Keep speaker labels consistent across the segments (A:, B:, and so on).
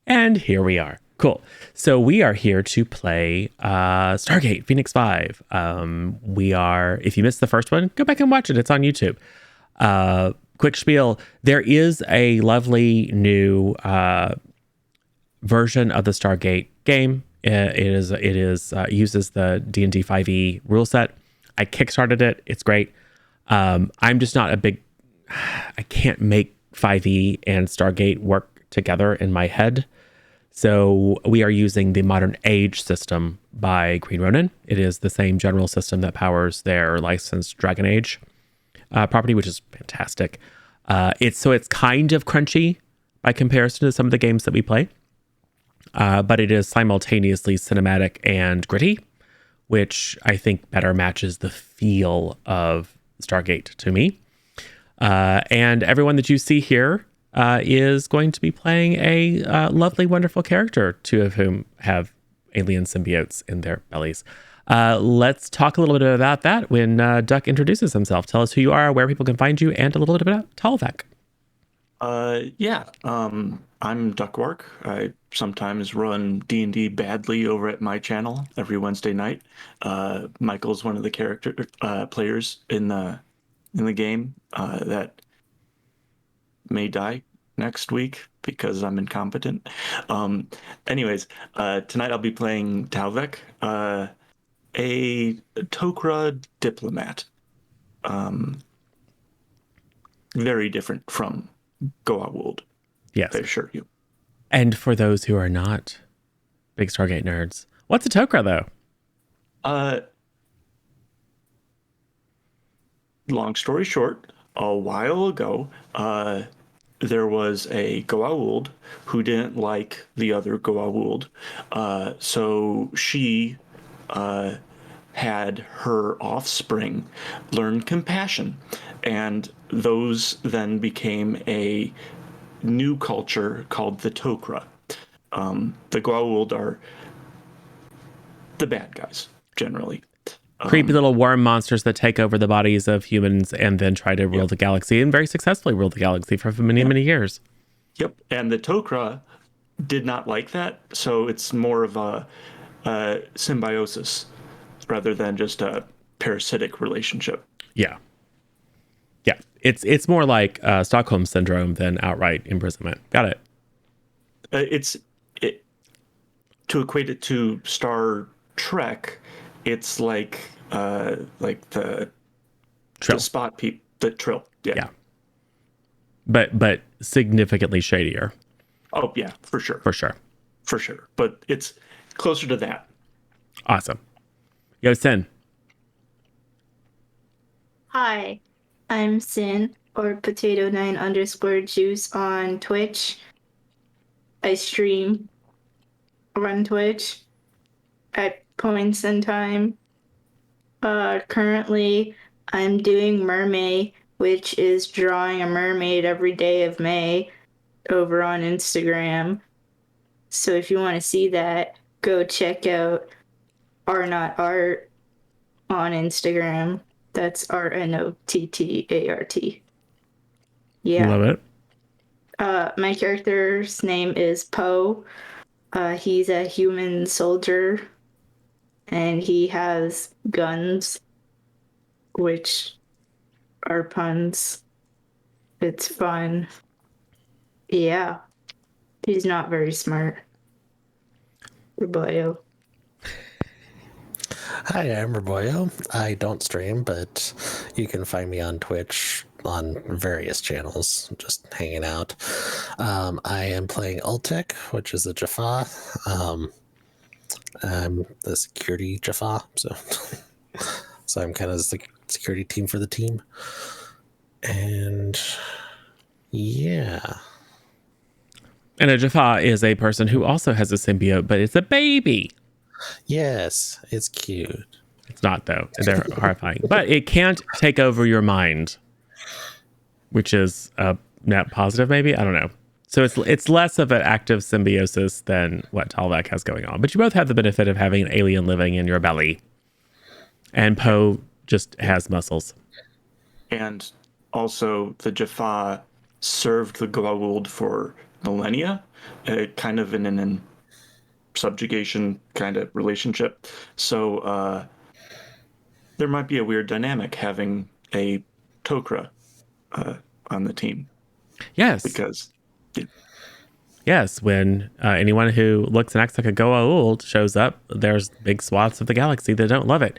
A: And here we are. Cool. So we are here to play Stargate Phoenix 5. If you missed the first one, go back and watch it. It's on YouTube. Quick spiel. There is a lovely new version of the Stargate game. It uses the D&D 5e rule set. I kickstarted it. It's great. I'm just not I can't make 5e and Stargate work together in my head. So we are using the Modern Age system by Green Ronin. It is the same general system that powers their licensed Dragon Age property, which is fantastic. It's kind of crunchy by comparison to some of the games that we play, but it is simultaneously cinematic and gritty, which I think better matches the feel of Stargate to me. And everyone that you see here is going to be playing a lovely, wonderful character, two of whom have alien symbiotes in their bellies. Let's talk a little bit about that when Duck introduces himself. Tell us who you are, where people can find you, and a little bit about Talvek.
B: I'm Duckwork. I sometimes run D&D badly over at my channel every Wednesday night. Michael's one of the players in the game that may die next week because I'm incompetent. Anyways, tonight I'll be playing Talvek, a Tok'ra diplomat. Very different from Goa'uld.
A: Yes.
B: I assure you.
A: And for those who are not big Stargate nerds, what's a Tok'ra, though?
B: Long story short, a while ago, there was a Goa'uld who didn't like the other Goa'uld. So she had her offspring learn compassion. And those then became a new culture called the Tok'ra. The Goa'uld are the bad guys, generally.
A: Creepy little worm monsters that take over the bodies of humans and then try to rule the galaxy, and very successfully rule the galaxy for many, many years.
B: Yep. And the Tok'ra did not like that, so it's more of a symbiosis rather than just a parasitic relationship.
A: Yeah. It's more like Stockholm syndrome than outright imprisonment. Got it.
B: To equate it to Star Trek, it's like the
A: Trill.
B: The Trill.
A: Yeah. But significantly shadier.
B: Oh yeah, for sure. But it's closer to that.
A: Awesome. Yo, Sin.
C: Hi, I'm Sin, or Potato9_Juice on Twitch. I stream on Twitch at points in time. Currently, I'm doing Mermaid, which is drawing a mermaid every day of May over on Instagram. So if you want to see that, go check out Not Art on Instagram. That's RNOTTART. Yeah.
A: Love it.
C: My character's name is Poe. He's a human soldier, and he has guns, which are puns. It's fun. Yeah. He's not very smart. Roboyo.
D: Hi, I'm Roboyo. I don't stream, but you can find me on Twitch on various channels, just hanging out. I am playing Ultic, which is a Jaffa. I'm the security Jaffa, so I'm kind of the security team for the team. And yeah.
A: And a Jaffa is a person who also has a symbiote, but it's a baby.
D: Yes, it's cute.
A: It's not, though. They're horrifying. But it can't take over your mind, which is a net positive, maybe? I don't know. So it's less of an active symbiosis than what Talvek has going on. But you both have the benefit of having an alien living in your belly. And Poe just has muscles.
B: And also, the Jaffa served the Goa'uld for millennia, kind of in an subjugation kind of relationship. So there might be a weird dynamic having a Tok'ra on the team
A: Yes.
B: because
A: Yes, when anyone who looks and acts like a Goa'uld shows up, there's big swaths of the galaxy that don't love it.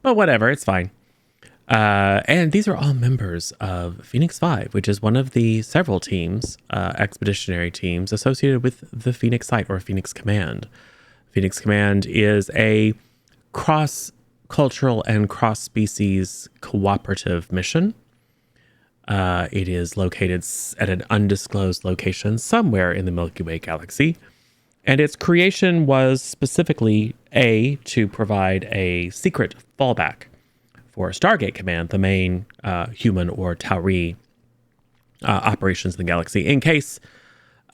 A: But whatever, it's fine. And these are all members of Phoenix 5, which is one of the several teams, expeditionary teams, associated with the Phoenix Site or Phoenix Command. Phoenix Command is a cross-cultural and cross-species cooperative mission. It is located at an undisclosed location somewhere in the Milky Way galaxy. And its creation was specifically to provide a secret fallback for Stargate Command, the main human or Tauri operations in the galaxy, in case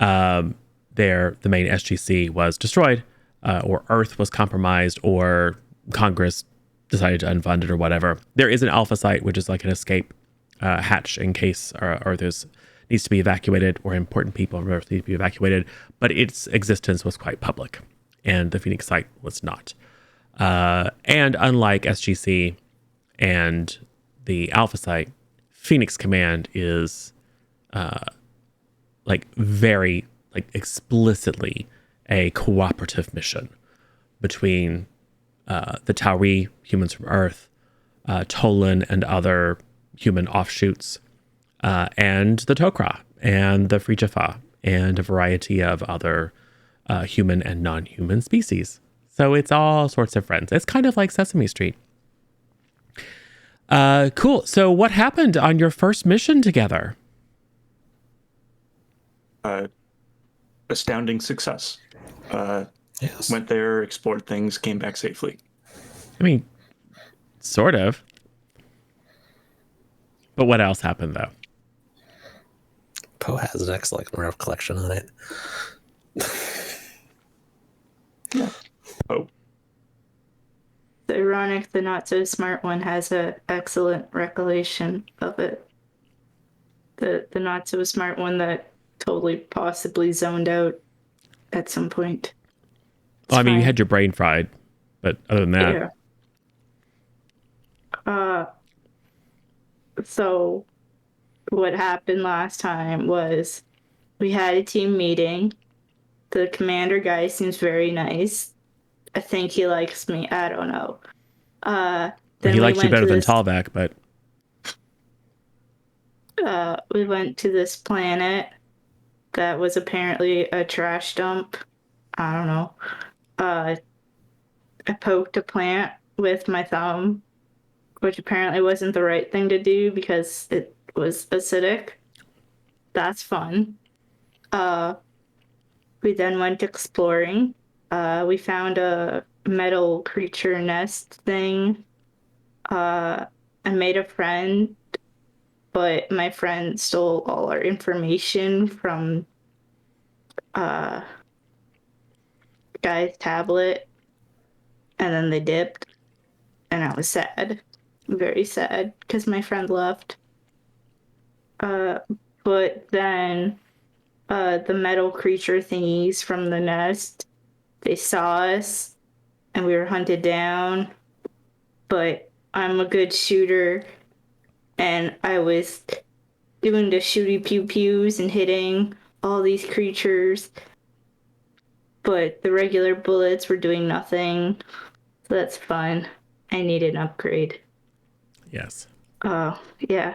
A: the main SGC was destroyed, or Earth was compromised, or Congress decided to unfund it, or whatever. There is an alpha site, which is like an escape hatch in case Earth needs to be evacuated, or important people on Earth need to be evacuated. But its existence was quite public, and the Phoenix site was not. And unlike SGC and the Alpha site, Phoenix Command is very explicitly a cooperative mission between the Tauri, humans from Earth, Tolan and other human offshoots, and the Tok'ra and the Frijafa and a variety of other human and non-human species. So it's all sorts of friends. It's kind of like Sesame Street. Cool. So what happened on your first mission together?
B: Astounding success.
D: Yes.
B: Went there, explored things, came back safely.
A: I mean, sort of. But what else happened, though?
D: Poe has an excellent recollection on it.
B: Yeah. Oh,
C: It's ironic the not so smart one has an excellent recollection of it. The not so smart one that totally possibly zoned out at some point.
A: Well, I mean, you
C: fine.
A: had your brain fried, but other than that,
C: Yeah. So what happened last time was we had a team meeting. The commander guy seems very nice. I think he likes me. I don't know. Then
A: he
C: we
A: likes you
C: went
A: better
C: to
A: than
C: this.
A: Talvak, but
C: We went to this planet that was apparently a trash dump. I don't know. I poked a plant with my thumb, which apparently wasn't the right thing to do because it was acidic. That's fun. We then went exploring. We found a metal creature nest thing. I made a friend, but my friend stole all our information from guy's tablet, and then they dipped, and I was sad, very sad, because my friend left. But then the metal creature thingies from the nest, they saw us, and we were hunted down. But I'm a good shooter, and I was doing the shooty pew pews and hitting all these creatures, but the regular bullets were doing nothing. So that's fun. I need an upgrade.
A: yes.
C: Oh, yeah.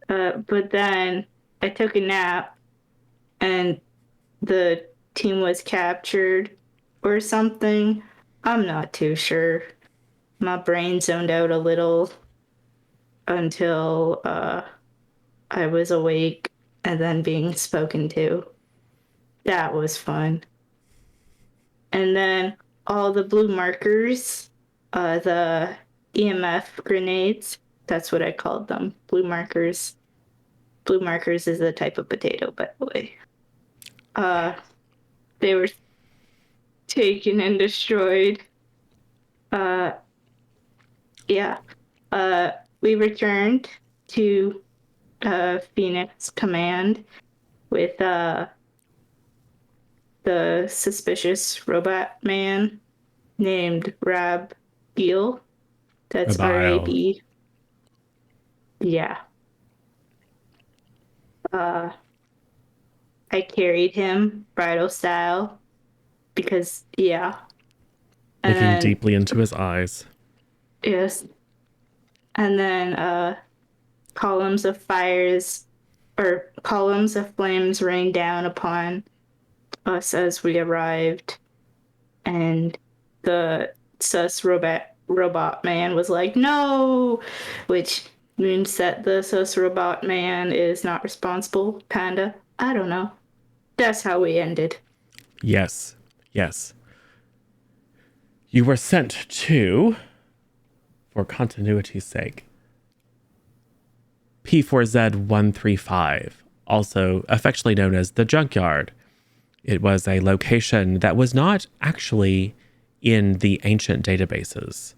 C: But then I took a nap and the team was captured or something. I'm not too sure. My brain zoned out a little until I was awake and then being spoken to. That was fun. And then all the blue markers, the EMF grenades, that's what I called them. Blue markers. Blue markers is a type of potato, by the way. They were taken and destroyed. Yeah. We returned to Phoenix Command with the suspicious robot man named Rab Eel. That's
A: Rabile.
C: RAB. Yeah. I carried him bridal style because, yeah. And
A: Looking
C: then,
A: deeply into his eyes.
C: yes. And then columns of fires or columns of flames rained down upon us as we arrived. And the sus robot man was like, no, which means that the sus robot man is not responsible, kinda. I don't know. That's how we ended.
A: Yes. Yes. You were sent to, for continuity's sake, P4Z135, also affectionately known as the Junkyard. It was a location that was not actually in the ancient databases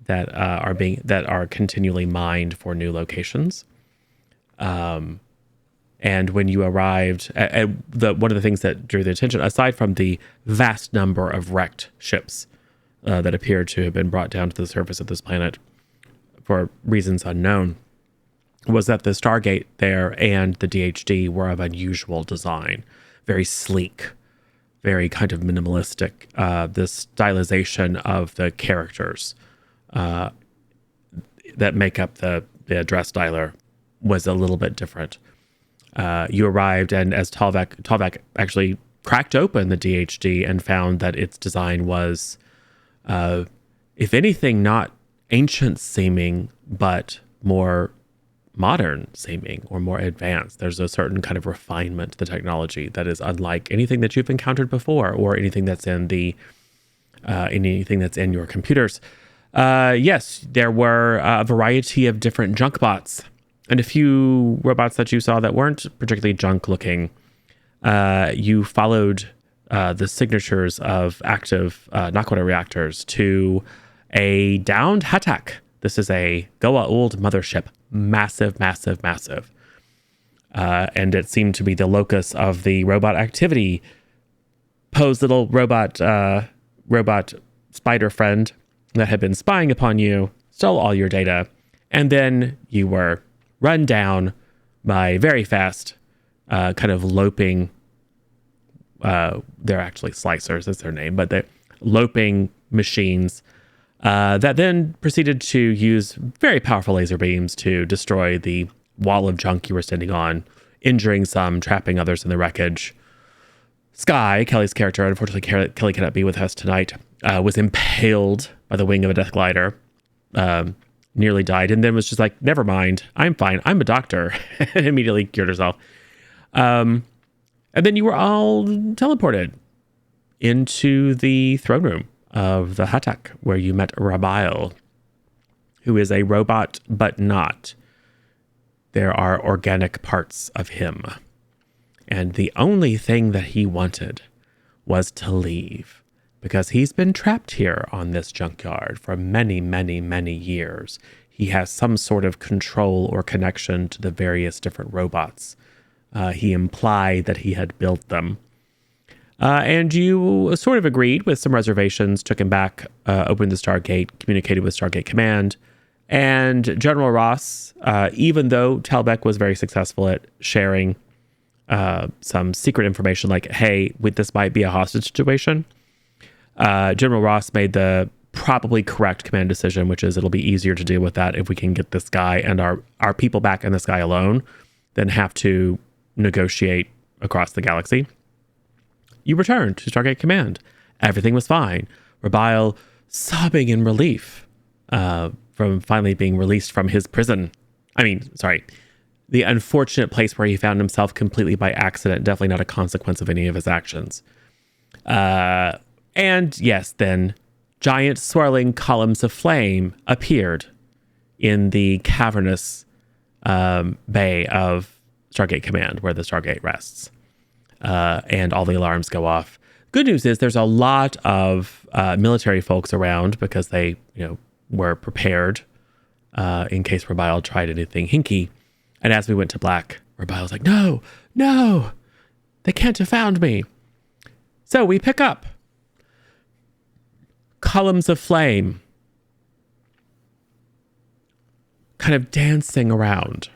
A: that are continually mined for new locations. And when you arrived, one of the things that drew the attention, aside from the vast number of wrecked ships that appeared to have been brought down to the surface of this planet for reasons unknown, was that the Stargate there and the DHD were of unusual design, very sleek, very kind of minimalistic. The stylization of the characters that make up the address dialer was a little bit different. You arrived, and as Talvak actually cracked open the DHD and found that its design was, if anything, not ancient seeming, but more modern seeming or more advanced. There's a certain kind of refinement to the technology that is unlike anything that you've encountered before, or anything that's in your computers. Yes, there were a variety of different junk bots and a few robots that you saw that weren't particularly junk looking. You followed the signatures of active Nakoda reactors to a downed Hatak. This is a Goa'uld mothership. Massive, massive, massive. And it seemed to be the locus of the robot activity. Poe's little robot spider friend that had been spying upon you stole all your data. And then you were run down by very fast, kind of loping, they're actually slicers, that's their name, but they're loping machines that then proceeded to use very powerful laser beams to destroy the wall of junk you were standing on, injuring some, trapping others in the wreckage. Sky, Kelly's character, unfortunately Kelly cannot be with us tonight, was impaled by the wing of a death glider, nearly died, and then was just like, never mind, I'm fine, I'm a doctor, and immediately cured herself. And then you were all teleported into the throne room of the Hatak, where you met Rabile, who is a robot, but not. There are organic parts of him. And the only thing that he wanted was to leave, because he's been trapped here on this junkyard for many, many, many years. He has some sort of control or connection to the various different robots. He implied that he had built them. And you sort of agreed with some reservations, took him back, opened the Stargate, communicated with Stargate Command. And General Ross, even though Talbek was very successful at sharing some secret information like, hey, this might be a hostage situation, General Ross made the probably correct command decision, which is it'll be easier to deal with that if we can get this guy and our people back in this guy alone than have to negotiate across the galaxy. You returned to Stargate Command. Everything was fine. Rabile sobbing in relief from finally being released from his prison. The unfortunate place where he found himself completely by accident, definitely not a consequence of any of his actions. And yes, then giant swirling columns of flame appeared in the cavernous bay of Stargate Command, where the Stargate rests. And all the alarms go off. Good news is there's a lot of military folks around because they, were prepared in case Rabile tried anything hinky. And as we went to black, Rabile's like, no, they can't have found me. So we pick up columns of flame kind of dancing around.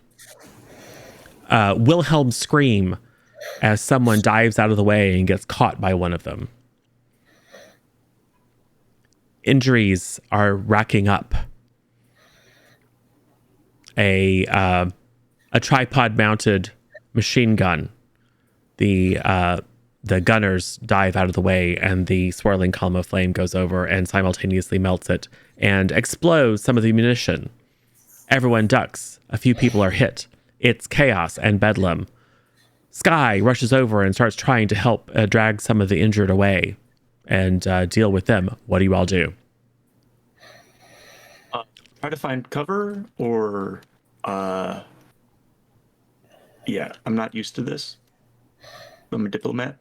A: Wilhelm scream as someone dives out of the way and gets caught by one of them. Injuries are racking up. A tripod-mounted machine gun. The gunners dive out of the way, and the swirling column of flame goes over and simultaneously melts it and explodes some of the munition. Everyone ducks. A few people are hit. It's chaos and bedlam. Sky rushes over and starts trying to help drag some of the injured away and deal with them. What do you all do?
B: Try to find cover, or yeah, I'm not used to this. I'm a diplomat,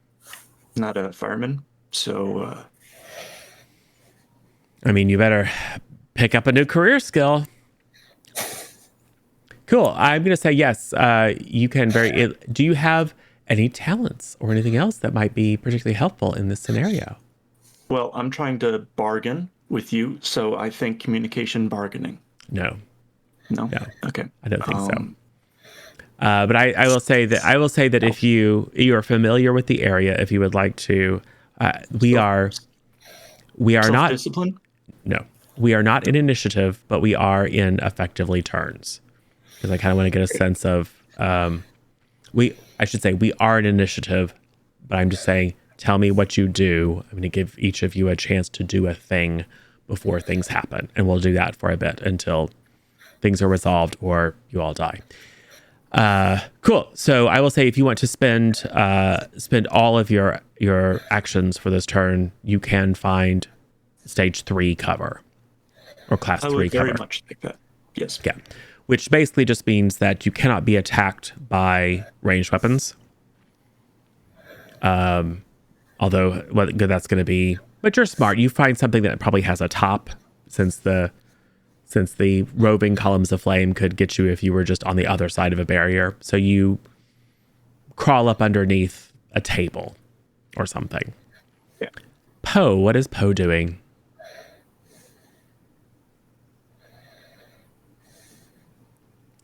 B: not a fireman, so
A: I mean, you better pick up a new career skill. Cool. I'm going to say yes. You can do you have any talents or anything else that might be particularly helpful in this scenario?
B: well, I'm trying to bargain with you, so I think communication bargaining.
A: No,
B: No? Okay.
A: I don't think so. But I will say that if you are familiar with the area, if you would like to, we are not
B: Self-discipline?
A: no, we are not in initiative, but we are in effectively turns. Because I kind of want to get a sense of we are in initiative, but I'm just saying, tell me what you do. I'm going to give each of you a chance to do a thing before things happen, and we'll do that for a bit until things are resolved or you all die. Cool. So I will say, if you want to spend all of your actions for this turn, you can find stage 3 cover or class 3
B: I would
A: cover.
B: very much like that. Yes.
A: Yeah. Which basically just means that you cannot be attacked by ranged weapons. Although what good that's going to be, but you're smart. You find something that probably has a top, since the roving columns of flame could get you if you were just on the other side of a barrier. So you crawl up underneath a table or something.
B: Yeah.
A: Poe, what is Poe doing?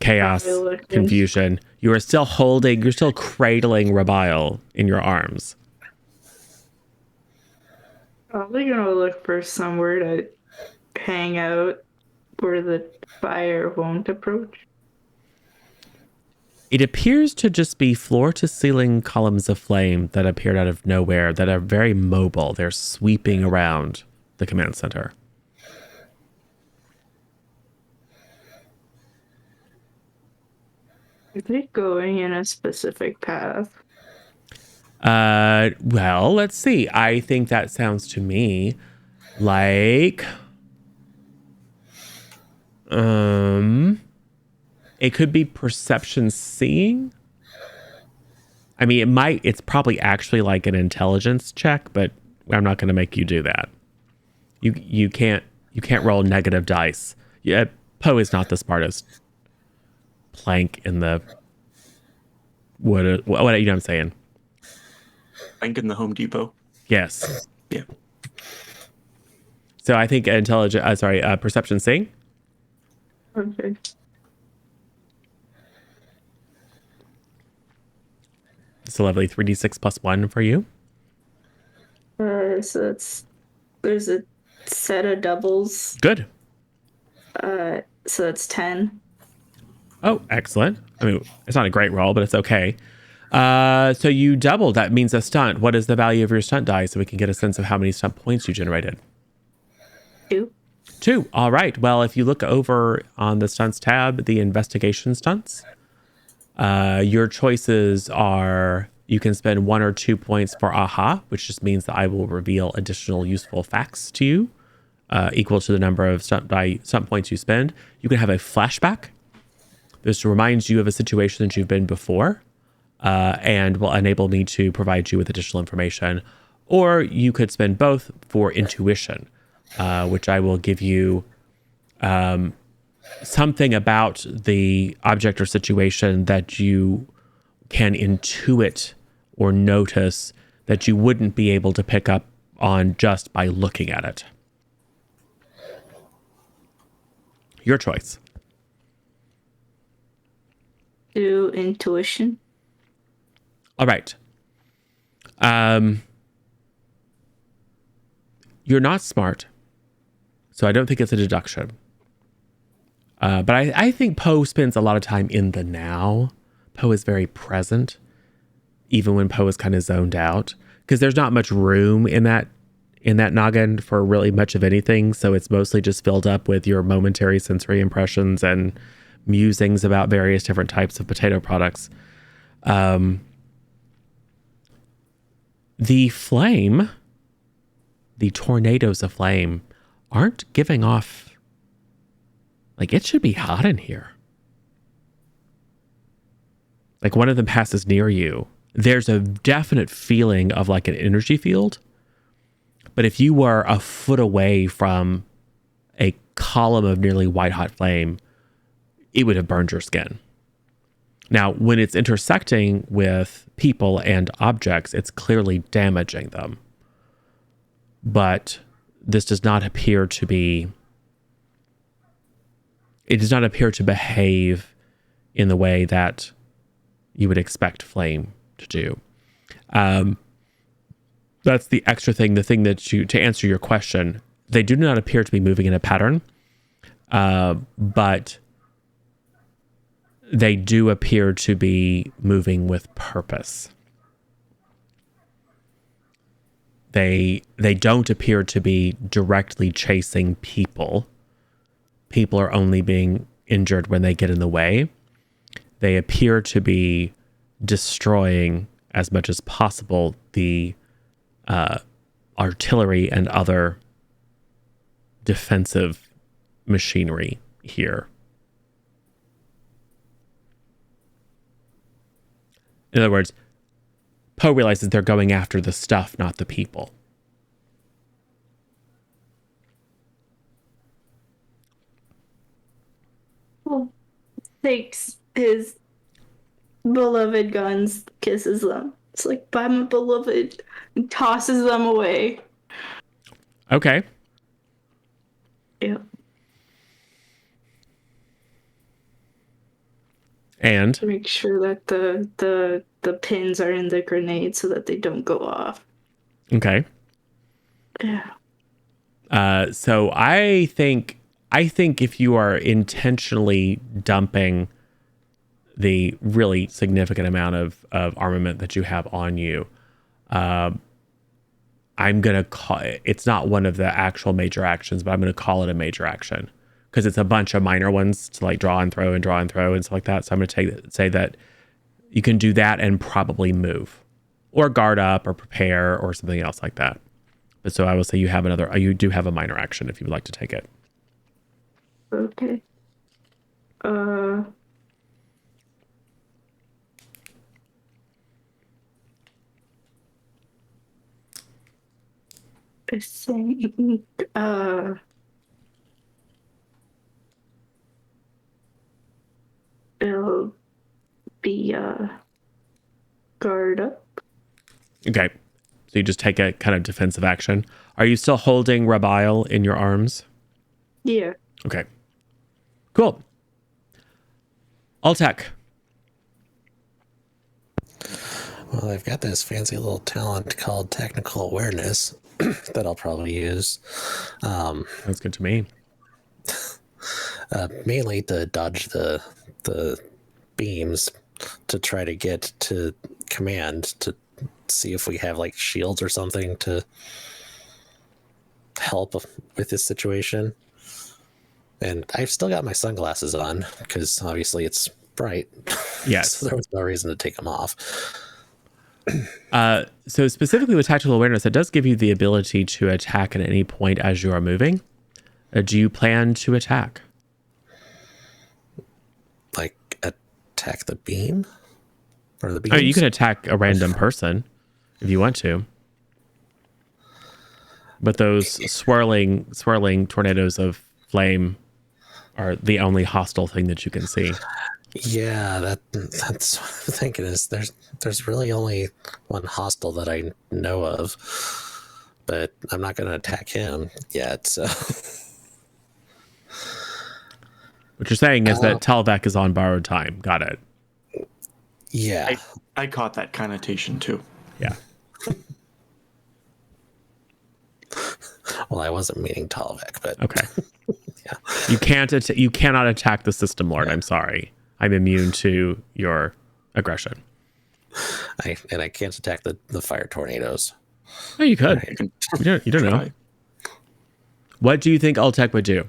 A: Chaos, confusion. You're still cradling Rabile in your arms.
C: Probably gonna look for somewhere to hang out where the fire won't approach.
A: It appears to just be floor-to-ceiling columns of flame that appeared out of nowhere that are very mobile. They're sweeping around the command center.
C: Are they going in a specific path?
A: Well, let's see. I think that sounds to me like it could be perception seeing. I mean, it's probably actually like an intelligence check, but I'm not going to make you do that. You can't roll negative dice. Yeah, Poe is not the smartest plank in the what you know what I'm saying.
B: Bank in the Home Depot.
A: Yes.
B: Yeah.
A: So I think perception seeing.
C: Okay.
A: It's a lovely 3d6 plus 1 for you.
C: So there's a set of doubles.
A: Good.
C: So it's 10.
A: Oh, excellent. I mean, it's not a great roll, but it's okay. So you doubled. That means a stunt. What is the value of your stunt die, so we can get a sense of how many stunt points you generated?
C: 2.
A: 2. All right. Well, if you look over on the stunts tab, the investigation stunts, your choices are, you can spend 1 or 2 points for aha, which just means that I will reveal additional useful facts to you, equal to the number of stunt points you spend. You can have a flashback. This reminds you of a situation that you've been before, and will enable me to provide you with additional information. Or you could spend both for intuition, which I will give you something about the object or situation that you can intuit or notice that you wouldn't be able to pick up on just by looking at it. Your choice.
C: Do intuition.
A: All right. You're not smart, so I don't think it's a deduction. But I think Poe spends a lot of time in the now. Poe is very present, even when Poe is kind of zoned out, because there's not much room in that noggin for really much of anything. So it's mostly just filled up with your momentary sensory impressions and musings about various different types of potato products. The flame, the tornadoes of flame, aren't giving off. Like, it should be hot in here. Like, one of them passes near you. There's a definite feeling of like an energy field. But if you were a foot away from a column of nearly white hot flame, it would have burned your skin. Now, when it's intersecting with people and objects, it's clearly damaging them. But this does not appear to be... It does not appear to behave in the way that you would expect flame to do. That's the extra thing, the thing that to answer your question, they do not appear to be moving in a pattern, but they do appear to be moving with purpose. They don't appear to be directly chasing people. People are only being injured when they get in the way. They appear to be destroying as much as possible the artillery and other defensive machinery here. In other words, Poe realizes they're going after the stuff, not the people.
C: Well, takes his beloved guns, kisses them. It's like, bye, my beloved, and tosses them away.
A: Okay.
C: Yeah.
A: And
C: To make sure that the pins are in the grenade so that they don't go off.
A: okay.
C: Yeah.
A: So I think if you are intentionally dumping the really significant amount of armament that you have on you, I'm going to call it, it's not one of the actual major actions, but I'm going to call it a major action because it's a bunch of minor ones to like draw and throw and stuff like that. So I'm going to say that you can do that and probably move or guard up or prepare or something else like that. But so I will say you do have a minor action if you would like to take it.
C: Okay. I think it'll be guard up.
A: Okay. So you just take a kind of defensive action. Are you still holding Rabiel in your arms?
C: Yeah.
A: Okay. Cool. Alltech.
D: Well, I've got this fancy little talent called technical awareness that I'll probably use.
A: Sounds good to me.
D: Mainly to dodge the beams to try to get to command to see if we have like shields or something to help with this situation. And I've still got my sunglasses on because obviously it's bright.
A: Yes.
D: So there was no reason to take them off.
A: So specifically with tactical awareness, it does give you the ability to attack at any point as you are moving. Do you plan to attack?
D: Like attack the beam? Or the beams?
A: Oh, you can attack a random person if you want to. But those swirling tornadoes of flame are the only hostile thing that you can see.
D: Yeah, that's what I'm thinking. Is there's really only one hostile that I know of, but I'm not going to attack him yet. So
A: What you're saying is that Talvek is on borrowed time. Got it.
D: yeah,
B: I caught that connotation too.
A: Yeah.
D: well, I wasn't meaning Talvik, but
A: Okay.
D: yeah.
A: You cannot attack the system lord. I'm sorry. I'm immune to your aggression.
D: I can't attack the fire tornadoes.
A: Oh, you could.
D: Right.
A: You don't know.
B: Try.
A: What do you think Ultek would do?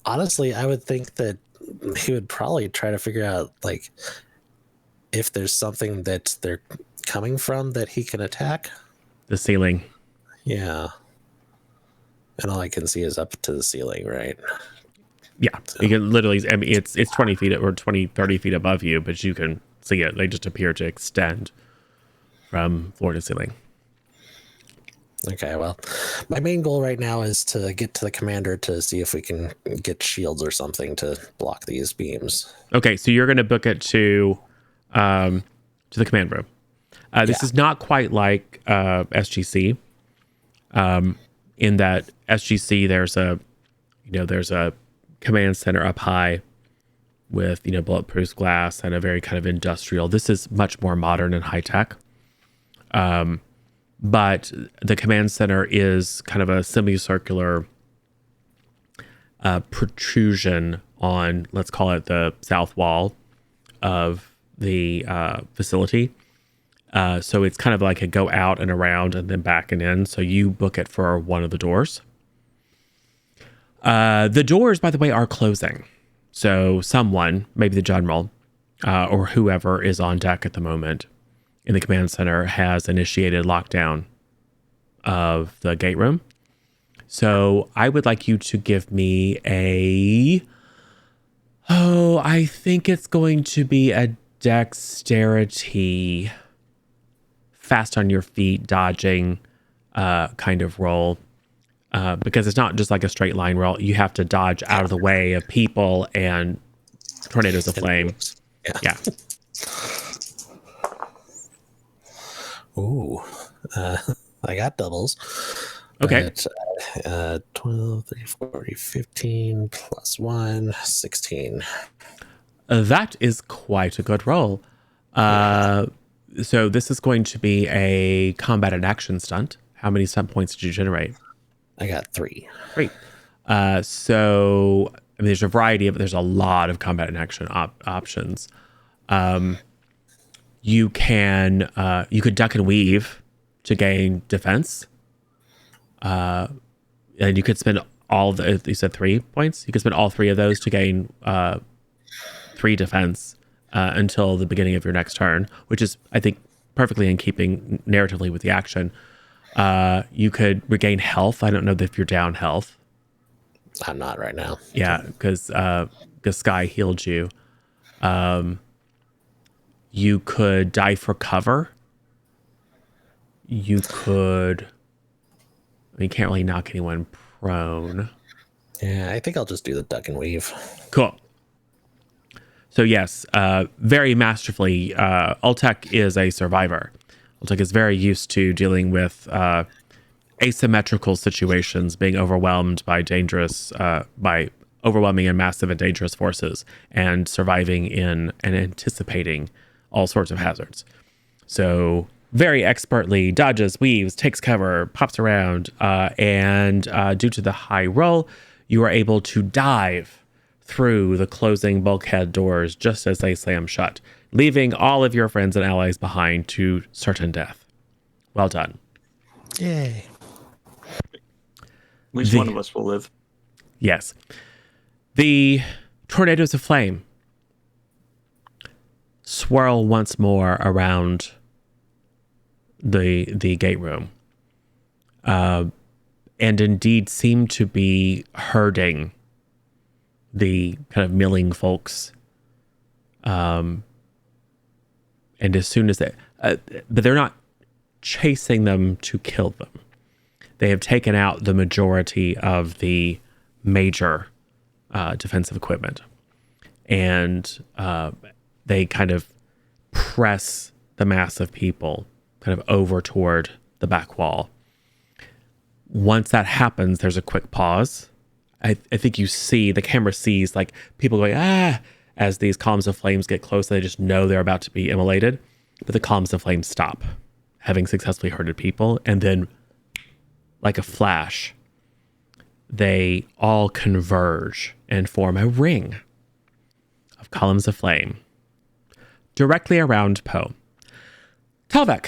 D: Honestly, I would think that he would probably try to figure out like if there's something that they're coming from that he can attack.
A: The ceiling.
D: Yeah. And all I can see is up to the ceiling, right?
A: Yeah. You can literally, I mean, it's 20 feet or 20, 30 feet above you, but you can see it. They just appear to extend from floor to ceiling.
D: Okay, well, my main goal right now is to get to the commander to see if we can get shields or something to block these beams.
A: Okay. So you're going to book it to the command room. This
D: Yeah.
A: is not quite like SGC. In that SGC, there's a command center up high with, bulletproof glass and a very kind of industrial. This is much more modern and high tech. But the command center is kind of a semicircular protrusion on, let's call it the south wall of the facility. So it's kind of like a go out and around and then back and in. So you book it for one of the doors. The doors, by the way, are closing. So someone, maybe the general or whoever is on deck at the moment in the command center, has initiated lockdown of the gate room. So I would like you to give me I think it's going to be a dexterity, fast on your feet, dodging kind of roll. Because it's not just like a straight line roll. You have to dodge out of the way of people and tornadoes of flame. Yeah.
D: Ooh, I got doubles.
A: Okay.
D: But, 12, 30, 40, 15, plus 1, 16.
A: That is quite a good roll. So this is going to be a combat and action stunt. How many stunt points did you generate?
D: I got 3.
A: Great. So I mean, there's a lot of combat and action options. You could duck and weave to gain defense. And you could spend you said 3 points. You could spend all 3 of those to gain 3 defense until the beginning of your next turn, which is, I think, perfectly in keeping narratively with the action. You could regain health. I don't know if you're down health.
D: I'm not right now.
A: Yeah, because Sky healed you. You could die for cover. You could... you can't really knock anyone prone.
D: Yeah, I think I'll just do the duck and weave.
A: Cool. So yes, very masterfully, Ultek is a survivor. Ultek is very used to dealing with asymmetrical situations, being overwhelmed by overwhelming and massive and dangerous forces, and surviving in and anticipating all sorts of hazards. So very expertly dodges, weaves, takes cover, pops around, and due to the high roll, you are able to dive through the closing bulkhead doors just as they slam shut, leaving all of your friends and allies behind to certain death. Well done.
D: Yay.
B: At least one of us will live.
A: Yes. The tornadoes of flame swirl once more around the gate room, and indeed seem to be herding the kind of milling folks. And as soon as but they're not chasing them to kill them. They have taken out the majority of the major defensive equipment, and they kind of press the mass of people kind of over toward the back wall. Once that happens, there's a quick pause. I think you see, the camera sees like people going, as these columns of flames get close. They just know they're about to be immolated, but the columns of flames stop, having successfully hurted people. And then like a flash, they all converge and form a ring of columns of flame directly around Poe. Talvek.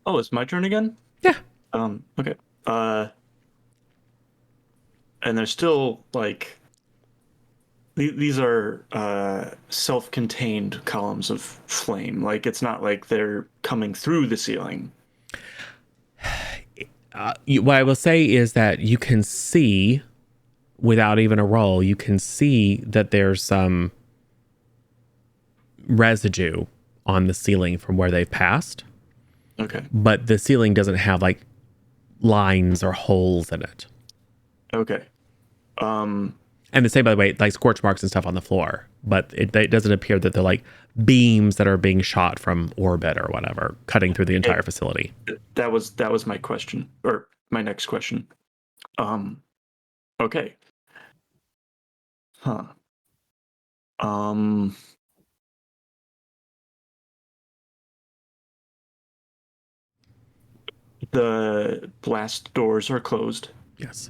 B: Oh, it's my turn again?
A: Yeah.
B: Okay. And they're still like these are self-contained columns of flame. Like it's not like they're coming through the ceiling.
A: What I will say is that you can see, without even a roll, you can see that there's some residue on the ceiling from where they've passed.
B: Okay.
A: But the ceiling doesn't have like lines or holes in it.
B: Okay.
A: And the same, by the way, like scorch marks and stuff on the floor, but it doesn't appear that they're like beams that are being shot from orbit or whatever, cutting through the entire facility.
B: That was my question, or my next question. Okay. Huh. The blast doors are closed.
A: Yes.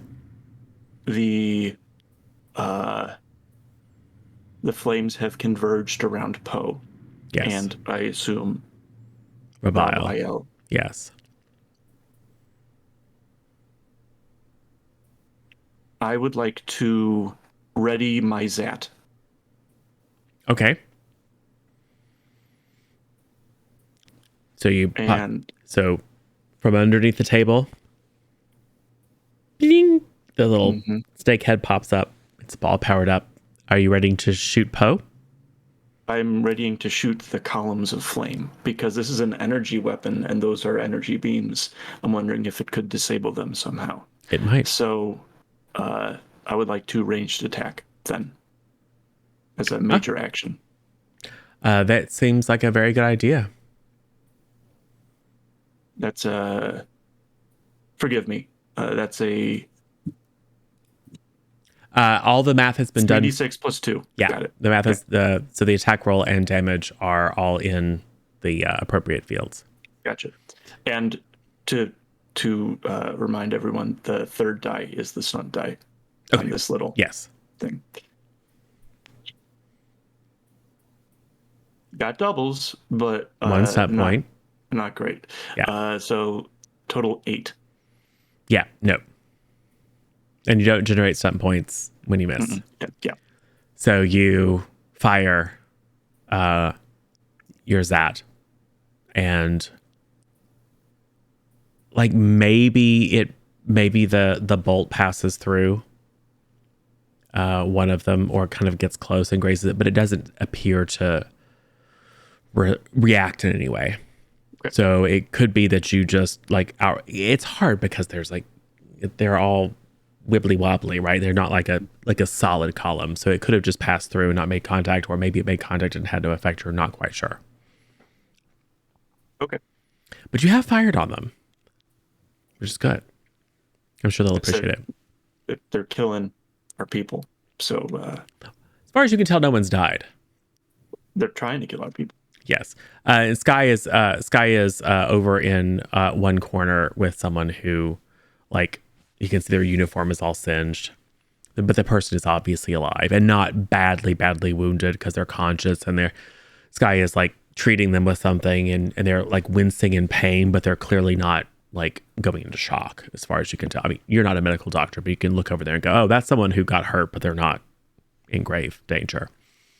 B: The flames have converged around Poe.
A: Yes.
B: And I assume
A: Rabiel. Yes.
B: I would like to ready my Zat.
A: Okay. So so from underneath the table, ding, the little snake head pops up. It's all powered up. Are you ready to shoot Poe?
B: I'm readying to shoot the columns of flame because this is an energy weapon and those are energy beams. I'm wondering if it could disable them somehow.
A: It might.
B: So I would like to ranged attack then as a major action.
A: That seems like a very good idea.
B: That's forgive me. That's a
A: all the math has been done.
B: 3d6 plus 2.
A: Yeah,
B: Got it.
A: The math is so the attack roll and damage are all in the appropriate fields.
B: Gotcha. And to remind everyone, the third die is the stunt die on this little thing. Got doubles, but
A: one stunt point.
B: Not great.
A: Yeah.
B: So total 8.
A: Yeah. No. And you don't generate stunt points when you miss.
B: Yeah.
A: So you fire your Zat, and like maybe the bolt passes through one of them or kind of gets close and grazes it, but it doesn't appear to react in any way. Okay. So it could be that you just it's hard because they're all wibbly wobbly, right? They're not like a solid column. So it could have just passed through and not made contact, or maybe it made contact and had no effect. You're not quite sure.
B: Okay.
A: But you have fired on them, which is good. I'm sure they'll appreciate it.
B: They're killing our people. So
A: as far as you can tell, no one's died.
B: They're trying to kill our people.
A: Yes. And Sky is over in one corner with someone who, like, you can see their uniform is all singed, but the person is obviously alive and not badly wounded because they're conscious, and Sky is like treating them with something and they're like wincing in pain, but they're clearly not like going into shock as far as you can tell. I mean, you're not a medical doctor, but you can look over there and go, oh, that's someone who got hurt, but they're not in grave danger.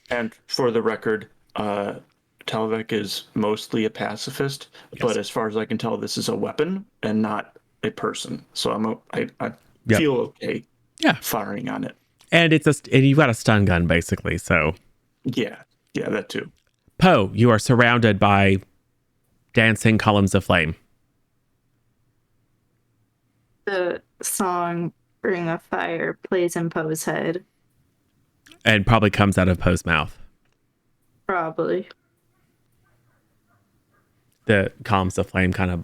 B: And for the record, Talvek is mostly a pacifist, but as far as I can tell, this is a weapon and not a person. So I feel okay firing on it. And
A: you've got a stun gun basically, so
B: yeah, that too.
A: Poe, you are surrounded by dancing columns of flame.
C: The song Ring of Fire plays in Poe's head.
A: And probably comes out of Poe's mouth.
C: Probably.
A: The columns of flame kind of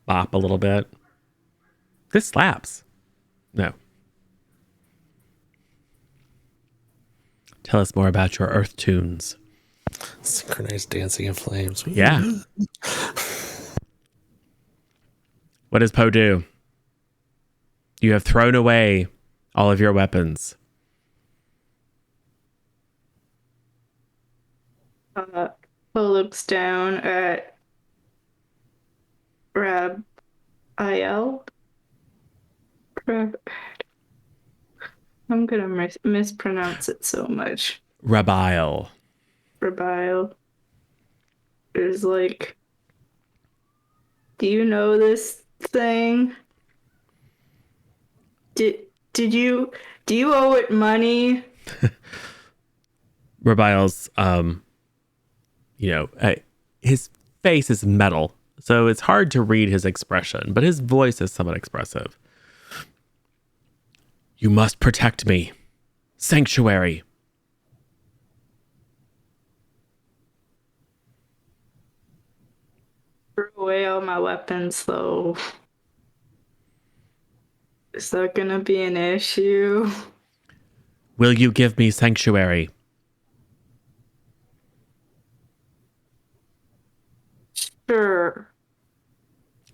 A: bop a little bit. This slaps. No. Tell us more about your earth tunes.
D: Synchronized dancing in flames.
A: Yeah. What does Poe do? You have thrown away all of your weapons.
C: Poe looks down at Rab Il. I'm gonna mispronounce it so much.
A: Rabile.
C: Rabile is like, do you know this thing? Do you owe it money?
A: Rabile's, his face is metal, so it's hard to read his expression, but his voice is somewhat expressive. You must protect me. Sanctuary.
C: Threw away all my weapons, though. Is that gonna be an issue?
A: Will you give me sanctuary?
C: Sure.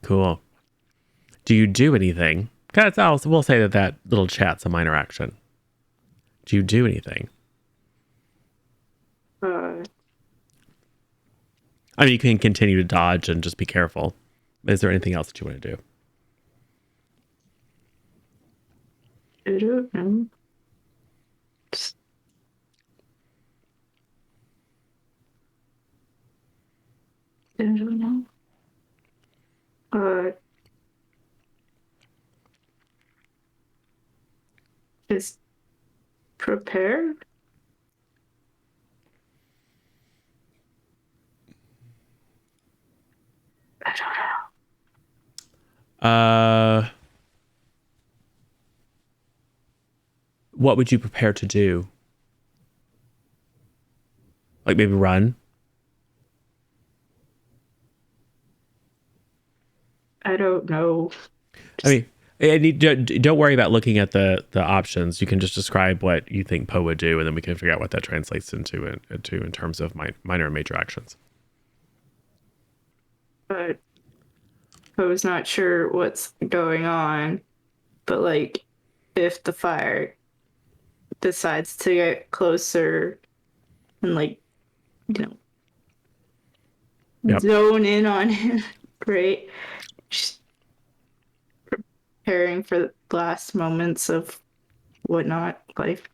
A: Cool. Do you do anything? We'll say that little chat's a minor action. Do you do anything? I mean, you can continue to dodge and just be careful. Is there anything else that you want to do?
C: I don't know. I don't know. Just prepare. I don't know.
A: What would you prepare to do? Like maybe run?
C: I don't know.
A: I mean, don't worry about looking at the options. You can just describe what you think Poe would do, and then we can figure out what that translates into in terms of minor and major actions.
C: But I was not sure what's going on. But like, if the fire decides to get closer and like,
A: Yep.
C: zone in on him, great. Just preparing for the last moments of whatnot. Like,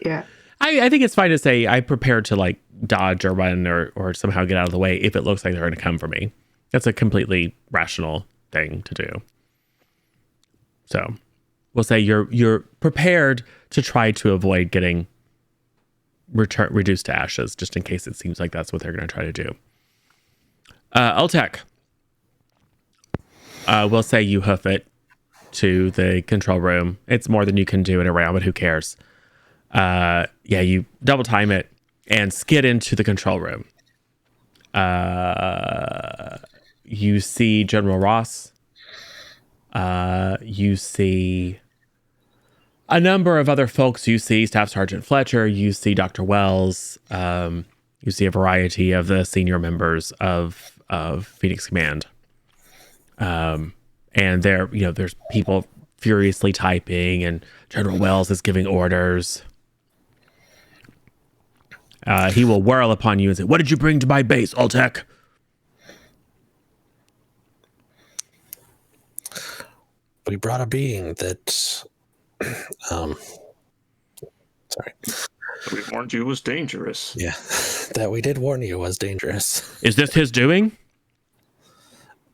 C: yeah.
A: I think it's fine to say I prepared to like dodge or run or somehow get out of the way if it looks like they're going to come for me. That's a completely rational thing to do. So we'll say you're prepared to try to avoid getting reduced to ashes, just in case it seems like that's what they're going to try to do. Ultek, we'll say you hoof it to the control room. It's more than you can do in a round, but who cares? You double time it and skid into the control room. You see General Ross. You see a number of other folks. You see Staff Sergeant Fletcher. You see Dr. Wells. You see a variety of the senior members of Phoenix Command. And there's people furiously typing, and General Wells is giving orders. He will whirl upon you and say, "What did you bring to my base, Ultek?"
D: We brought a being that, sorry.
B: We warned you was dangerous.
D: Yeah, that we did warn you was dangerous.
A: Is this his doing?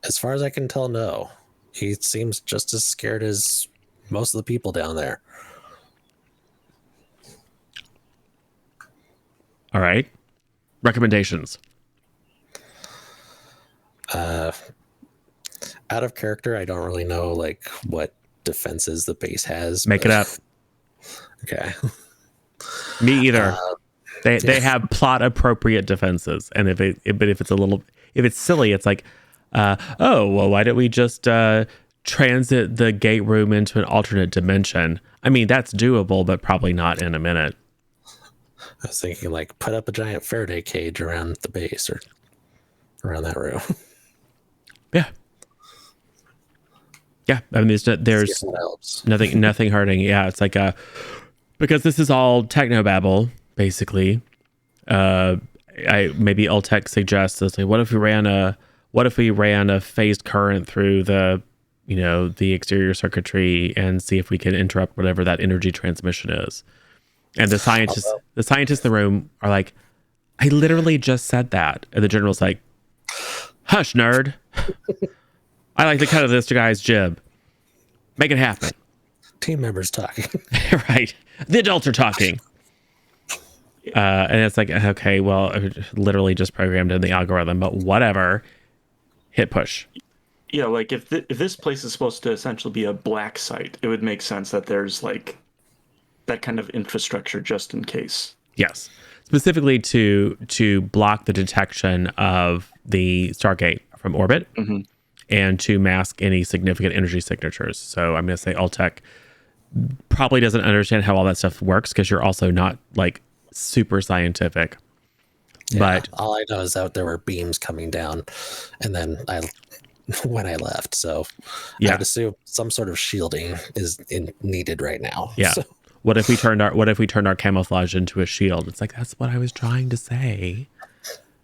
D: As far as I can tell, no. He seems just as scared as most of the people down there.
A: All right. Recommendations.
D: Out of character, I don't really know like what defenses the base has.
A: Make it up.
D: Okay.
A: Me either. They have plot appropriate defenses, and if it's silly, it's like, oh well, why don't we just transit the gate room into an alternate dimension? I mean, that's doable, but probably not in a minute.
D: I was thinking like put up a giant Faraday cage around the base or around that room.
A: Yeah. Yeah. I mean, there's nothing hurting. Yeah. It's like because this is all technobabble, basically. Maybe Ultech suggests this, like, what if we ran a phased current through the exterior circuitry and see if we can interrupt whatever that energy transmission is. And the scientists in the room are like, I literally just said that. And the general's like, hush, nerd. I like the cut of this guy's jib. Make it happen.
D: Team members talking.
A: Right. The adults are talking. And it's like, okay, well, I literally just programmed in the algorithm, but whatever. Hit push.
B: Yeah, like if this place is supposed to essentially be a black site, it would make sense that there's like that kind of infrastructure just in case.
A: Yes, specifically to block the detection of the Stargate from orbit, and to mask any significant energy signatures. So I'm going to say Ultech probably doesn't understand how all that stuff works because you're also not like super scientific.
D: Yeah,
A: but
D: all I know is that there were beams coming down, and then when I left, so
A: yeah.
D: I'd assume some sort of shielding is needed right now.
A: Yeah.
D: So.
A: What if we turned our camouflage into a shield? It's like, that's what I was trying to say.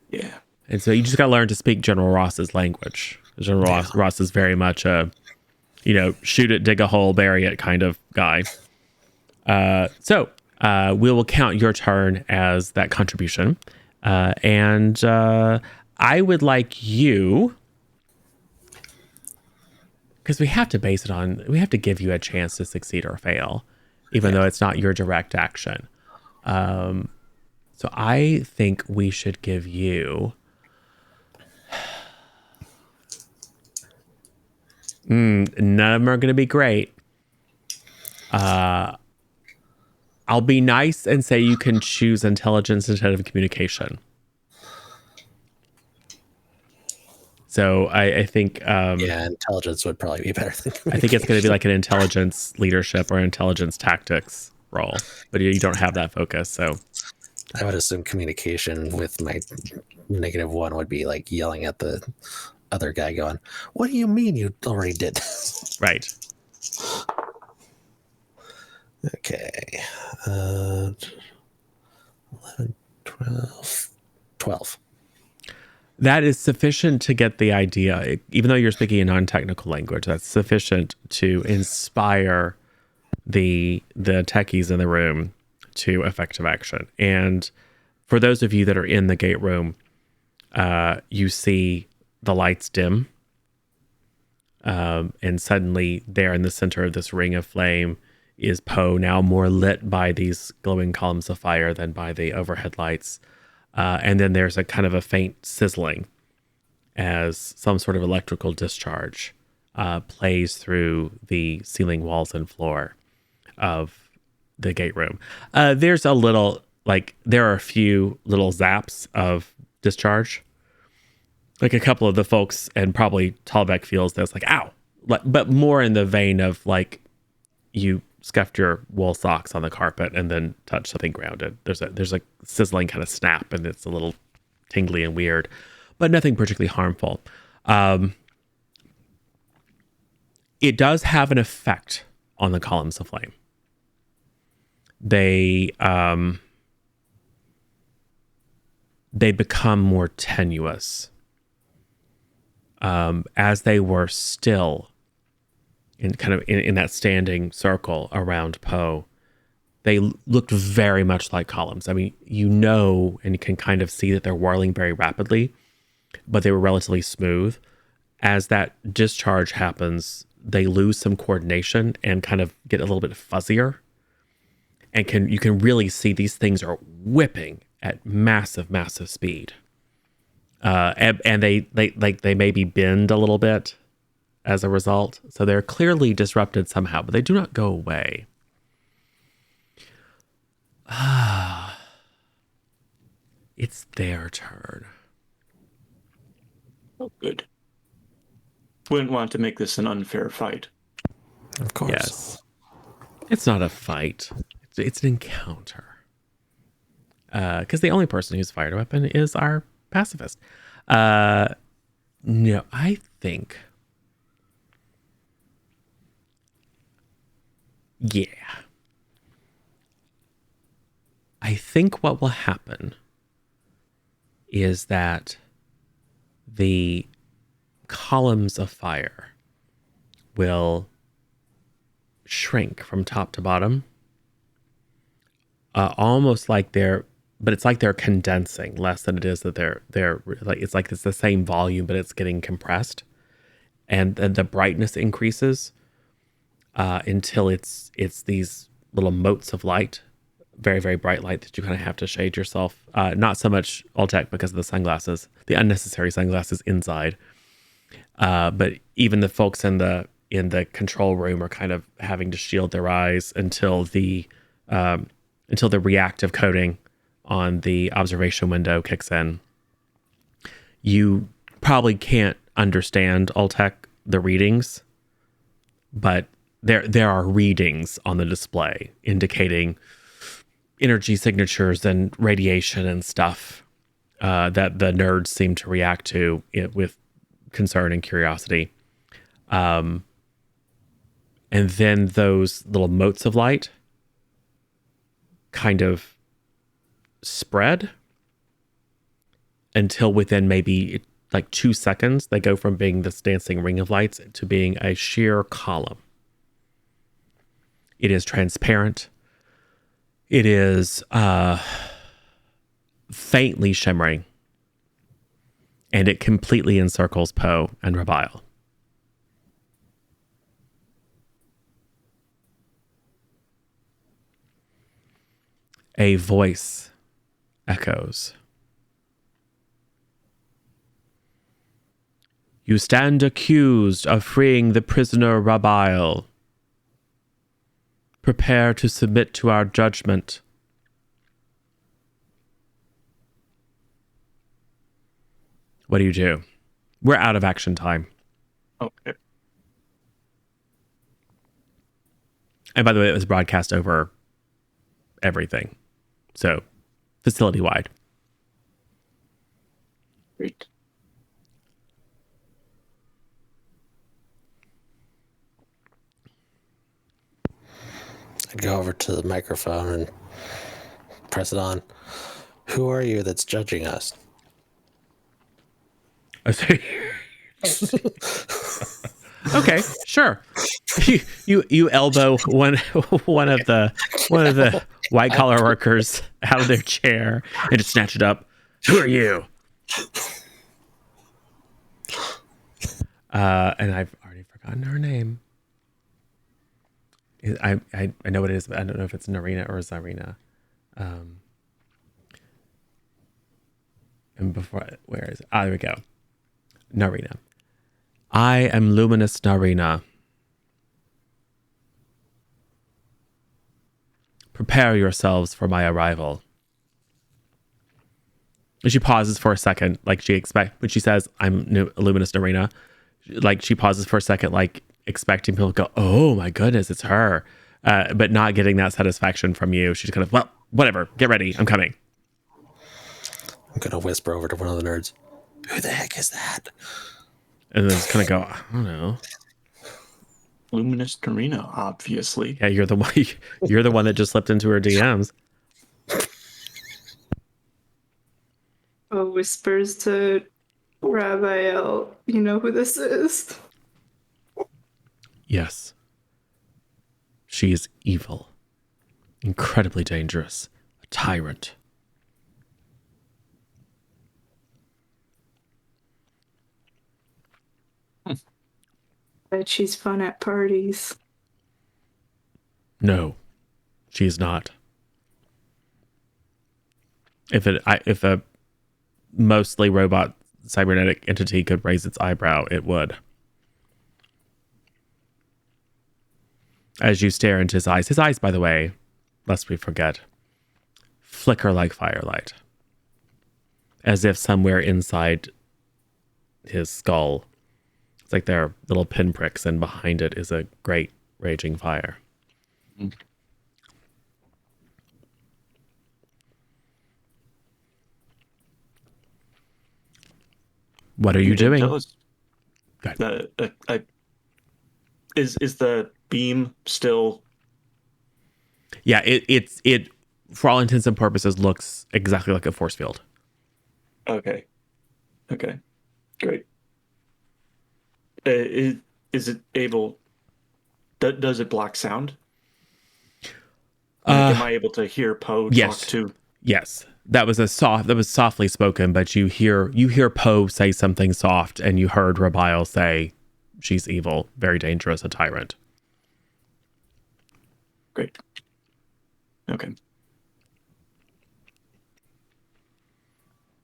B: Yeah.
A: And so you just got to learn to speak General Ross's language. General Ross is very much a, shoot it, dig a hole, bury it kind of guy. So we will count your turn as that contribution. And I would like you, because we have to give you a chance to succeed or fail, even though it's not your direct action. So I think we should give you none of them are going to be great. I'll be nice and say you can choose intelligence instead of communication. So I think
D: intelligence would probably be better than
A: I think it's going to be like an intelligence leadership or intelligence tactics role, but you don't have that focus. So
D: I would assume communication with my -1 would be like yelling at the other guy going, what do you mean you already did this?
A: Right.
D: Okay. 11, 12.
A: That is sufficient to get the idea, even though you're speaking a non-technical language, that's sufficient to inspire the techies in the room to effective action. And for those of you that are in the gate room, you see the lights dim. And suddenly there in the center of this ring of flame is Poe, now more lit by these glowing columns of fire than by the overhead lights. And then there's a kind of a faint sizzling as some sort of electrical discharge plays through the ceiling, walls, and floor of the gate room. There's a little, there are a few little zaps of discharge. Like a couple of the folks, and probably Tallbeck feels this, like, ow. But more in the vein of, like, you scuffed your wool socks on the carpet and then touched something grounded. There's a sizzling kind of snap, and it's a little tingly and weird, but nothing particularly harmful. It does have an effect on the columns of flame. They become more tenuous as they were still in that standing circle around Poe. They looked very much like columns. I mean, and you can kind of see that they're whirling very rapidly, but they were relatively smooth. As that discharge happens, they lose some coordination and kind of get a little bit fuzzier. And you can really see these things are whipping at massive, massive speed. And they maybe bend a little bit as a result. So they're clearly disrupted somehow, but they do not go away. It's their turn.
B: Oh, good. Wouldn't want to make this an unfair fight.
D: Of course.
A: Yes. It's not a fight. It's an encounter. Because the only person who's fired a weapon is our pacifist. No, I think... Yeah. I think what will happen is that the columns of fire will shrink from top to bottom, almost like but it's like they're condensing less than it is that they're like, it's like it's the same volume, but it's getting compressed, and the brightness increases until it's these little motes of light, very, very bright light that you kind of have to shade yourself. Not so much Ultec because of the sunglasses, the unnecessary sunglasses inside. But even the folks in the control room are kind of having to shield their eyes until the reactive coating on the observation window kicks in. You probably can't understand Ultec, the readings, but there are readings on the display indicating energy signatures and radiation and stuff that the nerds seem to react to with concern and curiosity. And then those little motes of light kind of spread until within maybe like 2 seconds, they go from being this dancing ring of lights to being a sheer column. It is transparent. It is faintly shimmering, and it completely encircles Poe and Rabiel. A voice echoes. You stand accused of freeing the prisoner Rabiel. Prepare to submit to our judgment. What do? We're out of action time.
B: Okay.
A: And by the way, it was broadcast over everything. So, facility-wide.
B: Great.
D: I'd go over to the microphone and press it on. Who are you that's judging us?
A: Okay, sure. You elbow one of the white collar workers out of their chair and just snatch it up. Who are you? And I've already forgotten her name. I know what it is, but I don't know if it's Narina or Zarina. And before, where is it? There we go. Narina. I am Luminous Narina. Prepare yourselves for my arrival. And she pauses for a second, like when she says, I'm Luminous Narina, like she pauses for a second, like expecting people to go, oh my goodness, it's her. But not getting that satisfaction from you. She's kind of, well, whatever, get ready, I'm coming.
D: I'm going to whisper over to one of the nerds. Who the heck is that?
A: And then just kind of go, I don't know.
B: Luminous Karina, obviously.
A: Yeah, you're the one that just slipped into her DMs.
C: Whispers to Rabiel, you know who this is?
A: Yes. She is evil. Incredibly dangerous. A tyrant.
C: Bet she's fun at parties.
A: No, she is not. If a mostly robot cybernetic entity could raise its eyebrow, it would. as you stare into his eyes. His eyes, by the way, lest we forget, flicker like firelight, as if somewhere inside his skull, it's like there are little pinpricks, and behind it is a great raging fire. What are you
B: didn't
A: doing?
B: tell us.
A: Go ahead.
B: Is the beam still?
A: Yeah, it for all intents and purposes looks exactly like a force field.
B: Okay. Okay. Great. Is it able? Does it block sound? Like, am I able to hear Poe
A: yes.
B: talk to?
A: Yes. That was softly spoken, but you hear Poe say something soft, and you heard Rabiel say, "She's evil, very dangerous, a tyrant."
B: Great. Okay.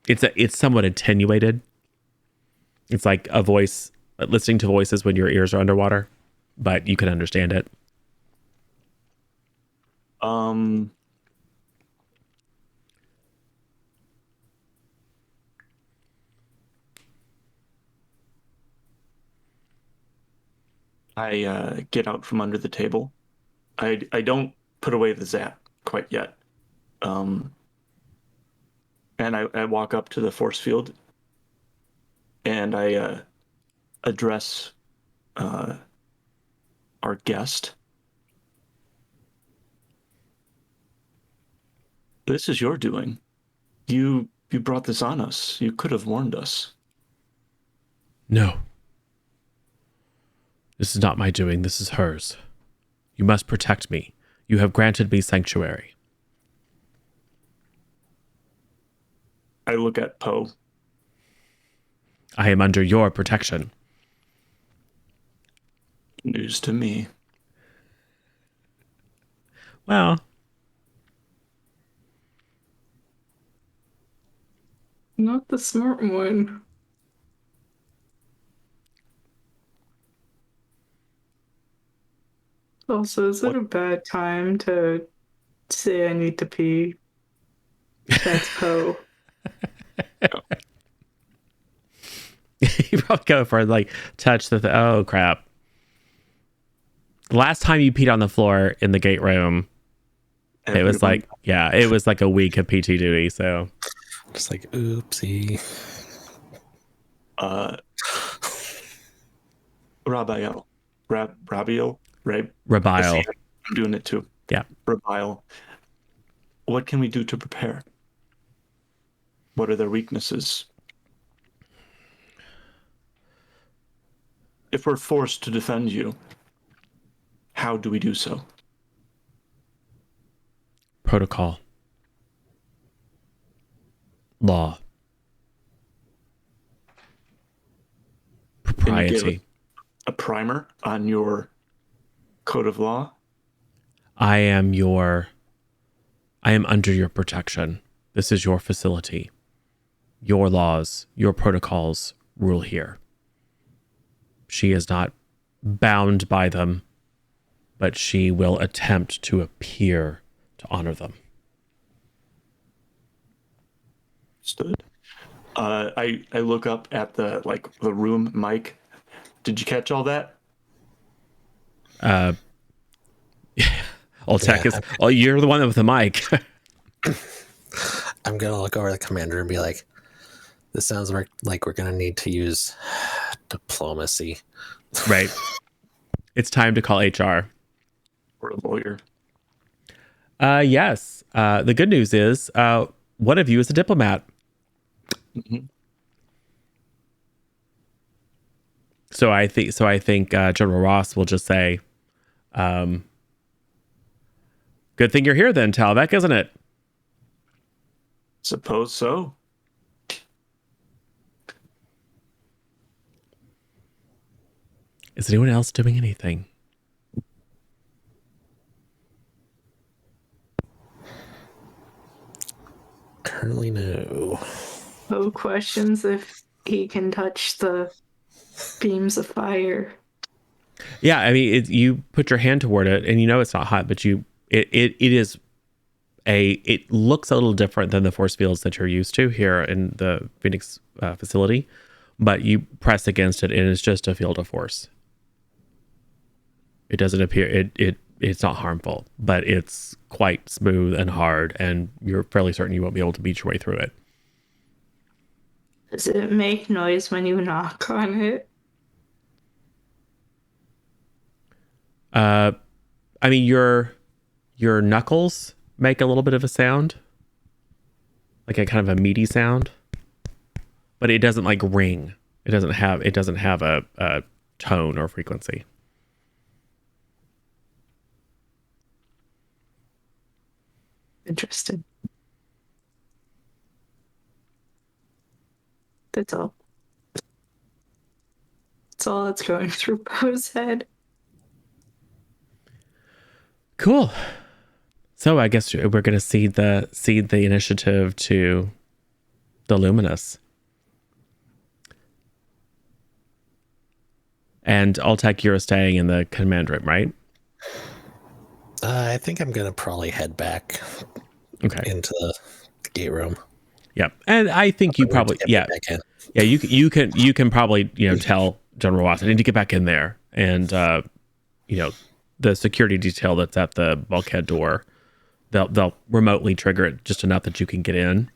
A: It's somewhat attenuated. It's like a voice, listening to voices when your ears are underwater, but you can understand it.
B: I get out from under the table. I don't put away the zap quite yet. And I walk up to the force field, and I address our guest. This is your doing. You brought this on us. You could have warned us.
A: No. This is not my doing. This is hers. You must protect me. You have granted me sanctuary.
B: I look at Poe.
A: I am under your protection.
B: News to me.
A: Well,
C: Not the smart one. Also, is it a bad time to say I need to pee? That's Poe.
A: you probably go for like touch oh crap. The last time you peed on the floor in the gate room, it was like a week of PT duty. So
D: Just like, oopsie.
B: Rabiel.
A: Rabiel.
B: I'm doing it too.
A: Yeah.
B: Rabiel. What can we do to prepare? What are their weaknesses? If we're forced to defend you, how do we do so?
A: Protocol. Law. Propriety.
B: Can you give a primer on your code of law?
A: I am under your protection. This is your facility. Your laws, your protocols rule here. She is not bound by them, but she will attempt to appear to honor them.
B: Understood. I look up at the room mic. Did you catch all that?
A: Tech is. Oh, you're the one with the mic.
D: I'm gonna look over at the commander and be like, "This sounds like we're gonna need to use diplomacy."
A: Right. It's time to call HR.
B: Or a lawyer?
A: Yes. The good news is, one of you is a diplomat.
B: Mm-hmm.
A: So I think General Ross will just say, "Good thing you're here, then, Talvek, isn't it?"
B: Suppose so.
A: Is anyone else doing anything?
D: Currently, no.
C: Poe questions if he can touch the beams of fire.
A: Yeah, I mean, you put your hand toward it, and you know it's not hot, but it looks a little different than the force fields that you're used to here in the Phoenix facility, but you press against it, and it's just a field of force. It doesn't appear it's not harmful, but it's quite smooth and hard, and you're fairly certain you won't be able to beat your way through it.
C: Does it make noise when you knock on it?
A: I mean, your knuckles make a little bit of a sound, like a kind of a meaty sound, but it doesn't like ring. It doesn't have a tone or frequency.
C: Interesting. That's all. That's all that's going through Poe's head.
A: Cool. So I guess we're going to cede the initiative to the Luminous. And Altec, you're staying in the command room, right?
D: I think I'm gonna probably head back into the gate room.
A: Yep. And I think you probably you can probably tell General Watson, I need to get back in there, and the security detail that's at the bulkhead door, they'll remotely trigger it just enough that you can get in.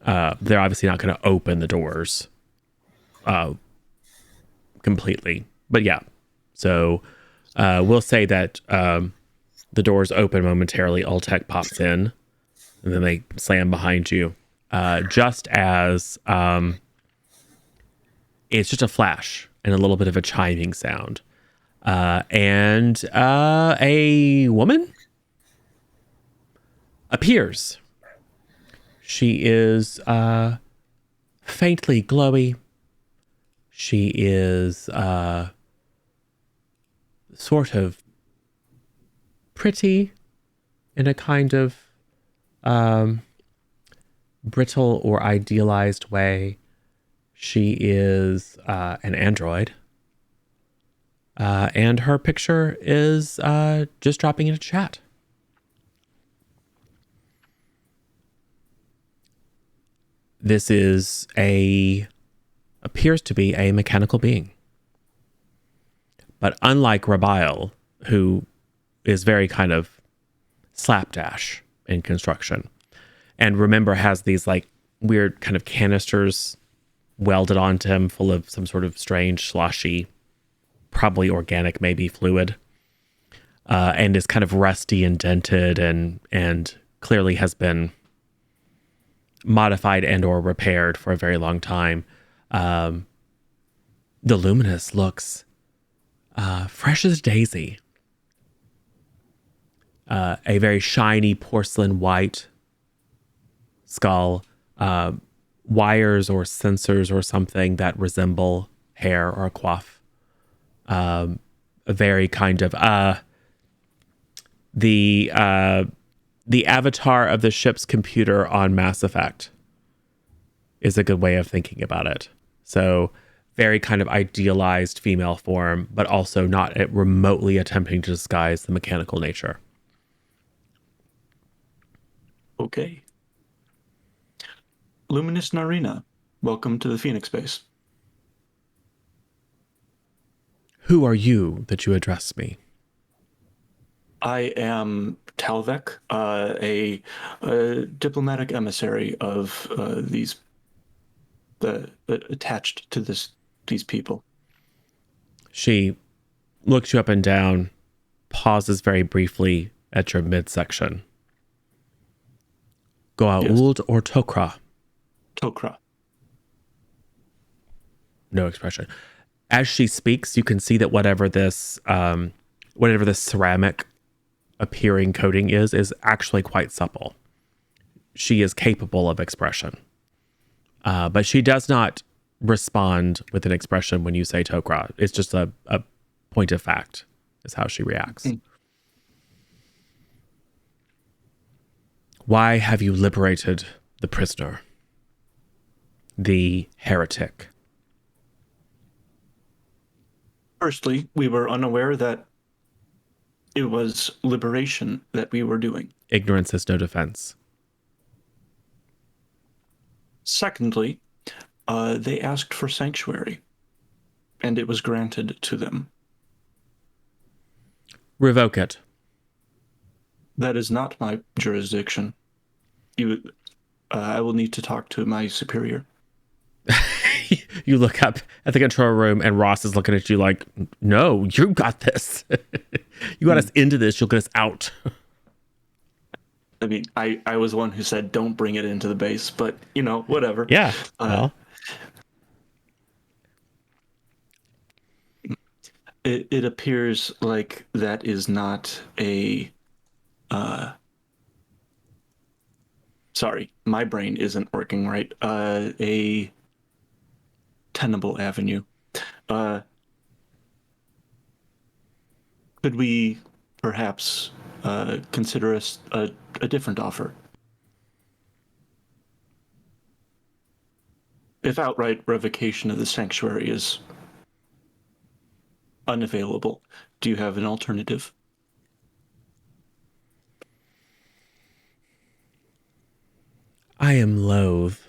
A: They're obviously not going to open the doors completely, but yeah. So we'll say that the doors open momentarily. Altec pops in, and then they slam behind you. Just as it's just a flash and a little bit of a chiming sound. And a woman appears. She is faintly glowy. She is sort of pretty in a kind of brittle or idealized way. She is an android. And her picture is just dropping into chat. This appears to be a mechanical being. But unlike Rabiel, who is very kind of slapdash in construction, and remember has these like weird kind of canisters welded onto him full of some sort of strange sloshy, probably organic, maybe fluid, and is kind of rusty and dented and clearly has been modified and or repaired for a very long time. The Luminous looks fresh as a daisy. A very shiny porcelain white skull, wires or sensors or something that resemble hair or a coif. A very kind of the avatar of the ship's computer on Mass Effect is a good way of thinking about it. So very kind of idealized female form, but also not remotely attempting to disguise the mechanical nature.
B: Okay. Luminous Narina, welcome to the Phoenix base.
A: Who are you that you address me?
B: I am Talvek, a diplomatic emissary of attached to these people.
A: She looks you up and down, pauses very briefly at your midsection. Goa'uld or Tok'ra?
B: Tok'ra.
A: No expression. As she speaks, you can see that whatever this ceramic appearing coating is actually quite supple. She is capable of expression. But she does not respond with an expression when you say Tok'ra. It's just a point of fact is how she reacts. Why have you liberated the prisoner? The heretic?
B: Firstly, we were unaware that it was liberation that we were doing.
A: Ignorance has no defense.
B: Secondly, they asked for sanctuary, and it was granted to them.
A: Revoke it.
B: That is not my jurisdiction. I will need to talk to my superior.
A: You look up at the control room and Ross is looking at you like, no, you got this. You got us into this. You'll get us out.
B: I mean, I was one who said don't bring it into the base, but, whatever.
A: Yeah. Well,
B: It appears like that is not a... sorry, my brain isn't working right. A tenable avenue. Could we perhaps consider a different offer? If outright revocation of the sanctuary is unavailable, do you have an alternative?
A: I am loath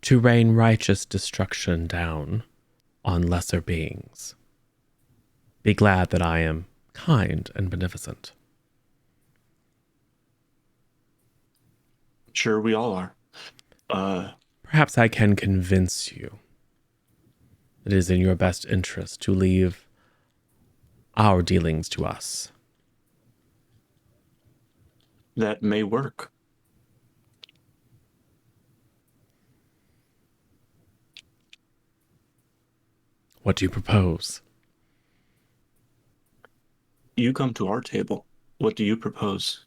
A: to rain righteous destruction down on lesser beings. Be glad that I am kind and beneficent.
B: Sure, we all are.
A: Perhaps I can convince you that it is in your best interest to leave our dealings to us.
B: That may work.
A: What do you propose?
B: You come to our table. What do you propose?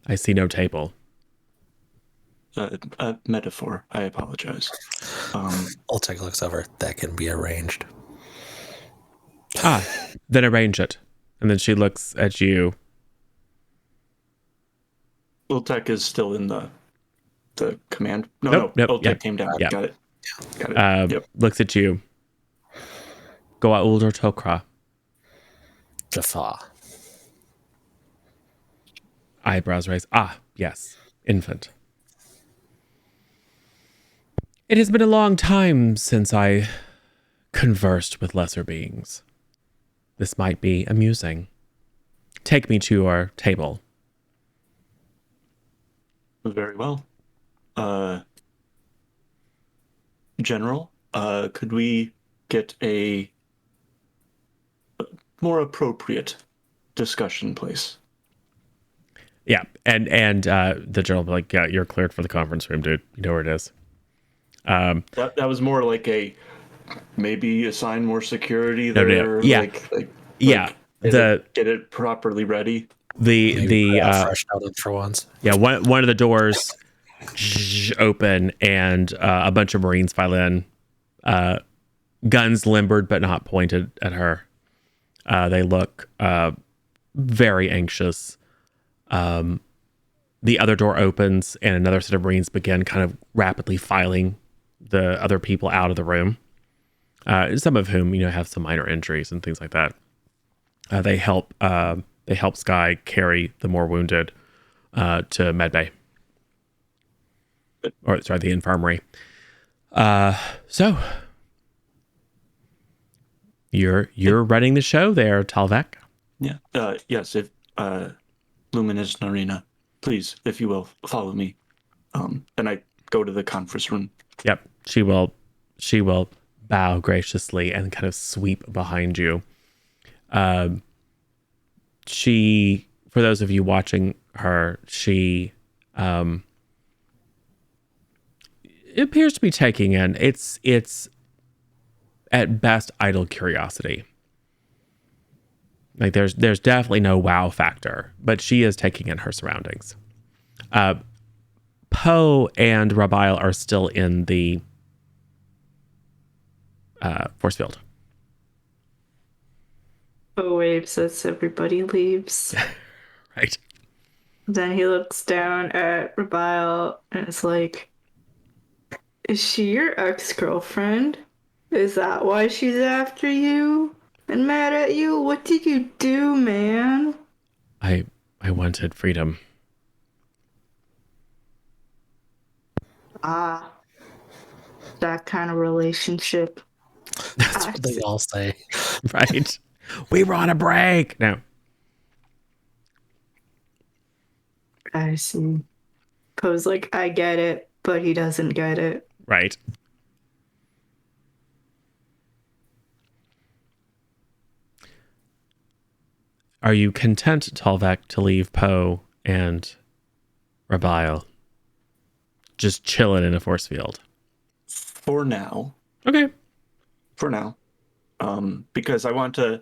A: I see no table.
B: A metaphor. I apologize.
D: Ultek looks over. That can be arranged.
A: Then arrange it. And then she looks at you.
B: Ultek is still in the command.
A: Nope,
B: Ultek
A: yep.
B: came down.
A: Yep.
B: Got it. Yep.
A: Looks at you. Go out Ulder Tokra.
D: Jaffa.
A: Eyebrows raised. Yes. Infant. It has been a long time since I conversed with lesser beings. This might be amusing. Take me to our table.
B: Very well. General, could we get a more appropriate discussion place?
A: Yeah, and the general will be like, yeah, you're cleared for the conference room, dude. You know where it is.
B: That was more like maybe assign more security there.
A: No. Yeah,
B: Get it properly ready.
D: Fresh out of for once.
A: Yeah, one of the doors open and a bunch of Marines file in, guns limbered but not pointed at her. They look very anxious. The other door opens and another set of Marines begin kind of rapidly filing the other people out of the room. Some of whom, have some minor injuries and things like that. They help Sky carry the more wounded to medbay. Or sorry, the infirmary. So you're running the show there, Talvek.
B: Yeah. Yes. If Luminous Narina, please, if you will, follow me. And I go to the conference room.
A: Yep. She will bow graciously and kind of sweep behind you. She, for those of you watching her, she appears to be taking in. It's at best idle curiosity. Like there's definitely no wow factor, but she is taking in her surroundings. Poe and Rabiel are still in the force field.
C: Poe waves as everybody leaves.
A: Right.
C: Then he looks down at Rabiel and is like, "Is she your ex-girlfriend?" Is that why she's after you and mad at you? What did you do, man?
A: I wanted freedom.
C: Ah, that kind of relationship.
A: That's
C: I
D: What they
C: see.
D: all say.
A: right. We were on a break. No.
C: I see. Poe's like, I get it, but he doesn't get it.
A: Right. Are you content, Talvek, to leave Poe and Rabile just chilling in a force field?
B: For now.
A: Okay.
B: For now. Because I want to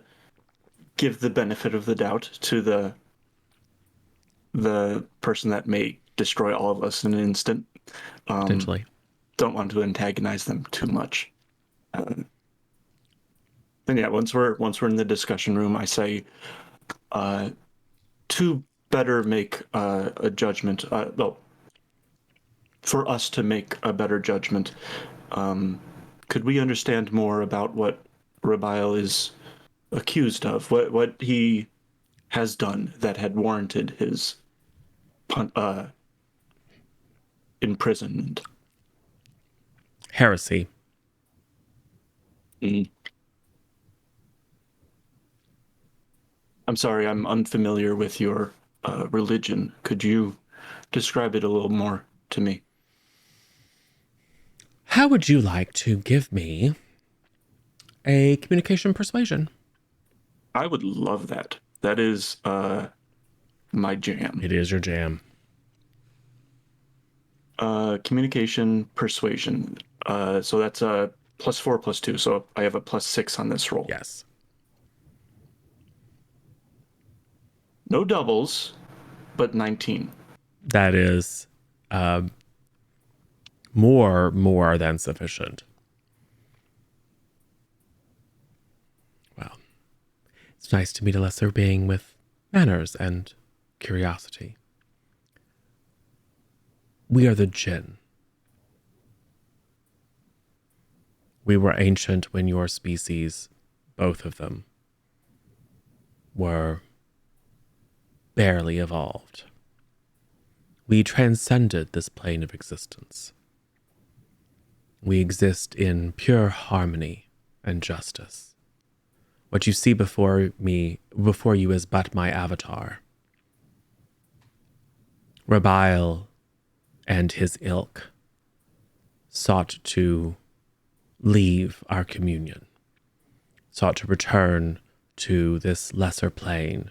B: give the benefit of the doubt to the person that may destroy all of us in an instant.
A: Potentially.
B: Don't want to antagonize them too much. Then yeah, once we're in the discussion room, I say, to better make a judgment. Well, for us to make a better judgment, could we understand more about what Rabile is accused of? What he has done that had warranted his imprisonment?
A: Heresy.
B: Mm. I'm sorry, I'm unfamiliar with your religion. Could you describe it a little more to me?
A: How would you like to give me a communication persuasion?
B: I would love that. That is my jam.
A: It is your jam.
B: Communication persuasion. So that's a +4 +2. So I have a +6 on this roll.
A: Yes.
B: No doubles, but 19.
A: That is more than sufficient. Well, it's nice to meet a lesser being with manners and curiosity. We are the Jinn. We were ancient when your species, both of them, were barely evolved. We transcended this plane of existence. We exist in pure harmony and justice. What you see before you is but my avatar. Rabile and his ilk sought to leave our communion, sought to return to this lesser plane,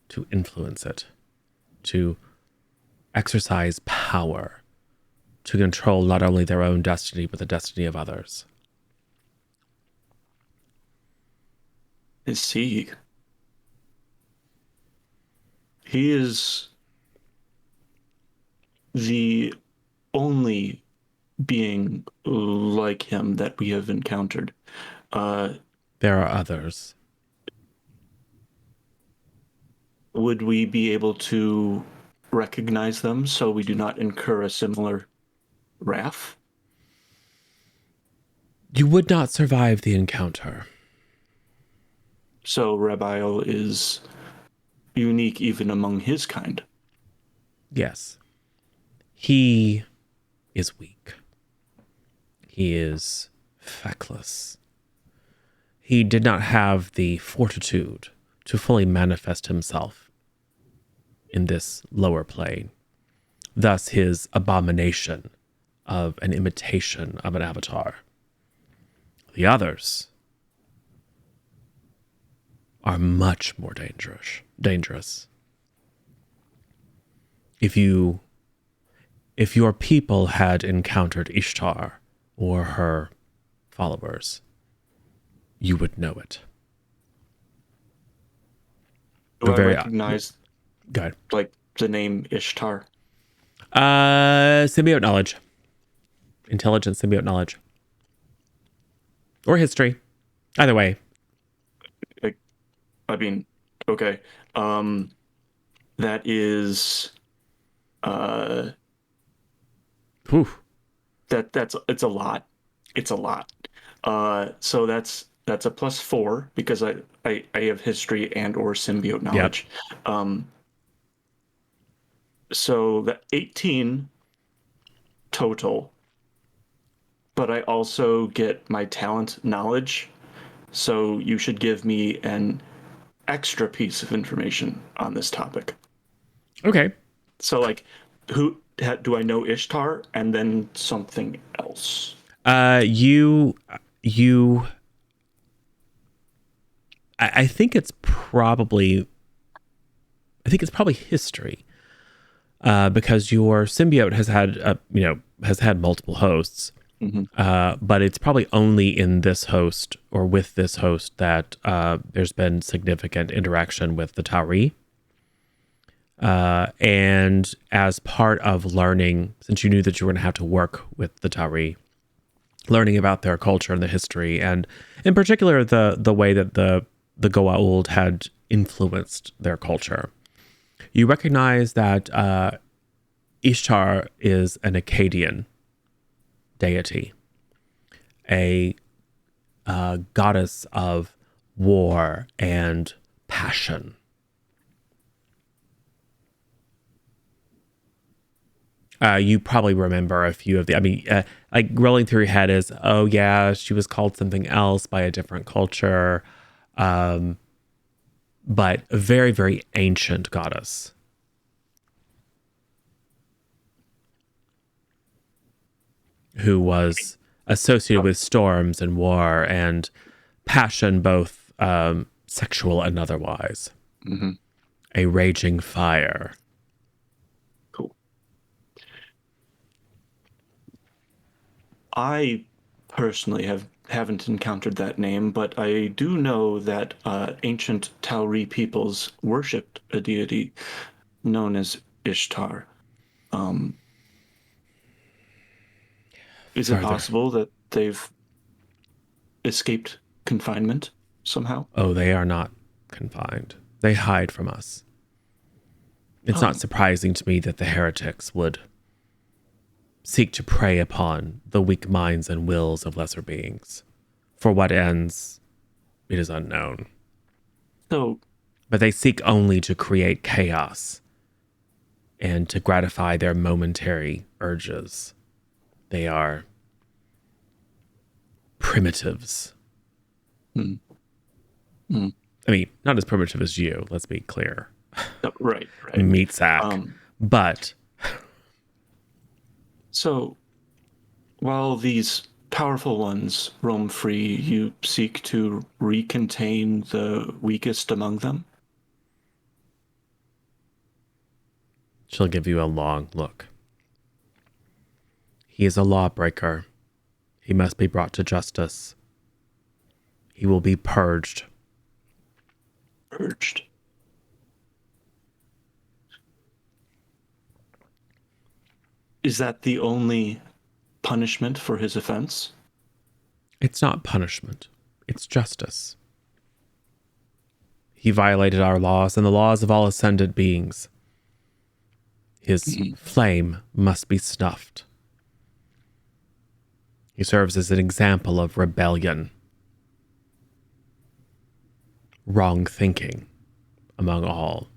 A: to influence it, to exercise power, to control not only their own destiny, but the destiny of others.
B: Is he? He is the only being like him that we have encountered.
A: There are others.
B: Would we be able to recognize them so we do not incur a similar wrath?
A: You would not survive the encounter.
B: So Rabile is unique even among his kind.
A: Yes. He is weak. He is feckless. He did not have the fortitude to fully manifest himself in this lower plane. Thus, his abomination of an imitation of an avatar. The others are much more dangerous. If your people had encountered Ishtar or her followers, you would know it.
B: Do I
A: Very
B: recognize
A: good.
B: like the name Ishtar?
A: Symbiote knowledge, intelligence, symbiote knowledge, or history. Either way,
B: I mean, okay. That is
A: whew,
B: that's it's a lot. It's a lot. So that's a +4 because I have history and or symbiote
A: Yep.
B: knowledge. So the 18 total, but I also get my talent knowledge. So you should give me an extra piece of information on this topic.
A: Okay.
B: So like, do I know Ishtar and then something else?
A: You I think it's probably history, because your symbiote has had multiple hosts, but it's probably only in this host or with this host that there's been significant interaction with the Tauri. And as part of learning, since you knew that you were going to have to work with the Tauri, learning about their culture and the history, and in particular the way that the Goa'uld had influenced their culture. You recognize that Ishtar is an Akkadian deity, a goddess of war and passion. You probably remember a few of the, like rolling through your head is, oh yeah, she was called something else by a different culture. But a very, very ancient goddess. Who was associated with storms and war and passion, both sexual and otherwise.
B: Mm-hmm.
A: A raging fire.
B: Cool. I personally haven't encountered that name, but I do know that ancient Tauri peoples worshipped a deity known as Ishtar. Is it
A: Further.
B: possible that they've escaped confinement somehow?
A: Oh, they are not confined. They hide from us. It's not surprising to me that the heretics would seek to prey upon the weak minds and wills of lesser beings. For what ends, it is unknown.
B: So,
A: But they seek only to create chaos and to gratify their momentary urges. They are primitives.
B: mm, mm,
A: I mean, not as primitive as you, let's be clear.
B: right.
A: Meat sack. But
B: So, while these powerful ones roam free, you seek to recontain the weakest among them?
A: she'll give you a long look. He is a lawbreaker. He must be brought to justice. He will be purged.
B: Urged. Is that the only punishment for his offense?
A: It's not punishment. It's justice. He violated our laws and the laws of all ascended beings. His flame must be snuffed. He serves as an example of rebellion, wrong thinking among all.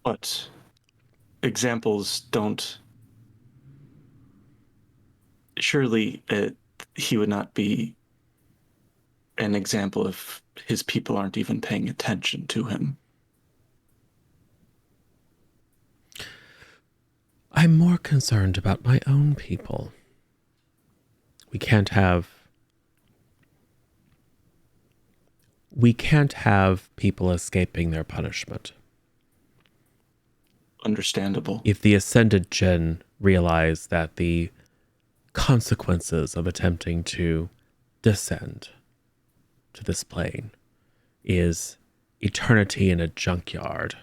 B: But examples don't. Surely he would not be an example if his people aren't even paying attention to him.
A: I'm more concerned about my own people. We can't have people escaping their punishment.
B: Understandable.
A: If the ascended jinn realize that the consequences of attempting to descend to this plane is eternity in a junkyard,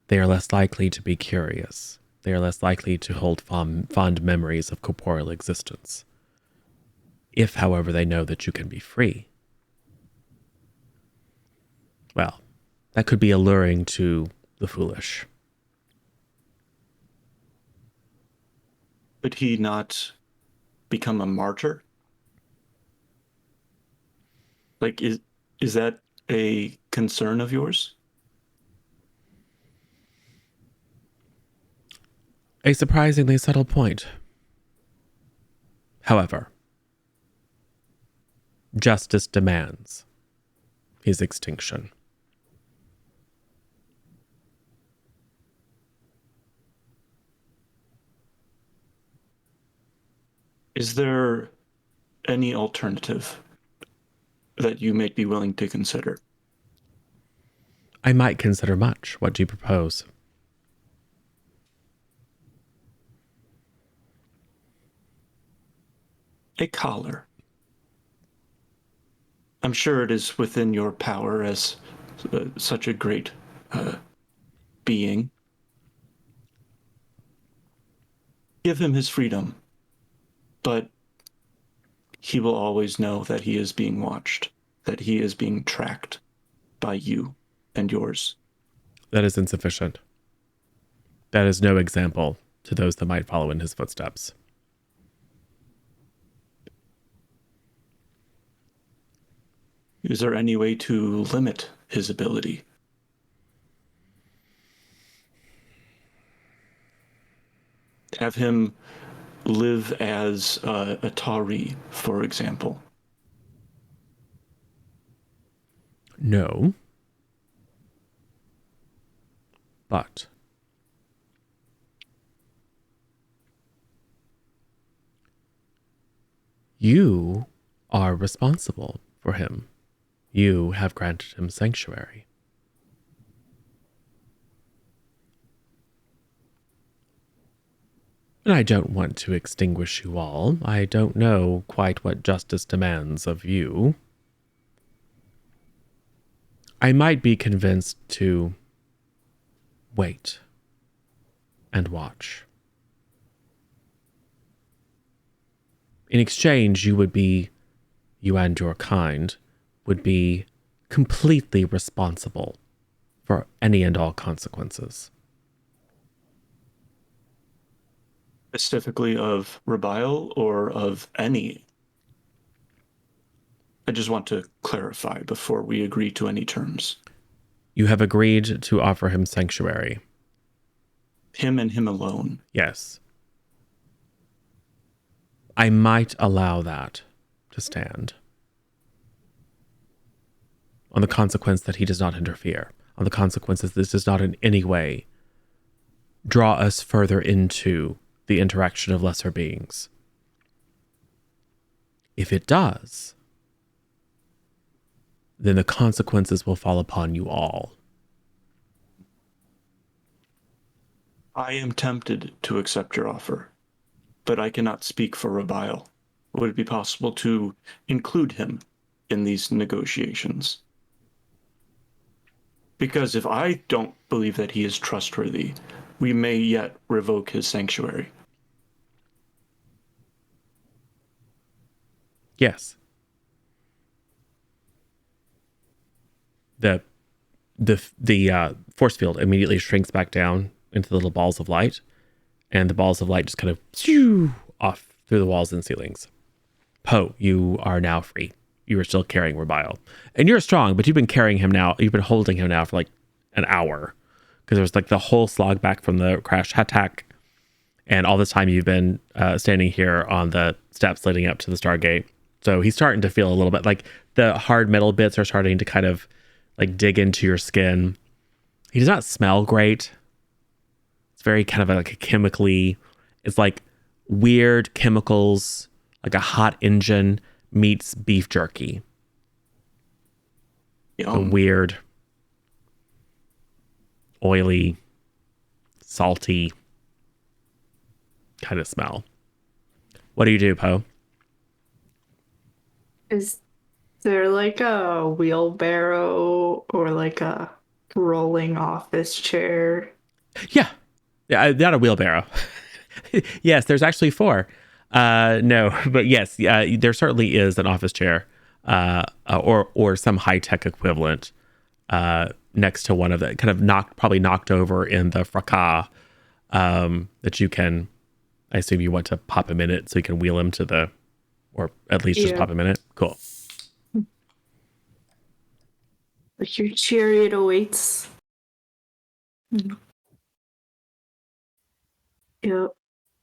A: they are less likely to be curious. They are less likely to hold fond memories of corporeal existence. If, however, they know that you can be free, well, that could be alluring to the foolish.
B: Could he not become a martyr? Like, is that a concern of yours?
A: A surprisingly subtle point. However, justice demands his extinction.
B: Is there any alternative that you may be willing to consider?
A: I might consider much. What do you propose?
B: A collar. I'm sure it is within your power as such a great being. Give him his freedom, but he will always know that he is being watched, that he is being tracked by you and yours.
A: That is insufficient. That is no example to those that might follow in his footsteps.
B: Is there any way to limit his ability? Have him live as a Tari, for example.
A: No. But you are responsible for him. You have granted him sanctuary. And I don't want to extinguish you all. I don't know quite what justice demands of you. I might be convinced to wait and watch. In exchange, you and your kind, would be completely responsible for any and all consequences.
B: Specifically of Rebile or of any? I just want to clarify before we agree to any terms.
A: You have agreed to offer him sanctuary.
B: Him and him alone.
A: Yes. I might allow that to stand. On the consequence that he does not interfere. On the consequences this does not in any way draw us further into the interaction of lesser beings. If it does, then the consequences will fall upon you all.
B: I am tempted to accept your offer, but I cannot speak for Rebile. Would it be possible to include him in these negotiations? Because if I don't believe that he is trustworthy, we may yet revoke his sanctuary.
A: Yes. The force field immediately shrinks back down into the little balls of light, and the balls of light just kind of off through the walls and ceilings. Poe, you are now free. You are still carrying Rebile. And you're strong, but you've been carrying him now. You've been holding him now for like an hour. Because there's like the whole slog back from the crash attack. And all this time you've been standing here on the steps leading up to the Stargate. So he's starting to feel a little bit like the hard metal bits are starting to kind of like dig into your skin. He does not smell great. It's very kind of like a chemically, it's like weird chemicals, like a hot engine meets beef jerky. A weird, oily, salty kind of smell. What do you do, Poe?
C: Is there like a wheelbarrow or like a rolling office chair?
A: Yeah, not a wheelbarrow. Yes, there's actually 4. No, but yes, there certainly is an office chair, or some high tech equivalent, next to one of the kind of probably knocked over in the fracas, that you can I assume you want to pop him in it so you can wheel him to the, or at least just pop him in it. Cool.
C: But your chariot awaits. Yep.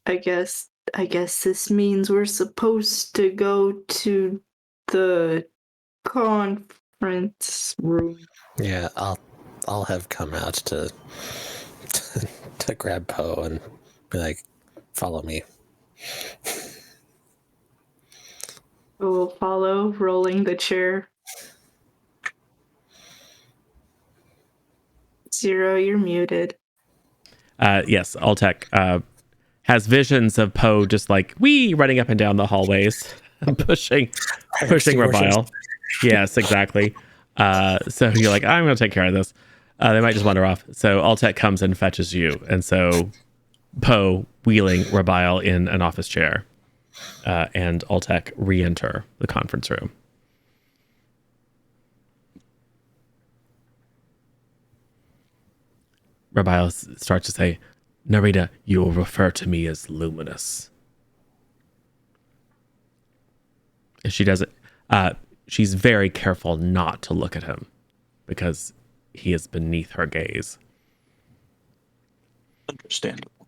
C: I guess this means we're supposed to go to the conference room.
D: Yeah, I'll have come out to to grab Poe and be like, follow me.
C: We'll follow, rolling the chair. 0, you're muted.
A: Yes, Altec has visions of Poe just like running up and down the hallways, pushing Rabile. Yes, exactly. So you're like, I'm going to take care of this. They might just wander off. So Altec comes and fetches you, and so Poe wheeling Rabile in an office chair, and Altec re-enter the conference room. Rabile starts to say, Narita, you will refer to me as Luminous. And she does it. She's very careful not to look at him because he is beneath her gaze.
B: Understandable.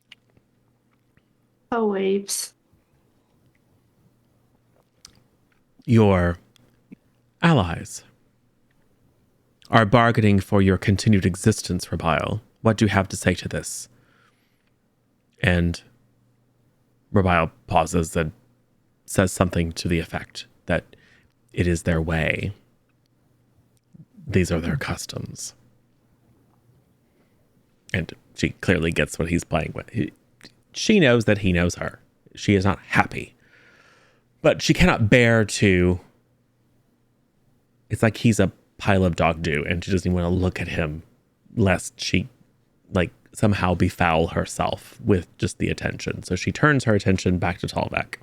C: Oh, waves.
A: Your allies are bargaining for your continued existence, Rabile. What do you have to say to this? And Rabile pauses and says something to the effect that it is their way. These are their customs. And she clearly gets what he's playing with. She knows that he knows her. She is not happy. But she cannot bear to... It's like he's a pile of dog do, and she doesn't even want to look at him lest she, somehow befoul herself with just the attention. So she turns her attention back to Tallbeck.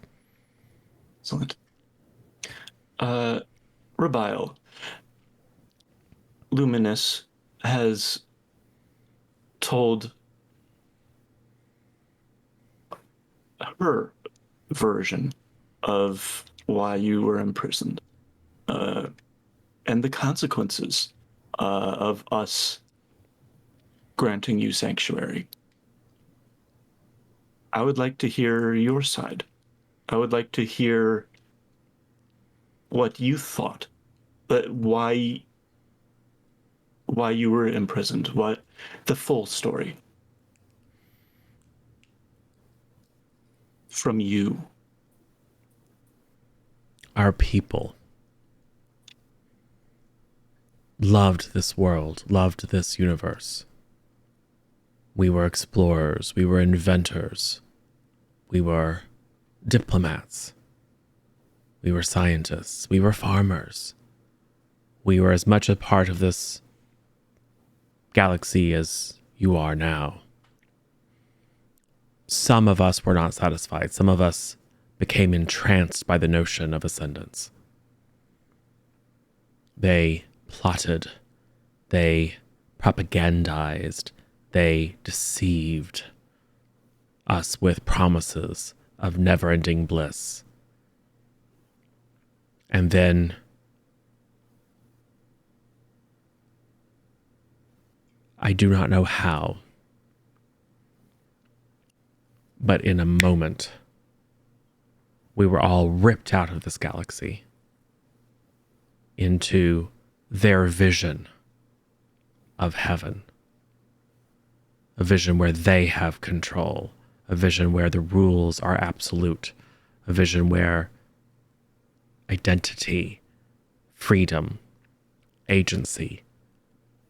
B: Excellent. Rabile, Luminous has told her version of why you were imprisoned, and the consequences of us granting you sanctuary. I would like to hear your side. I would like to hear what you thought, but why you were imprisoned, what the full story from you.
A: Our people loved this world, loved this universe. We were explorers, we were inventors, we were diplomats, we were scientists, we were farmers. We were as much a part of this galaxy as you are now. Some of us were not satisfied. Some of us became entranced by the notion of ascendance. They plotted, they propagandized, they deceived us with promises of never-ending bliss. And then I do not know how, but in a moment, we were all ripped out of this galaxy into their vision of heaven. A vision where they have control, a vision where the rules are absolute, a vision where identity, freedom, agency,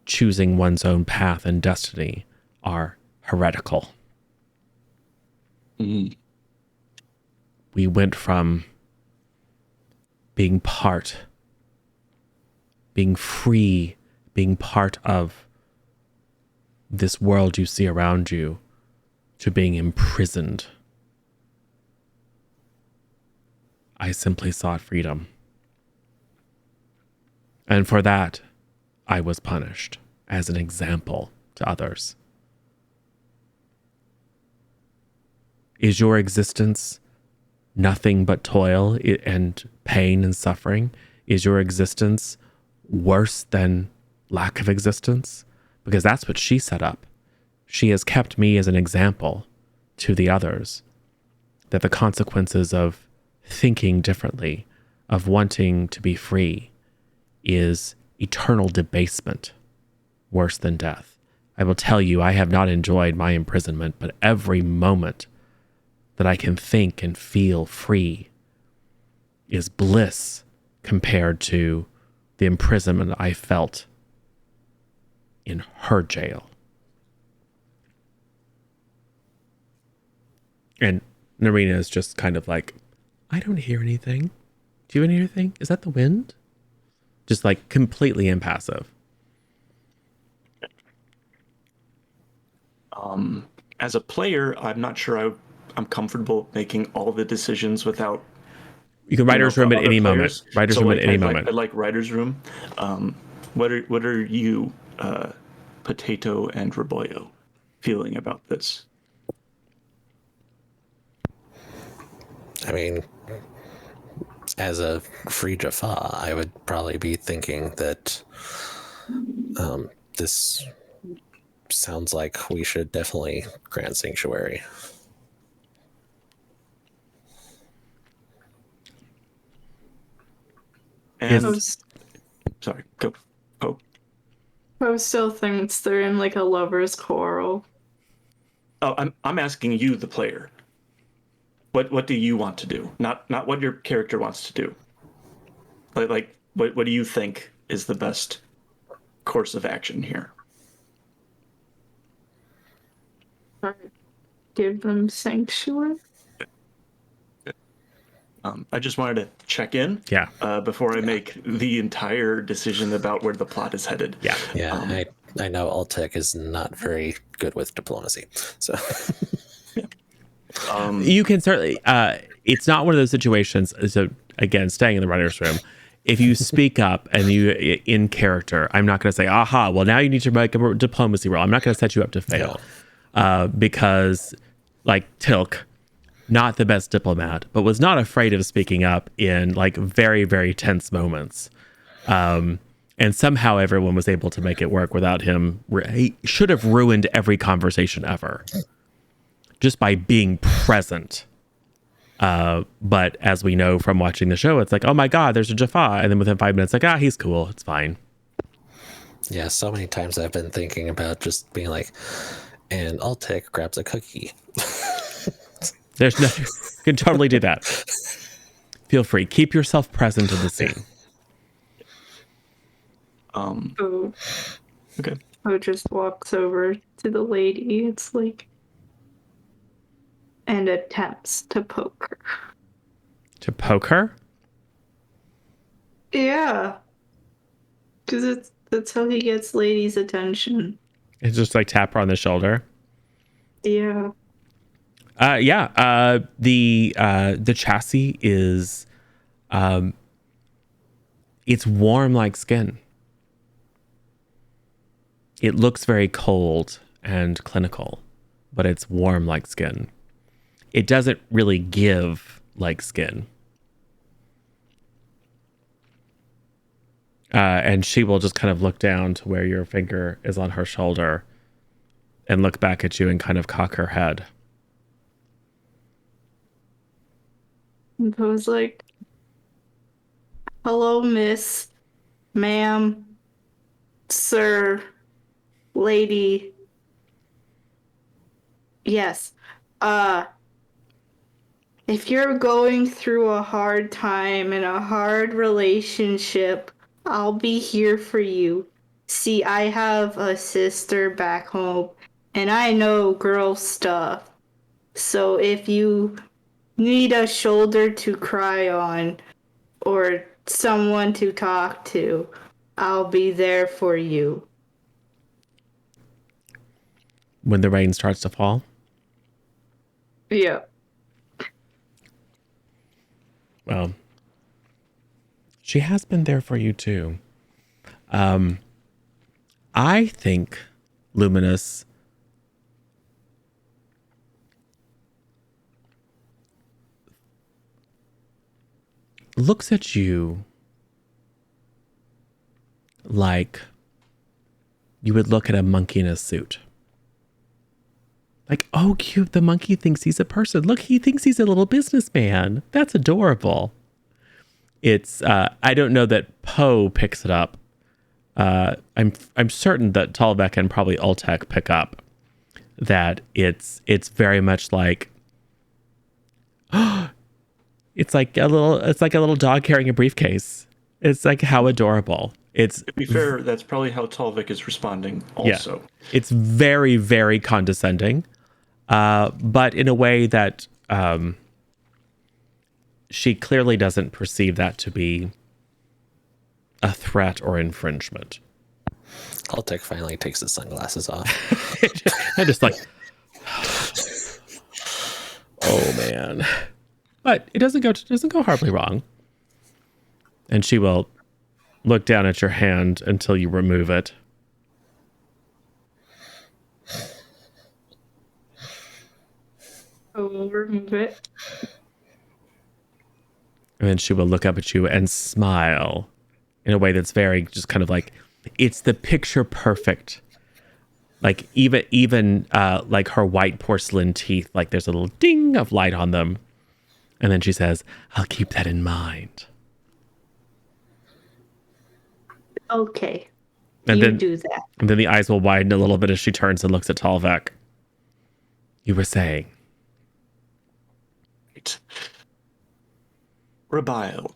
A: choosing one's own path and destiny are heretical.
B: Mm.
A: We went from being free, being part of this world you see around you, to being imprisoned. I simply sought freedom. And for that, I was punished as an example to others. Is your existence nothing but toil and pain and suffering? Is your existence worse than lack of existence? Because that's what she set up. She has kept me as an example to the others, that the consequences of thinking differently, of wanting to be free, is eternal debasement, worse than death. I will tell you, I have not enjoyed my imprisonment, but every moment that I can think and feel free is bliss compared to the imprisonment I felt in her jail. And Narina is just kind of like, I don't hear anything. Do you hear anything? Is that the wind? Just like completely impassive.
B: As a player, I'm not sure I'm comfortable making all the decisions without.
A: You can writer's room at
B: other
A: any
B: players.
A: moment. Writer's
B: So
A: room
B: like,
A: at any
B: I
A: moment.
B: like writer's room. What are you, Potato and Raboyo, feeling about this?
D: I mean, as a free Jaffa, I would probably be thinking that this sounds like we should definitely grant sanctuary.
B: And sorry, go. Oh,
C: Poe still thinks they're in like a lover's quarrel.
B: I'm asking you, the player. What do you want to do? Not what your character wants to do. Like what do you think is the best course of action here?
C: Give them sanctuary.
B: I just wanted to check in before I make the entire decision about where the plot is headed.
D: Yeah, I know Altec is not very good with diplomacy, so
A: You can certainly. It's not one of those situations. So again, staying in the writer's room, if you speak up and you in character, I'm not going to say, "Aha! Well, now you need to make a diplomacy roll." I'm not going to set you up to fail, because, like Tilk, not the best diplomat, but was not afraid of speaking up in like very, very tense moments. And somehow everyone was able to make it work without him. He should have ruined every conversation ever just by being present. But as we know from watching the show, it's like, oh my God, there's a Jaffa. And then within 5 minutes, like, he's cool. It's fine.
D: Yeah, so many times I've been thinking about just being like, and Altec grabs a cookie.
A: There's no, you can totally do that. Feel free. Keep yourself present in the scene.
B: Okay.
C: Poe just walks over to the lady. It's like, and attempts to poke her.
A: To poke her?
C: Yeah. Because that's how he gets ladies' attention.
A: It's just like tap her on the shoulder.
C: Yeah.
A: The chassis is, it's warm like skin. It looks very cold and clinical, but it's warm like skin. It doesn't really give like skin. And she will just kind of look down to where your finger is on her shoulder and look back at you and kind of cock her head.
C: And Poe's like, hello, miss, ma'am, sir, lady. Yes. If you're going through a hard time and a hard relationship, I'll be here for you. See, I have a sister back home, and I know girl stuff. So if you need a shoulder to cry on or someone to talk to, I'll be there for you.
A: When the rain starts to fall?
C: Yeah.
A: Well, she has been there for you too. I think, Luminous, looks at you like you would look at a monkey in a suit. Like, oh, cute, the monkey thinks he's a person. Look, he thinks he's a little businessman. That's adorable. It's, I don't know that Poe picks it up. I'm certain that Talvek and probably Ultek pick up that it's very much like, it's like a little dog carrying a briefcase. It's like, how adorable. It's,
B: To be fair, that's probably how Talvik is responding also.
A: yeah, it's very, very condescending, but in a way that she clearly doesn't perceive that to be a threat or infringement.
D: Altek finally takes his sunglasses off.
A: I'm just like, oh man, but it doesn't go horribly wrong. And she will look down at your hand until you remove it.
C: I will remove it.
A: And then she will look up at you and smile in a way that's very just kind of like, it's the picture perfect. Like even like her white porcelain teeth, like there's a little ding of light on them. And then she says, I'll keep that in mind.
C: Okay.
A: And
C: you
A: then
C: do that.
A: And then the eyes will widen a little bit as she turns and looks at Talvek. You were saying.
B: Right. Rabiel,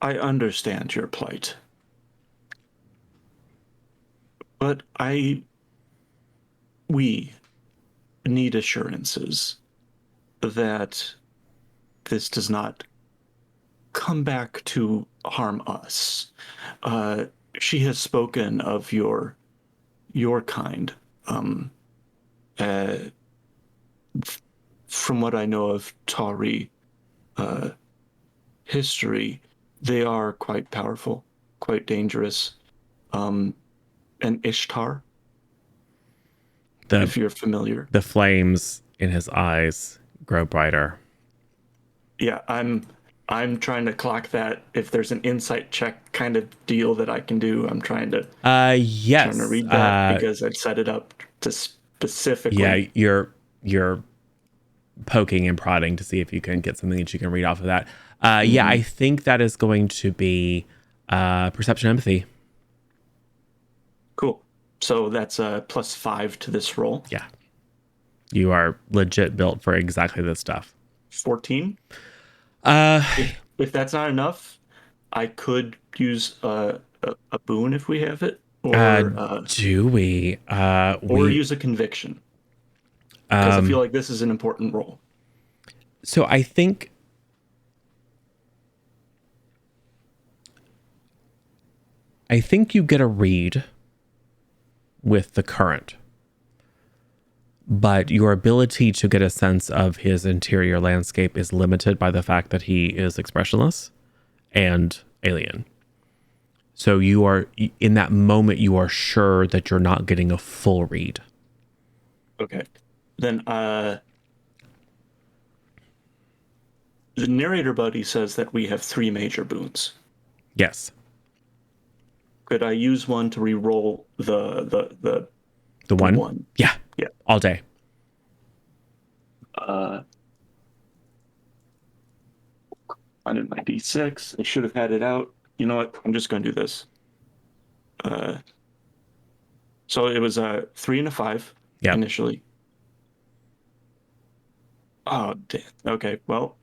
B: I understand your plight. But we need assurances that this does not come back to harm us. She has spoken of your kind. Uh, from what I know of Tari history, they are quite powerful, quite dangerous. And Ishtar, if you're familiar.
A: The flames in his eyes grow brighter.
B: Yeah, I'm trying to clock that. If there's an insight check kind of deal that I can do, I'm trying to
A: yes.
B: trying to read that because I've set it up to specifically.
A: Yeah, you're poking and prodding to see if you can get something that you can read off of that. Yeah, I think that is going to be perception empathy.
B: Cool. So that's a +5 to this roll.
A: Yeah. You are legit built for exactly this stuff.
B: 14. If that's not enough, I could use a boon if we have it, or
A: do we?
B: Or use a conviction, because I feel like this is an important role.
A: So I think you get a read with the current, but your ability to get a sense of his interior landscape is limited by the fact that he is expressionless and alien. So you are, in that moment, you are sure that you're not getting a full read.
B: Okay. Then the narrator buddy says that we have 3 major boons.
A: Yes.
B: Could I use one to re-roll the
A: one? Yeah.
B: Yeah.
A: All day.
B: I did my D6. I should have had it out. You know what? I'm just going to do this. So it was a 3 and a 5 initially. Oh, damn. Okay, well.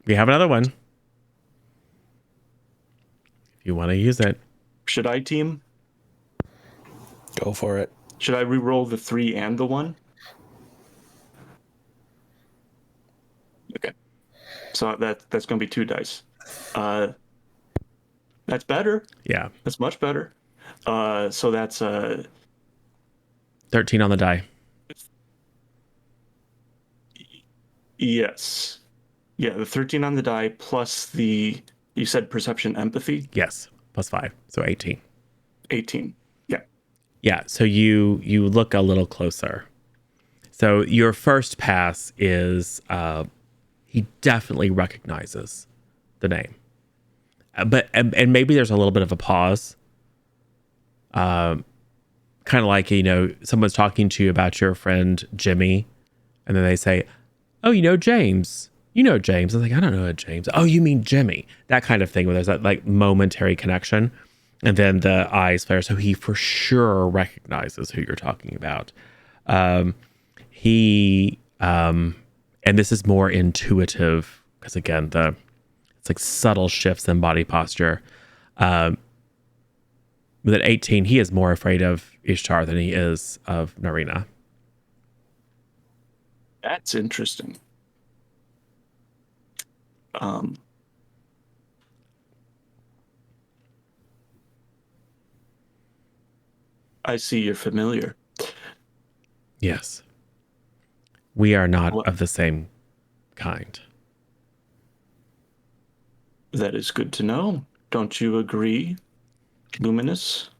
A: We have another one. If you want to use it.
B: Should I team?
D: Go for it.
B: Should I re-roll the 3 and the 1? Okay. So that's going to be 2 dice. That's better.
A: Yeah.
B: That's much better. So that's
A: 13 on the die.
B: Yes. Yeah, the 13 on the die plus you said perception empathy?
A: Yes. +5. So 18.
B: 18. Yeah.
A: Yeah. So you look a little closer. So your first pass is he definitely recognizes the name, but and maybe there's a little bit of a pause, kind of like, you know, someone's talking to you about your friend Jimmy, and then they say, "Oh, you know James." You know James. I was like, I don't know James. Oh, you mean Jimmy? That kind of thing where there's that like momentary connection, and then the eyes flare. So he for sure recognizes who you're talking about. And this is more intuitive because again, it's like subtle shifts in body posture. With an 18, he is more afraid of Ishtar than he is of Narina.
B: That's interesting. I see you're familiar.
A: Yes. We are not
B: Well,
A: of the same kind.
B: that is good to know. Don't you agree, Luminous?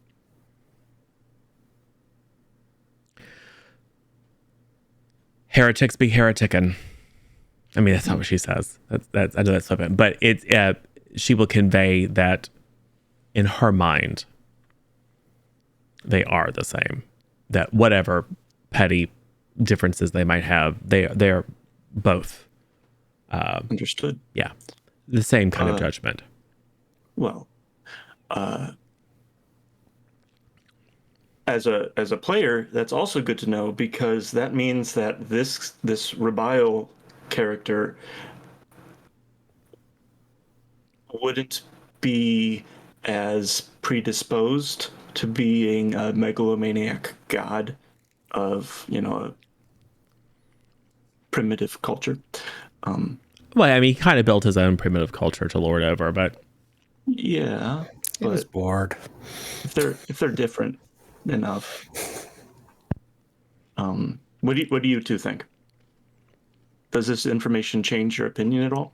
A: Heretics be hereticin. I mean, that's not what she says. That's I know that's flippant, but she will convey that in her mind they are the same. That whatever petty differences they might have, they're both
B: Understood.
A: yeah, the same kind of judgment.
B: Well, as a player, that's also good to know because that means that this Rabile character wouldn't be as predisposed to being a megalomaniac god of, you know, a primitive culture.
A: Well, I mean, he kind of built his own primitive culture to lord over, but
B: Yeah,
D: He was
B: but
D: bored.
B: if they're different enough, what do you two think? Does this information change your opinion at all?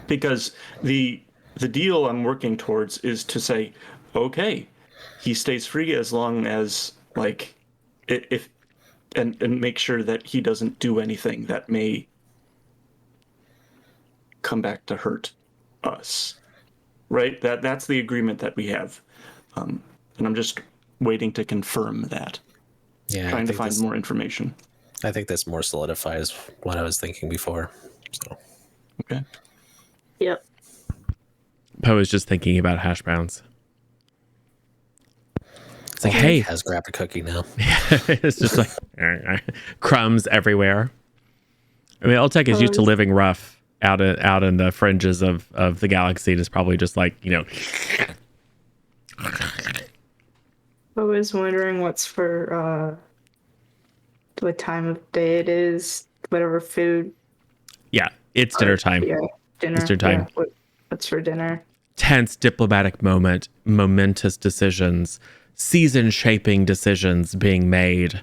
B: Because the deal I'm working towards is to say, okay, he stays free as long as like if and make sure that he doesn't do anything that may come back to hurt us. Right? That's the agreement that we have. And I'm just waiting to confirm that.
D: Yeah,
B: Trying to find more information.
D: I think this more solidifies what I was thinking before. So
B: Okay.
C: Yep.
A: Poe is just thinking about hash browns. It's like,
D: Ulrich
A: hey,
D: has grabbed a cookie now.
A: it's just like crumbs everywhere. I mean, Ultec is used to living rough out in the fringes of the galaxy. And is probably just like, you know.
C: I was wondering what's for what time of day it is, whatever food.
A: Yeah, it's dinner time.
C: Yeah, dinner.
A: It's dinner time.
C: Yeah, what's for dinner?
A: Tense diplomatic moment, momentous decisions, season-shaping decisions being made.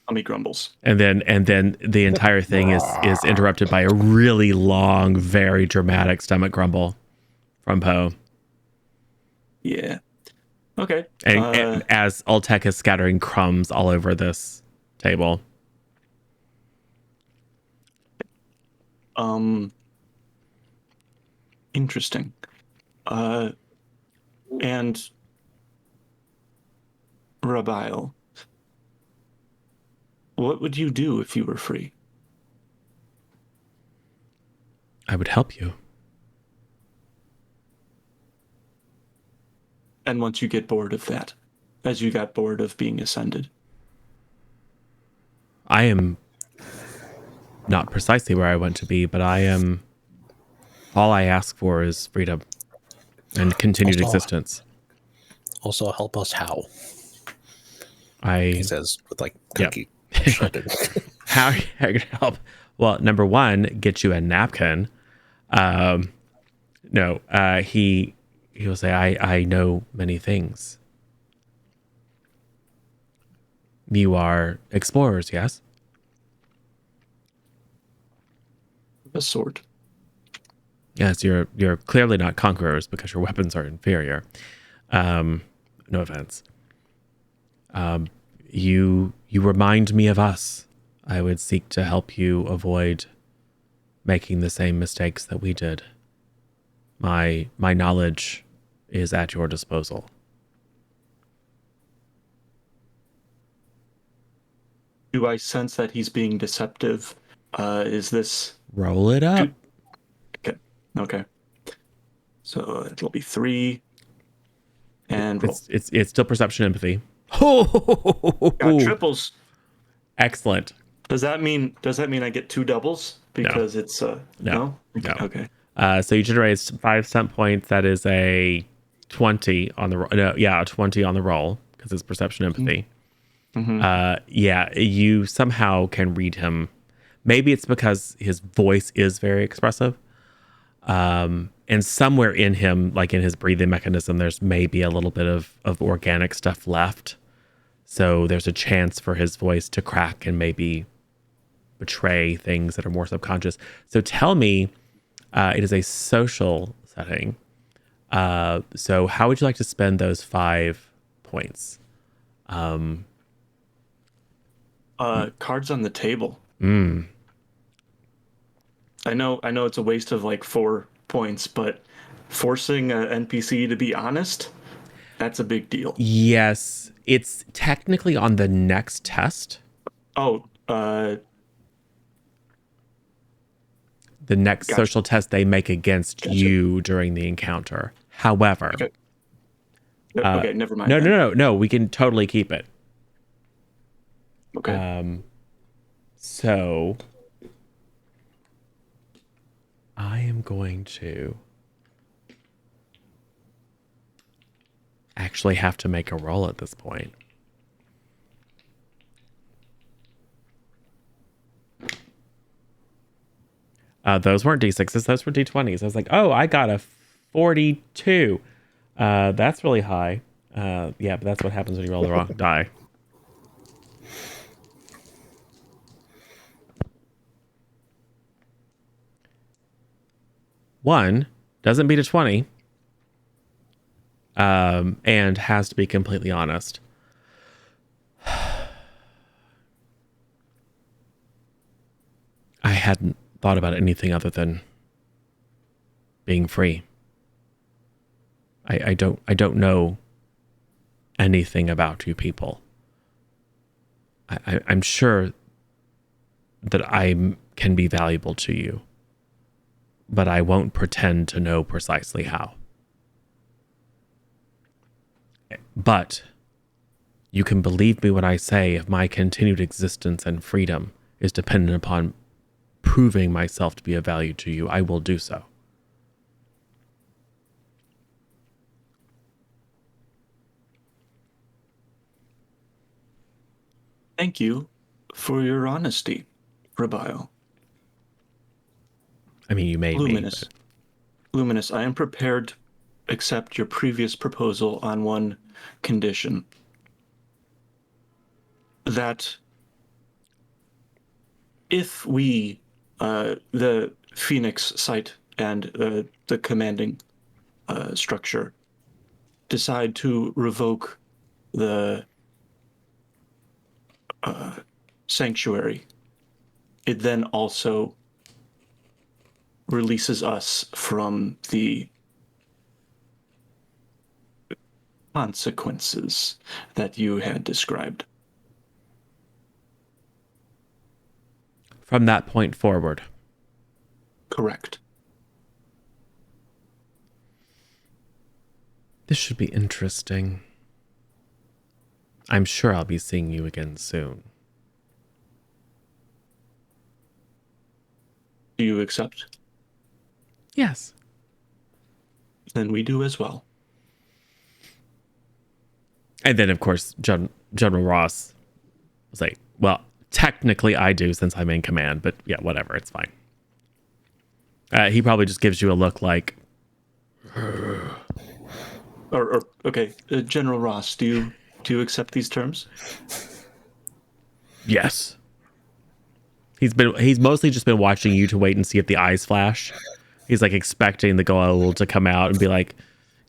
B: Tummy grumbles.
A: And then the entire thing is interrupted by a really long, very dramatic stomach grumble from Poe.
B: Yeah. Okay.
A: And as Ultec is scattering crumbs all over this table.
B: Interesting. And Rabile, what would you do if you were free?
A: I would help you.
B: And once you get bored of that, as you got bored of being ascended?
A: I am not precisely where I want to be, but I am. All I ask for is freedom and continued existence.
D: Also, help us how?
A: He
D: He says with like cookie shredded.
A: How can I help? Well, number one, get you a napkin. No, he will say, I know many things. You are explorers, yes?
B: A sword.
A: Yes, you're clearly not conquerors because your weapons are inferior. No offense. You remind me of us, I would seek to help you avoid making the same mistakes that we did. My knowledge is at your disposal.
B: Do I sense that he's being deceptive? Is this...
A: Roll it up.
B: Okay. So it'll be 3. And roll.
A: It's still perception empathy.
B: Got triples.
A: Excellent.
B: Does that mean I get 2 doubles? Because it's
A: No.
B: Okay.
A: So you generate 5 stunt points. That is a 20 on the a 20 on the roll because it's perception empathy. You somehow can read him. Maybe it's because his voice is very expressive. And somewhere in him, like in his breathing mechanism, there's maybe a little bit of organic stuff left. So there's a chance for his voice to crack and maybe betray things that are more subconscious. So tell me, it is a social setting. So how would you like to spend those 5 points?
B: Cards on the table. I know it's a waste of like 4 points, but forcing an NPC to be honest, that's a big deal.
A: Yes, it's technically on the next test.
B: Oh,
A: the next social test they make against you during the encounter. However,
B: okay, never mind.
A: No, we can totally keep it.
B: Okay.
A: So I am going to actually have to make a roll at this point. Those weren't D6s, those were D20s. I was like, oh, I got a 42. That's really high. Yeah, but that's what happens when you roll the wrong die. One doesn't beat a 20, and has to be completely honest. I hadn't thought about anything other than being free. I don't know anything about you people. I'm sure that I can be valuable to you, but I won't pretend to know precisely how. But you can believe me when I say if my continued existence and freedom is dependent upon proving myself to be of value to you, I will do so.
B: Thank you for your honesty, Rabio.
A: I mean, you made
B: Luminous.
A: me.
B: Luminous, I am prepared to accept your previous proposal on one condition. That if we, the Phoenix site and the commanding structure, decide to revoke the sanctuary, it then also releases us from the consequences that you had described.
A: From that point forward.
B: Correct.
A: This should be interesting. I'm sure I'll be seeing you again soon.
B: Do you accept?
A: Yes.
B: Then we do as well.
A: And then, of course, General Ross was like, well, technically I do since I'm in command, but yeah, whatever, it's fine. He probably just gives you a look like...
B: Okay, General Ross, do you accept these terms?
A: Yes. He's mostly just been watching you to wait and see if the eyes flash. He's like expecting the Goa'uld to come out and be like,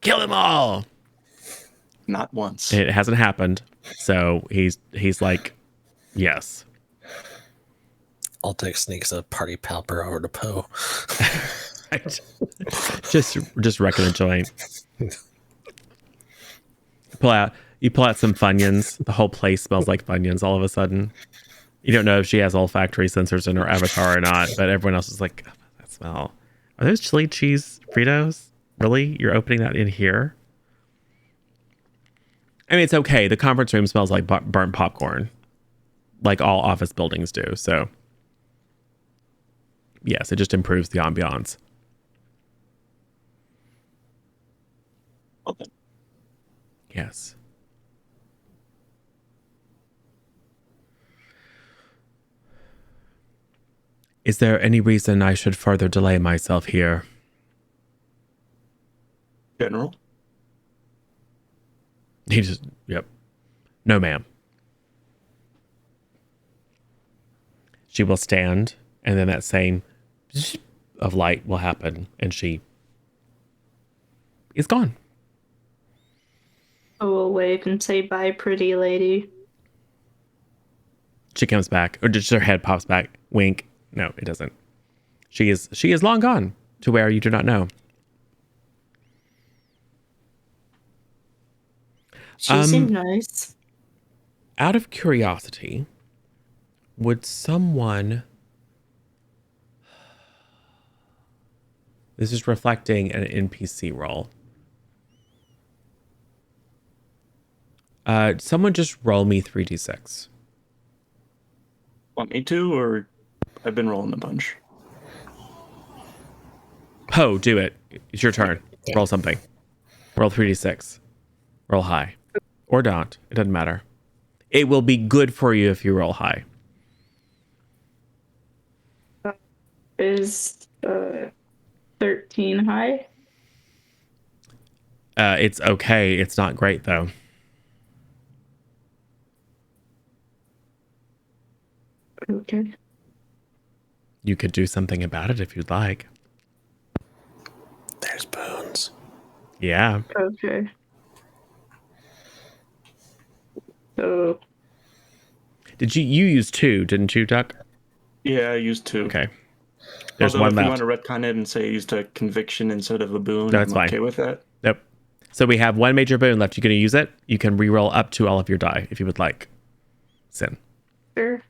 A: kill them all.
B: Not once.
A: It hasn't happened. So he's like, yes.
D: Altic sneaks a party popper over to Poe.
A: just wrecking a joint. You pull out some Funyuns. The whole place smells like Funyuns all of a sudden. You don't know if she has olfactory sensors in her avatar or not, but everyone else is like, oh, that smell. Are those chili cheese Fritos? Really? You're opening that in here? I mean, it's okay. The conference room smells like burnt popcorn, like all office buildings do. So, yes, it just improves the ambiance.
B: Okay.
A: Yes. Is there any reason I should further delay myself here?
B: General?
A: He just, yep. No, ma'am. She will stand, and then that same of light will happen, and she is gone.
C: I will wave and say bye, pretty lady.
A: She comes back, or just her head pops back. Wink. No, it doesn't. She is long gone to where you do not know.
C: She seemed nice.
A: Out of curiosity, would someone... This is reflecting an NPC role. Someone just roll me 3d6.
B: Want me to, or I've been rolling a bunch?
A: Poe, do it. It's your turn. Roll something. Roll 3d6. Roll high. Or don't. It doesn't matter. It will be good for you if you roll high.
C: Is 13 high?
A: It's okay. It's not great, though.
C: Okay.
A: You could do something about it if you'd like.
D: There's bones.
A: Yeah.
C: Okay. So
A: Did you use 2, didn't you, Duck?
B: Yeah, I used 2.
A: Okay. There's
B: Although
A: one
B: if
A: left.
B: you want to retcon it and say I used a conviction instead of a boon,
A: No, it's
B: I'm
A: fine.
B: okay with that.
A: Nope. So we have one major boon left. You're going to use it. You can reroll up to all of your die if you would like. Sin.
C: sure.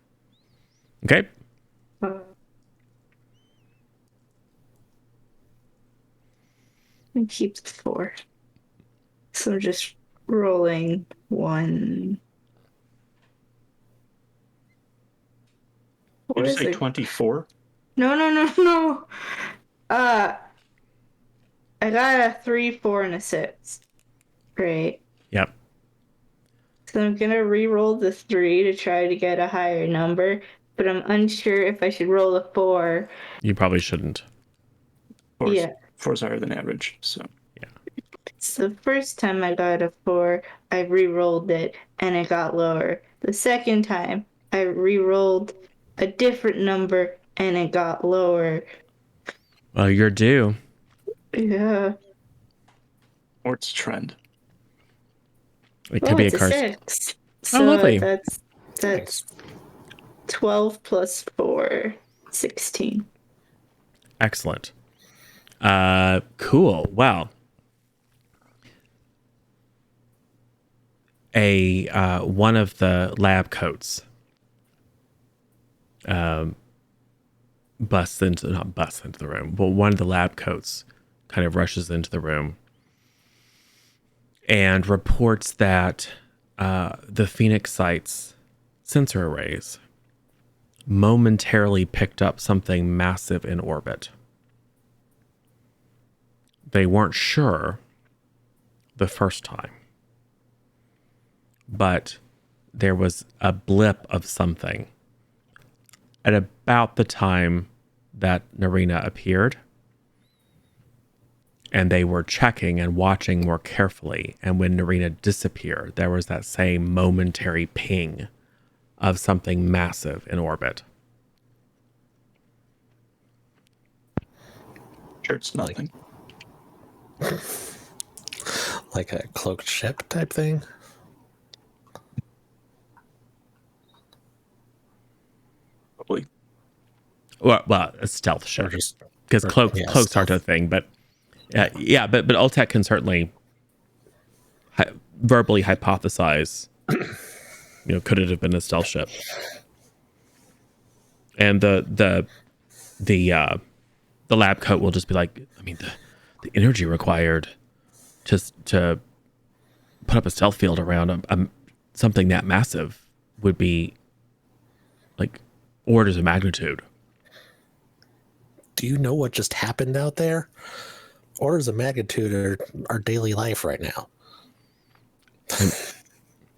A: Okay.
C: And keep the 4. So I'm just rolling 1.
B: Did you say 24?
C: No. I got a 3, 4, and a 6. Great.
A: Yep.
C: So I'm gonna re-roll the 3 to try to get a higher number, but I'm unsure if I should roll a 4.
A: You probably shouldn't.
C: Yeah.
B: 4's higher than average, so.
C: So the first time I got a 4, I re-rolled it and it got lower. The second time, I re-rolled a different number and it got lower.
A: Well, you're due.
C: Yeah.
B: Or it's a trend.
A: It could be a
C: It's
A: curse.
C: 6.
A: Oh,
C: So
A: lovely.
C: that's 12 plus 4, 16.
A: Excellent. Cool. Wow. One of the lab coats not busts into the room, but one of the lab coats kind of rushes into the room and reports that the Phoenix site's sensor arrays momentarily picked up something massive in orbit. They weren't sure the first time, but there was a blip of something at about the time that Narina appeared, and they were checking and watching more carefully. And when Narina disappeared, there was that same momentary ping of something massive in orbit.
B: Sure, it's nothing.
D: Like a cloaked ship type thing?
B: Probably.
A: Well, a stealth
D: Or
A: ship,
D: just
A: because cloaks
D: stealth.
A: aren't a thing. But yeah, but Ultec can certainly verbally hypothesize. Could it have been a stealth ship? And the lab coat will just be like, I mean, the energy required to put up a stealth field around something that massive would be like orders of magnitude.
D: Do you know what just happened out there? Orders of magnitude are our daily life right now.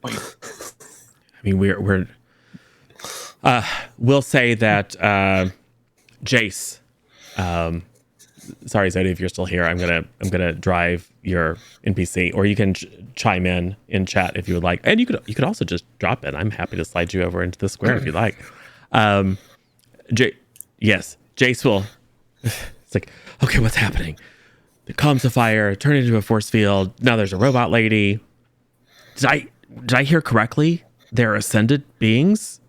B: Like,
A: I mean, we'll say that Jace. Sorry, Zodi, if you're still here, I'm gonna drive your NPC, or you can chime in chat if you would like, and you could also just drop in. I'm happy to slide you over into the square if you like. Yes, Jace will. It's like, okay, what's happening? The comms of fire turned into a force field. Now there's a robot lady. Did I hear correctly? They're ascended beings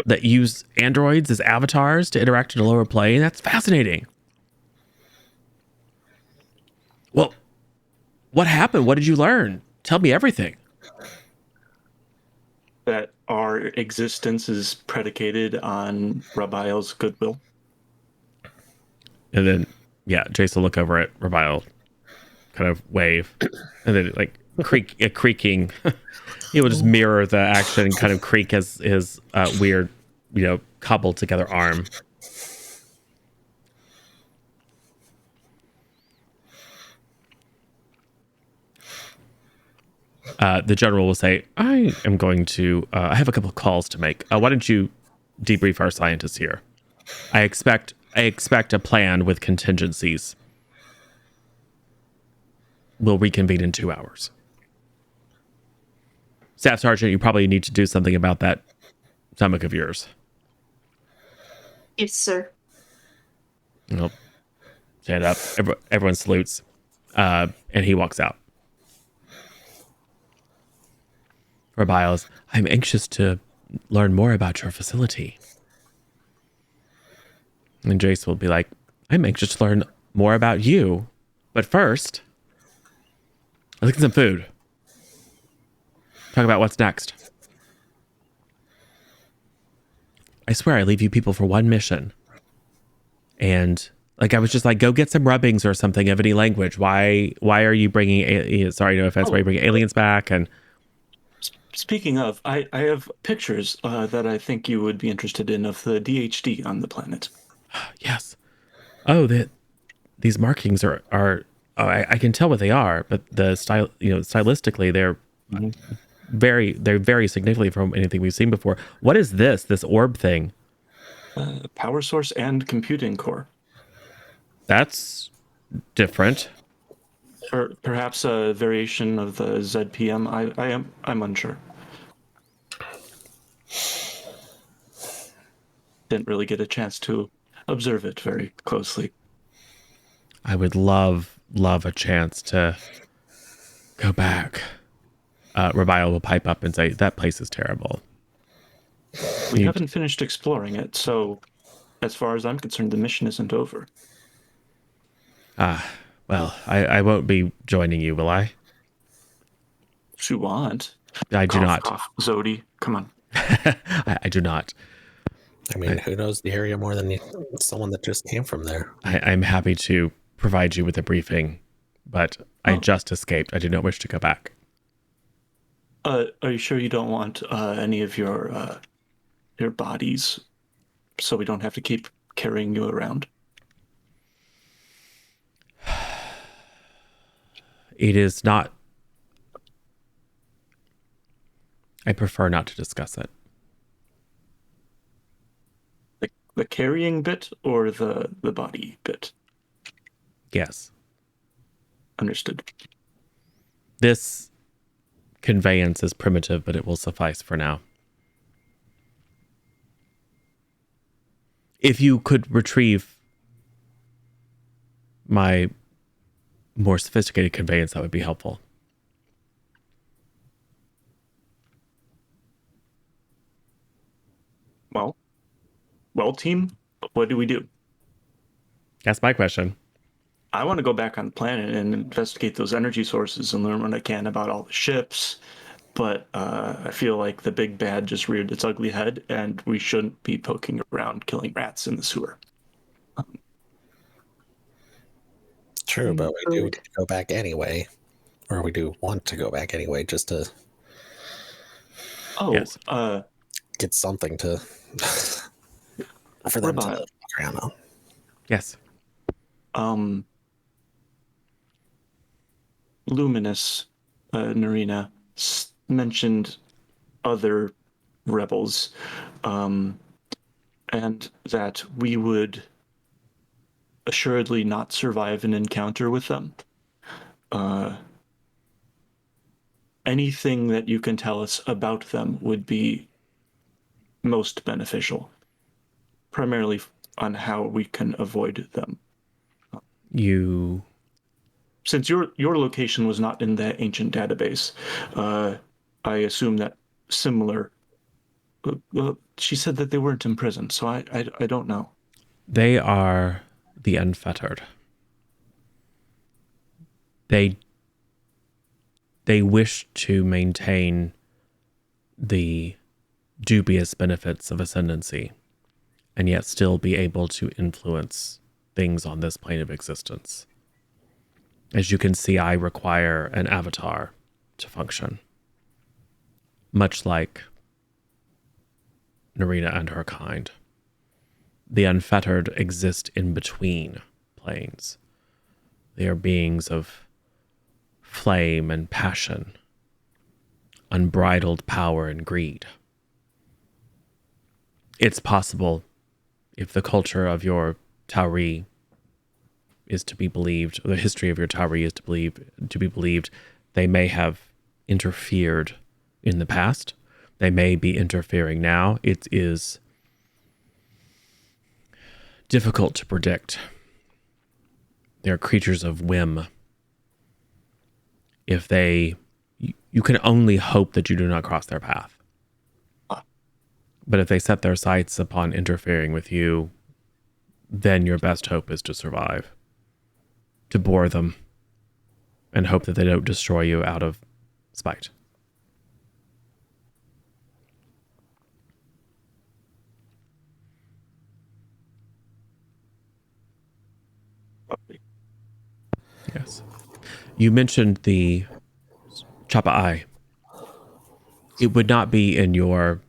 A: that use androids as avatars to interact in a lower plane. That's fascinating. Well, what happened? What did you learn? Tell me everything.
B: that our existence is predicated on Rabiel's goodwill.
A: And then, yeah, Jace will look over at Rabile, kind of wave, and then like creaking. He will just mirror the action, kind of creak his weird, cobbled together arm. The general will say, I am going to, I have a couple of calls to make. Why don't you debrief our scientists here? I expect a plan with contingencies. We'll reconvene in 2 hours. Staff Sergeant, you probably need to do something about that stomach of yours.
C: Yes, sir.
A: Nope. Stand up. Everyone salutes. And he walks out. Rabiles, I'm anxious to learn more about your facility. And Jace will be like, I'm anxious to learn more about you. But first, let's get some food. Talk about what's next. I swear I leave you people for one mission. And like, I was just like, go get some rubbings or something of any language. Why are you bringing, sorry, no offense, why are you bringing aliens back? And
B: Speaking of, I have pictures that I think you would be interested in of the DHD on the planet.
A: yes. Oh, these markings are I can tell what they are, but the style, stylistically, they're very significantly from anything we've seen before. What is this orb thing?
B: Power source and computing core.
A: That's different.
B: Or perhaps a variation of the ZPM. I'm unsure. Didn't really get a chance to observe it very closely.
A: I would love a chance to go back. Rabile will pipe up and say, that place is terrible.
B: We haven't finished exploring it, so as far as I'm concerned, the mission isn't over.
A: Well, I won't be joining you, will I?
B: If you want.
A: I do not.
B: Cough. Zodi, come on.
A: I do not.
D: I mean, who knows the area more than someone that just came from there?
A: I'm happy to provide you with a briefing, but I just escaped. I do not wish to go back.
B: Are you sure you don't want any of your bodies, so we don't have to keep carrying you around?
A: It is not. I prefer not to discuss it.
B: The carrying bit or the body bit?
A: Yes.
B: Understood.
A: This conveyance is primitive, but it will suffice for now. If you could retrieve my more sophisticated conveyance, that would be helpful.
B: Well, team, What do we do?
A: That's my question.
B: I want to go back on the planet and investigate those energy sources and learn what I can about all the ships. But I feel like the big bad just reared its ugly head, and we shouldn't be poking around killing rats in the sewer.
D: True, but we do
C: Agreed.
D: go back anyway, or we do want to go back anyway, just to
B: Oh,
A: Yes.
D: get something to for them to
B: Rabile.
D: walk around on.
A: Yes.
B: um, Luminous, Narina mentioned other rebels, um, and that we would assuredly not survive an encounter with them. Anything that you can tell us about them would be most beneficial, primarily on how we can avoid them.
A: You
B: Since your location was not in the ancient database, I assume that similar. Well, she said that they weren't in prison, so I don't know.
A: They are the unfettered. They wish to maintain the dubious benefits of ascendancy and yet still be able to influence things on this plane of existence. As you can see, I require an avatar to function, much like Narina and her kind. The unfettered exist in between planes. They are beings of flame and passion, unbridled power and greed. It's possible, if the culture of your Tauri is to be believed, or the history of your Tauri is to be believed, they may have interfered in the past. They may be interfering now. It is difficult to predict. They're creatures of whim. If they, you can only hope that you do not cross their path. But if they set their sights upon interfering with you, then your best hope is to survive, to bore them, and hope that they don't destroy you out of spite. Yes. You mentioned the Chapa Eye. It would not be in your,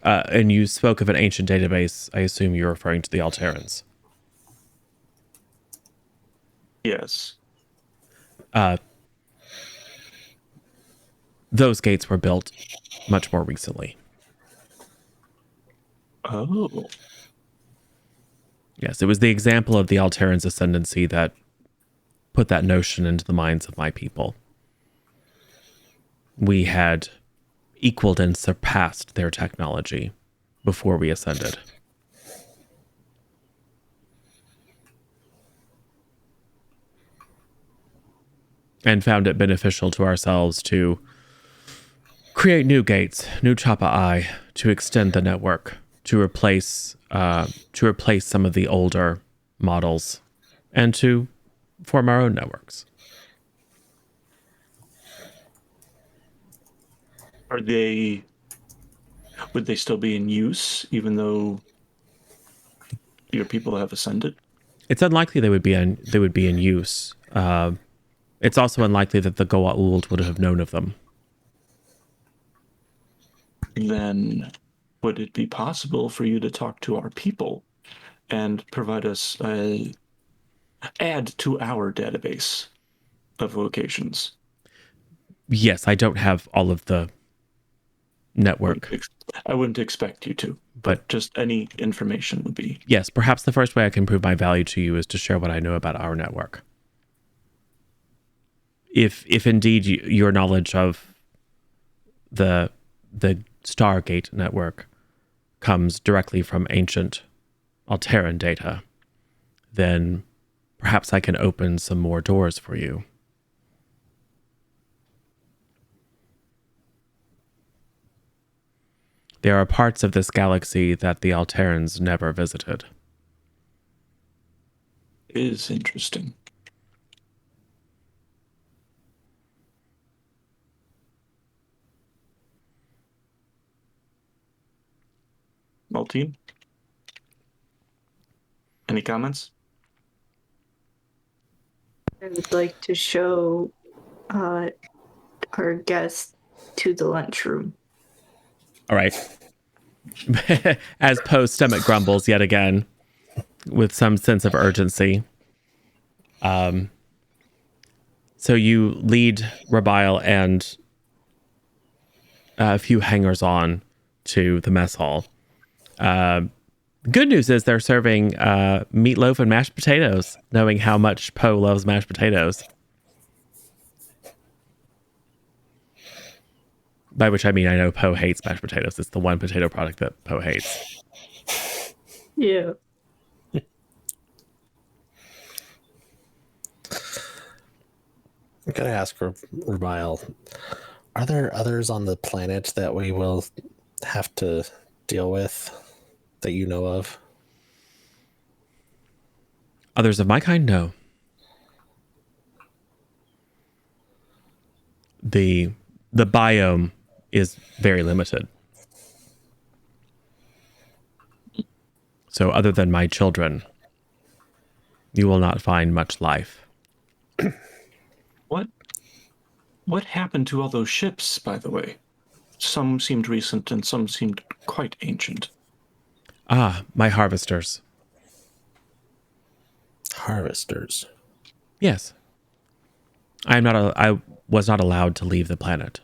A: and you spoke of an ancient database. I assume you're referring to the Alterans.
B: Yes.
A: Those gates were built much more recently.
B: Oh.
A: Yes, it was the example of the Alterans' ascendancy that put that notion into the minds of my people. We had equaled and surpassed their technology before we ascended. And found it beneficial to ourselves to create new gates, new Chapa Eye, to extend the network, to replace some of the older models, and to form our own networks.
B: Would they still be in use even though your people have ascended?
A: It's unlikely they would be in use. It's also unlikely that the Goa'uld would have known of them.
B: Then would it be possible for you to talk to our people and provide us add to our database of locations?
A: Yes, I don't have all of the network.
B: I wouldn't expect you to, but just any information would be.
A: Yes, perhaps the first way I can prove my value to you is to share what I know about our network. If indeed your knowledge of the Stargate network comes directly from ancient Alteran data, then perhaps I can open some more doors for you. There are parts of this galaxy that the Alterans never visited.
B: is interesting. Maltine? Any comments?
C: I would like to show our guest to the lunchroom.
A: All right. As Poe's stomach grumbles yet again with some sense of urgency. So you lead Rabile and a few hangers on to the mess hall. Good news is they're serving meatloaf and mashed potatoes, knowing how much Poe loves mashed potatoes. By which I mean I know Poe hates mashed potatoes. It's the one potato product that Poe hates.
C: Yeah.
D: I'm gonna ask Rabile, are there others on the planet that we will have to deal with that you know of?
A: Others of my kind, no. The biome is very limited. So other than my children, you will not find much life.
B: What happened to all those ships, by the way? Some seemed recent and some seemed quite ancient.
A: Ah, my harvesters.
D: Harvesters.
A: Yes. I was not allowed to leave the planet.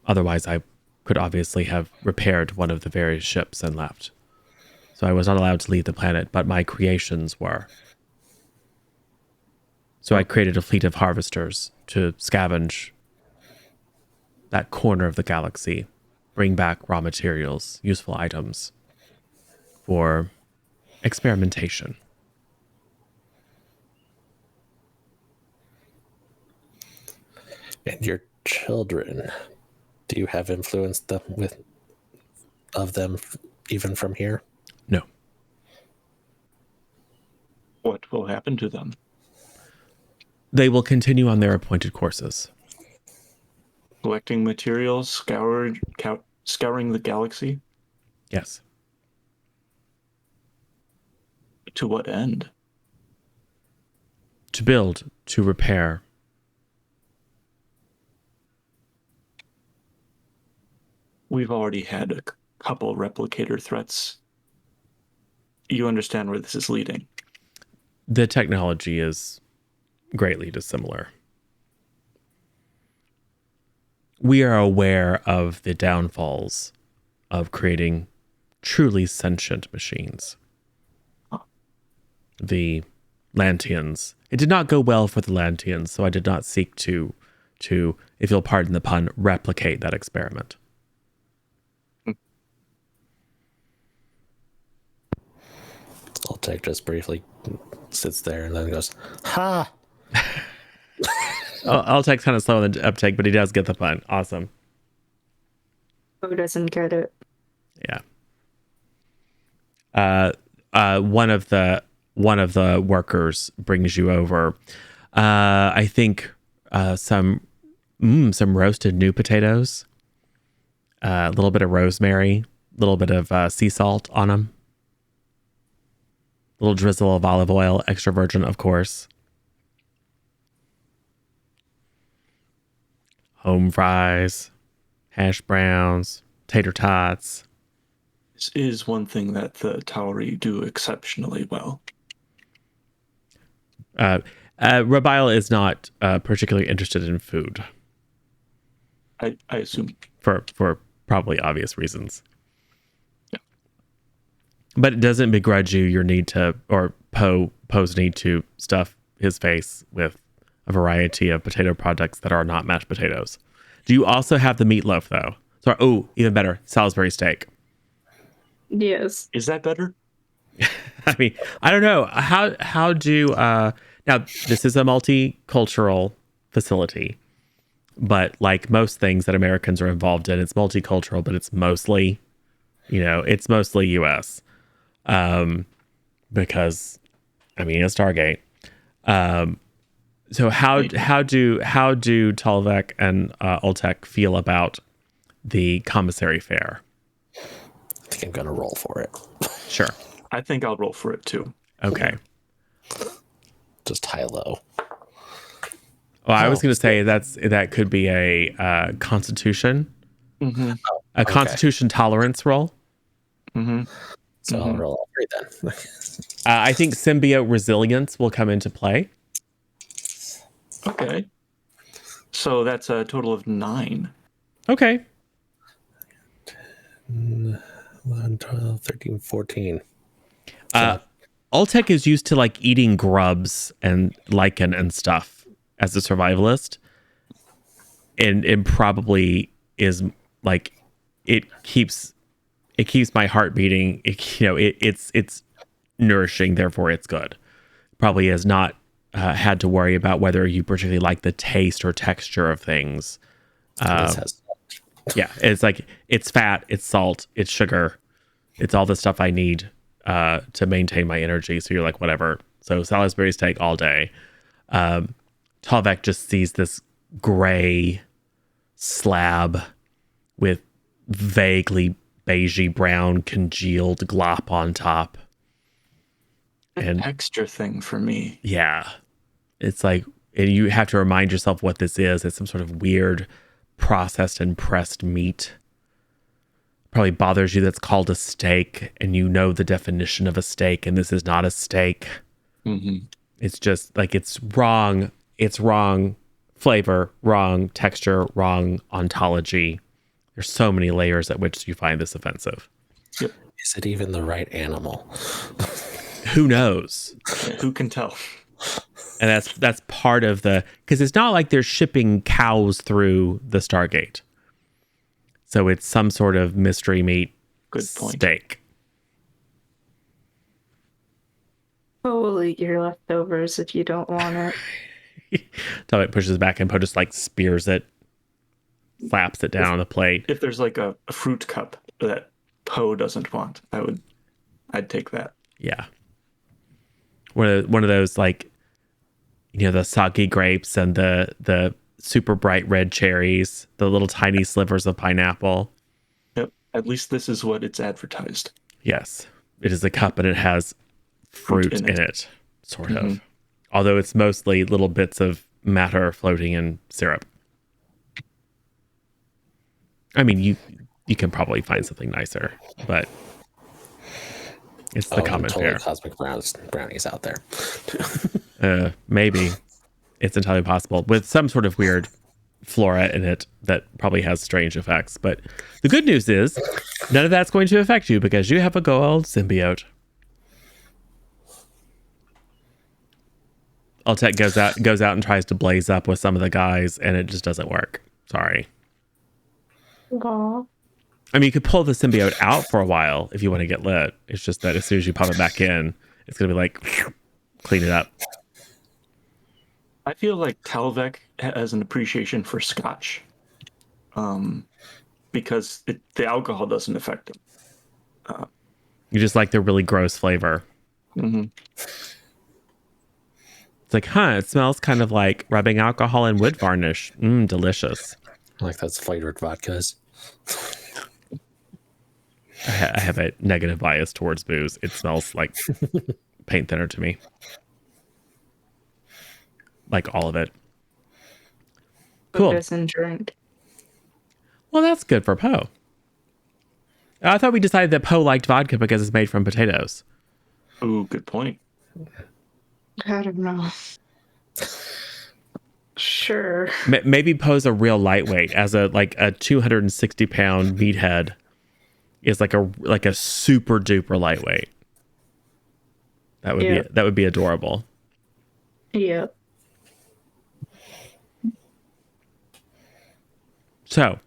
A: Otherwise, I could obviously have repaired one of the various ships and left. So I was not allowed to leave the planet, but my creations were. So I created a fleet of harvesters to scavenge that corner of the galaxy, bring back raw materials, useful items for experimentation.
D: And your children, do you have influence of them even from here?
A: No.
B: What will happen to them?
A: They will continue on their appointed courses.
B: Collecting materials, scouring the galaxy?
A: Yes.
B: To what end?
A: To build, to repair.
B: We've already had a couple replicator threats. You understand where this is leading.
A: The technology is greatly dissimilar. We are aware of the downfalls of creating truly sentient machines. The Lantians. It did not go well for the Lantians, so I did not seek to, if you'll pardon the pun, replicate that experiment.
D: Tech just briefly sits there and then goes, "Ha!"
A: Altek's kind of slow in the uptake, but he does get the pun. Awesome.
C: Who doesn't get it?
A: Yeah. One of the workers brings you over. I think some roasted new potatoes, a little bit of rosemary, a little bit of sea salt on them, a little drizzle of olive oil, extra virgin, of course. Home fries, hash browns, tater tots.
B: This is one thing that the Tauri do exceptionally well.
A: Rabile is not particularly interested in food.
B: I assume.
A: For probably obvious reasons.
B: Yeah.
A: But it doesn't begrudge you your need to, or Poe's need to stuff his face with a variety of potato products that are not mashed potatoes. Do you also have the meatloaf though? Sorry, oh, even better, Salisbury steak.
C: Yes.
B: Is that better?
A: I mean, I don't know. How do now this is a multicultural facility, but like most things that Americans are involved in, it's multicultural, but it's mostly, it's mostly US. Because I mean, it's Stargate. So how do Talvek and Ultek feel about the commissary fare?
D: I think I'm gonna roll for it.
A: Sure.
B: I think I'll roll for it too.
A: Okay.
D: Just high-low.
A: Well, I was going to say that could be a Constitution, a Constitution tolerance roll.
D: So I'll roll all three then.
A: I think symbiote resilience will come into play.
B: Okay. So that's a total of 9.
A: Okay.
D: 11, 12, 13, 14.
A: Ultek is used to like eating grubs and lichen and stuff as a survivalist, and probably is like it keeps my heart beating. It's nourishing, therefore it's good. Probably has not had to worry about whether you particularly like the taste or texture of things.
D: This has
A: Yeah, it's like it's fat, it's salt, it's sugar, it's all the stuff I need to maintain my energy. So you're like, whatever. So Salisbury steak all day. Talvek just sees this gray slab with vaguely beigey brown congealed glop on top.
B: And texture thing for me.
A: Yeah, it's like, and you have to remind yourself what this is. It's some sort of weird processed and pressed meat. Probably bothers you that's called a steak, and you know the definition of a steak, and this is not a steak. It's just like it's wrong flavor, wrong texture, wrong ontology. There's so many layers at which you find this offensive.
B: Yep.
D: Is it even the right animal?
A: Who knows?
B: Yeah, who can tell?
A: And that's part of the, because it's not like they're shipping cows through the Stargate. So it's some sort of mystery meat steak.
C: Oh, we'll eat your leftovers if you don't want it.
A: Talvek pushes back and Poe just like spears it, slaps it down on the plate.
B: If there's like a fruit cup that Poe doesn't want, I'd take that.
A: Yeah. One of those, like, the soggy grapes and the super bright red cherries, the little tiny slivers of pineapple.
B: Yep. At least this is what it's advertised.
A: Yes. It is a cup and it has fruit in it, sort of. Although it's mostly little bits of matter floating in syrup. I mean, you can probably find something nicer, but it's the common fare.
D: Cosmic brownies out there.
A: Maybe. It's entirely possible with some sort of weird flora in it that probably has strange effects. But the good news is none of that's going to affect you because you have a gold symbiote. Ultek goes out and tries to blaze up with some of the guys, and it just doesn't work. Sorry.
C: Aww.
A: I mean, you could pull the symbiote out for a while if you want to get lit. It's just that as soon as you pop it back in, it's going to be like, clean it up.
B: I feel like Talvek has an appreciation for Scotch, because the alcohol doesn't affect him.
A: You just like the really gross flavor. It's like, it smells kind of like rubbing alcohol and wood varnish. Delicious.
D: Like that's flavored vodkas.
A: I have a negative bias towards booze. It smells like paint thinner to me. Like all of it. Cool.
C: Doesn't drink.
A: Well, that's good for Poe. I thought we decided that Poe liked vodka because it's made from potatoes.
B: Ooh, good point.
C: I don't know. Sure.
A: Maybe Poe's a real lightweight, as a 260-pound meathead is like a super duper lightweight. That would be adorable.
C: Yeah.
A: So,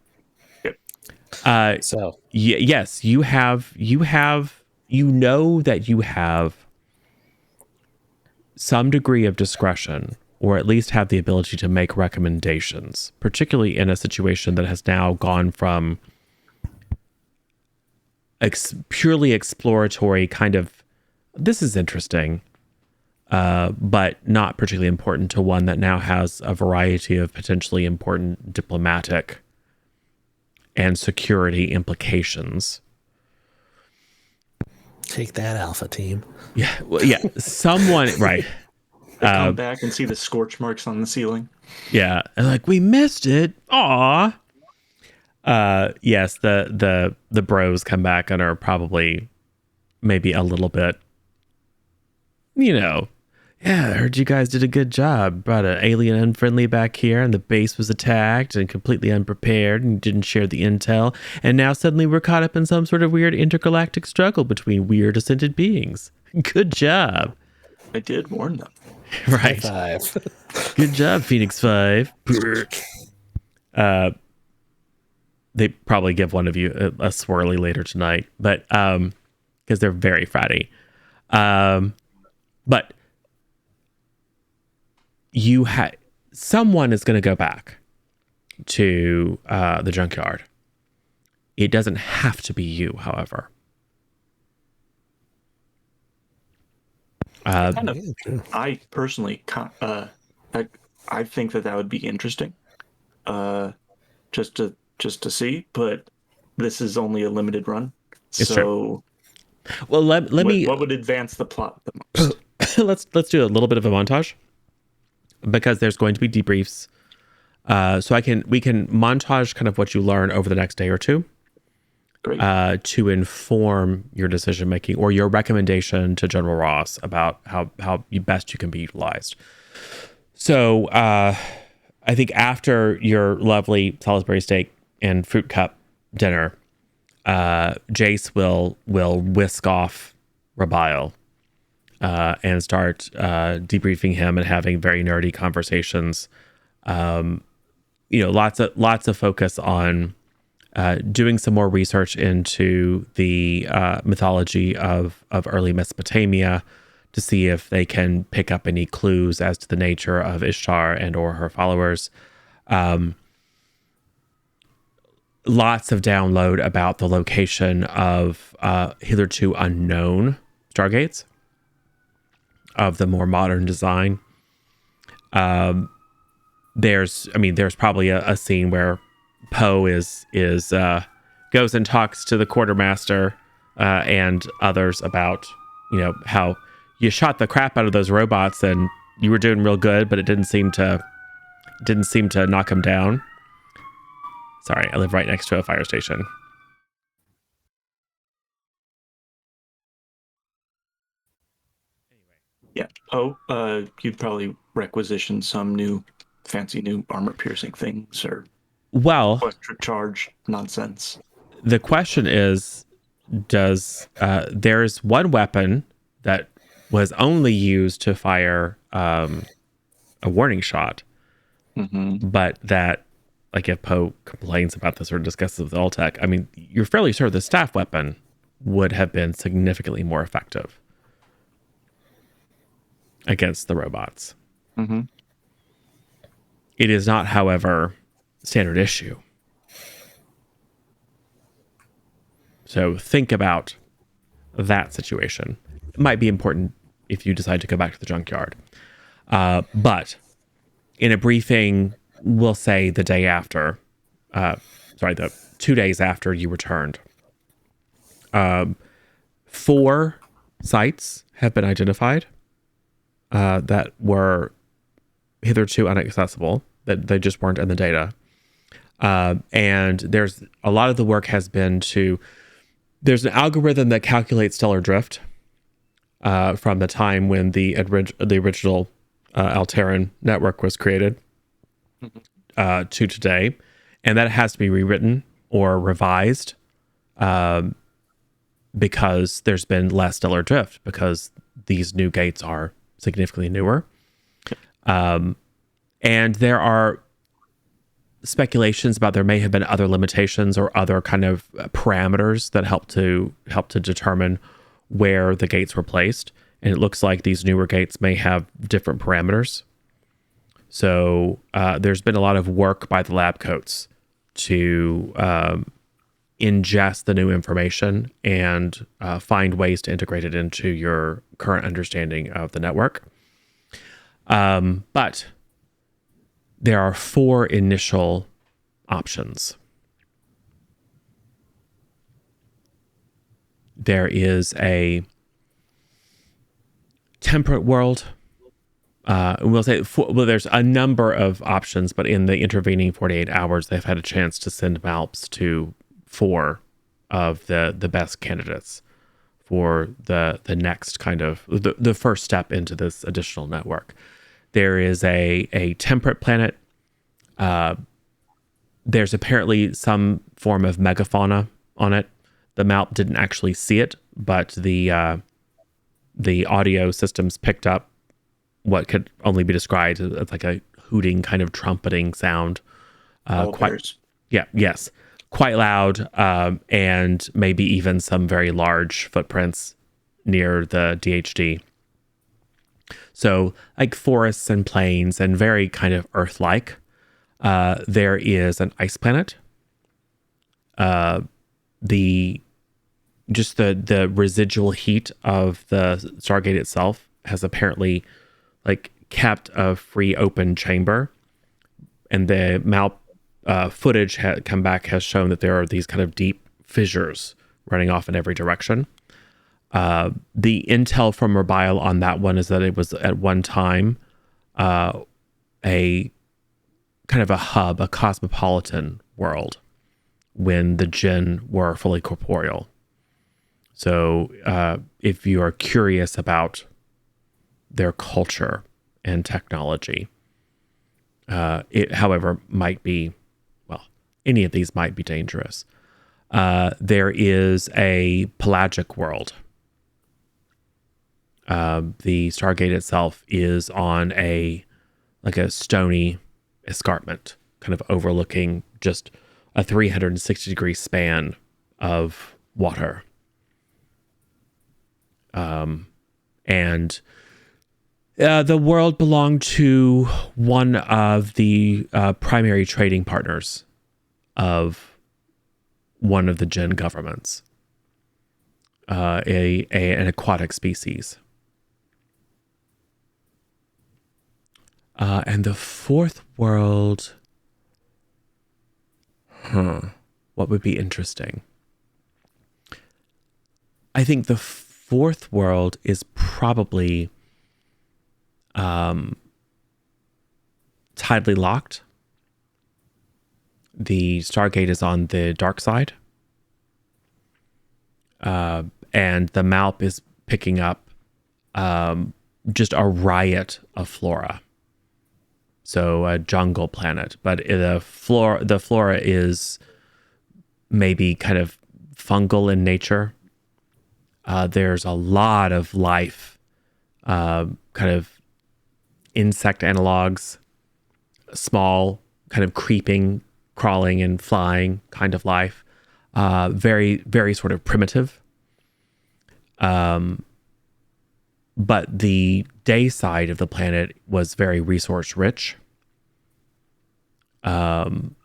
A: yes, you know that you have some degree of discretion, or at least have the ability to make recommendations, particularly in a situation that has now gone from purely exploratory kind of, this is interesting, but not particularly important to one that now has a variety of potentially important diplomatic and security implications.
D: Take that, Alpha Team.
A: Yeah, well, yeah, someone, right.
B: They come back and see the scorch marks on the ceiling.
A: Yeah, and like, we missed it. Aw. Yes, the bros come back and are probably maybe a little bit, yeah, I heard you guys did a good job. Brought an alien unfriendly back here, and the base was attacked and completely unprepared and didn't share the intel. And now suddenly we're caught up in some sort of weird intergalactic struggle between weird ascended beings. Good job.
B: I did warn them.
A: Right.
D: Five.
A: Good job, Phoenix 5. They probably give one of you a swirly later tonight, but because they're very fratty. But someone is going to go back to the junkyard. It doesn't have to be you, however.
B: I personally, I think that would be interesting, just to see. But this is only a limited run,
A: It's
B: so
A: true. Well, let me.
B: What would advance the plot the most?
A: let's do a little bit of a montage, because there's going to be debriefs. So we can montage kind of what you learn over the next day or two.
B: Great.
A: To inform your decision making or your recommendation to General Ross about how best you can be utilized. So I think after your lovely Salisbury steak and fruit cup dinner, Jace will whisk off Rabiel and start debriefing him and having very nerdy conversations. Lots of focus on doing some more research into the mythology of early Mesopotamia to see if they can pick up any clues as to the nature of Ishtar and or her followers. Lots of download about the location of hitherto unknown Stargates of the more modern design. There's probably a scene where Poe goes and talks to the quartermaster and others about how you shot the crap out of those robots and you were doing real good, but it didn't seem to knock them down. Sorry, I live right next to a fire station.
B: Yeah. Oh, you'd probably requisition some fancy new armor-piercing things or electric charge nonsense.
A: The question is, there's one weapon that was only used to fire a warning shot, but that, like, if Poe complains about this or discusses with Ultech, I mean, you're fairly sure the staff weapon would have been significantly more effective against the robots. It is not, however, standard issue. So think about that situation. It might be important if you decide to go back to the junkyard. But in a briefing, we'll say the 2 days after you returned, 4 sites have been identified that were hitherto inaccessible, that they just weren't in the data. And there's a lot of the work has been there's an algorithm that calculates stellar drift from the time when the original Alterran network was created to today. And that has to be rewritten or revised because there's been less stellar drift because these new gates are significantly newer. And there are speculations about there may have been other limitations or other kind of parameters that help to determine where the gates were placed. And it looks like these newer gates may have different parameters. So there's been a lot of work by the lab coats to ingest the new information and find ways to integrate it into your current understanding of the network. But there are 4 initial options. There is a temperate world. We'll say there's a number of options, but in the intervening 48 hours, they've had a chance to send MALPs to 4 of the best candidates for the next kind of the first step into this additional network. There is a temperate planet. There's apparently some form of megafauna on it. The MALP didn't actually see it, but the audio systems picked up what could only be described as like a hooting kind of trumpeting sound. Quite loud, and maybe even some very large footprints near the DHD. So like forests and plains and very kind of Earth-like. There is an ice planet. The residual heat of the Stargate itself has apparently like kept a free open chamber, and the MALP footage come back has shown that there are these kind of deep fissures running off in every direction. The intel from Mobile on that one is that it was at one time a kind of a hub, a cosmopolitan world when the Jinn were fully corporeal. So if you are curious about their culture and technology, it, however, might be, well, any of these might be dangerous. There is a pelagic world. The Stargate itself is on a stony escarpment, kind of overlooking just a 360-degree span of water. And the world belonged to one of the primary trading partners of one of the Jinn governments, an aquatic species. And the 4th world, what would be interesting? I think the 4th world is probably tidally locked. The Stargate is on the dark side. And the MALP is picking up just a riot of flora. So a jungle planet, but the flora is maybe kind of fungal in nature. There's a lot of life, kind of insect analogs, small, kind of creeping, crawling and flying kind of life. Very, very sort of primitive. But the day side of the planet was very resource rich. And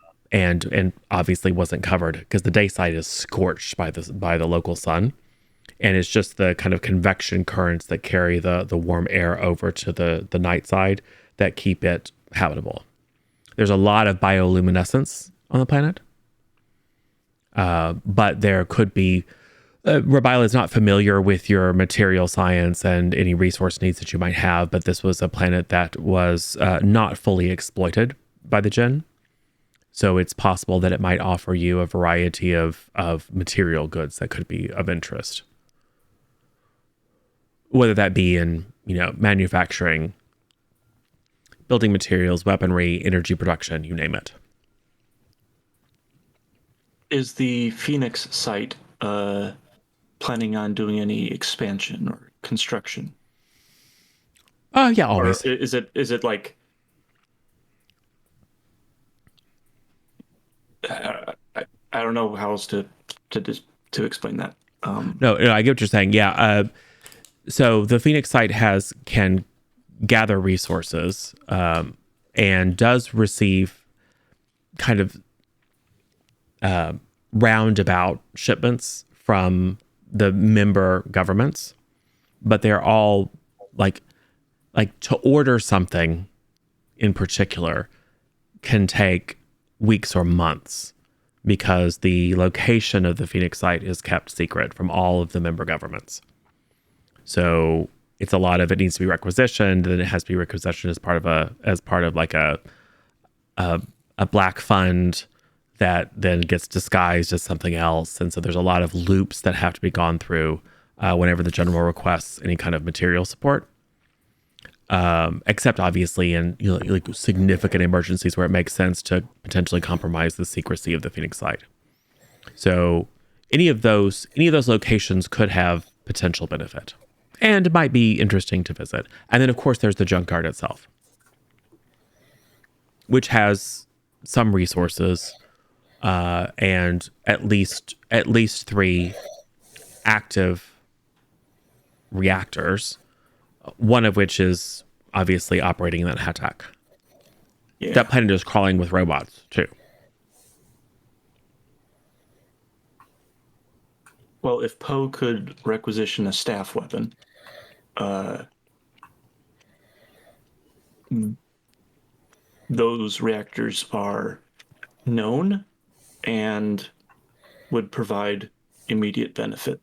A: obviously wasn't covered because the day side is scorched by the local sun. And it's just the kind of convection currents that carry the warm air over to the night side that keep it habitable. There's a lot of bioluminescence on the planet. But there could be... Rabila is not familiar with your material science and any resource needs that you might have, but this was a planet that was not fully exploited by the Jinn. So it's possible that it might offer you a variety of material goods that could be of interest. Whether that be in, manufacturing, building materials, weaponry, energy production, you name it.
B: Is the Phoenix site planning on doing any expansion or construction?
A: Yeah, always.
B: Or is it like I don't know how else to explain that.
A: No, I get what you're saying. Yeah. So the Phoenix site can gather resources and does receive kind of roundabout shipments from the member governments, but they're all like like to order something in particular can take weeks or months because the location of the Phoenix site is kept secret from all of the member governments. So it's a lot of it needs to be requisitioned, then it has to be requisitioned as part of like a black fund that then gets disguised as something else. And so there's a lot of loops that have to be gone through whenever the general requests any kind of material support. Except obviously in like significant emergencies where it makes sense to potentially compromise the secrecy of the Phoenix site. So any of those locations could have potential benefit and might be interesting to visit. And then of course there's the junkyard itself, which has some resources and at least 3 active reactors, one of which is obviously operating in that attack.
B: Yeah.
A: That planet is crawling with robots too.
B: Well, if Poe could requisition a staff weapon, those reactors are known and would provide immediate benefit.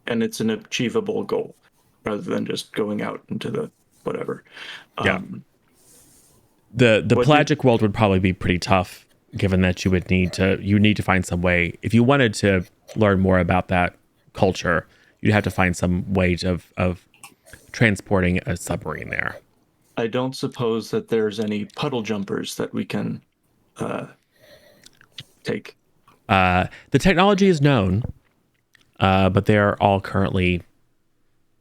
B: And it's an achievable goal rather than just going out into the whatever.
A: Yeah. The pelagic world would probably be pretty tough, given that you need to find some way. If you wanted to learn more about that culture, you'd have to find some way of transporting a submarine there.
B: I don't suppose that there's any puddle jumpers that we can take.
A: The technology is known, but they are all currently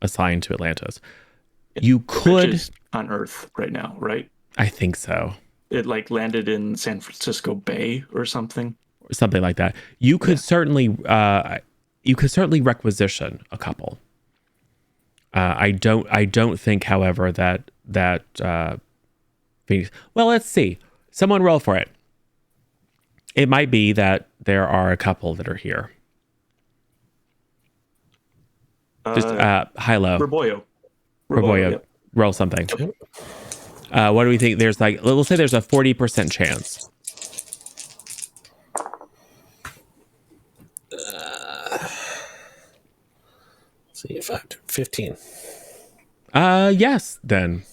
A: assigned to Atlantis. You could
B: Which is on Earth right now, right?
A: I think so.
B: It like landed in San Francisco Bay or something.
A: Something like that. You could certainly requisition a couple. I don't think, however, that Phoenix. Well, let's see. Someone roll for it. It might be that there are a couple that are here. Just high-low.
B: Raboyo.
A: Yep. Roll something. What do we think? There's like, we'll say there's a 40% chance.
D: See if I do 15.
A: Yes, then.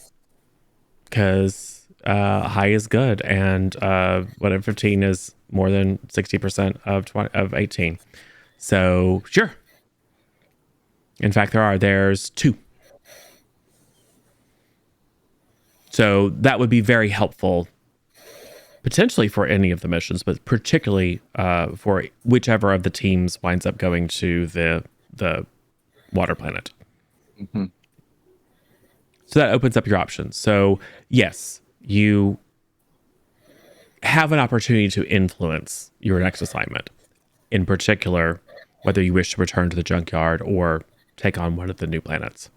A: Because high is good, and whatever 15 is more than 60% of 18. So sure. In fact, there's 2. So that would be very helpful, potentially for any of the missions, but particularly for whichever of the teams winds up going to the water planet.
B: Mm-hmm.
A: So that opens up your options. So yes, you have an opportunity to influence your next assignment, in particular, whether you wish to return to the junkyard or take on one of the new planets.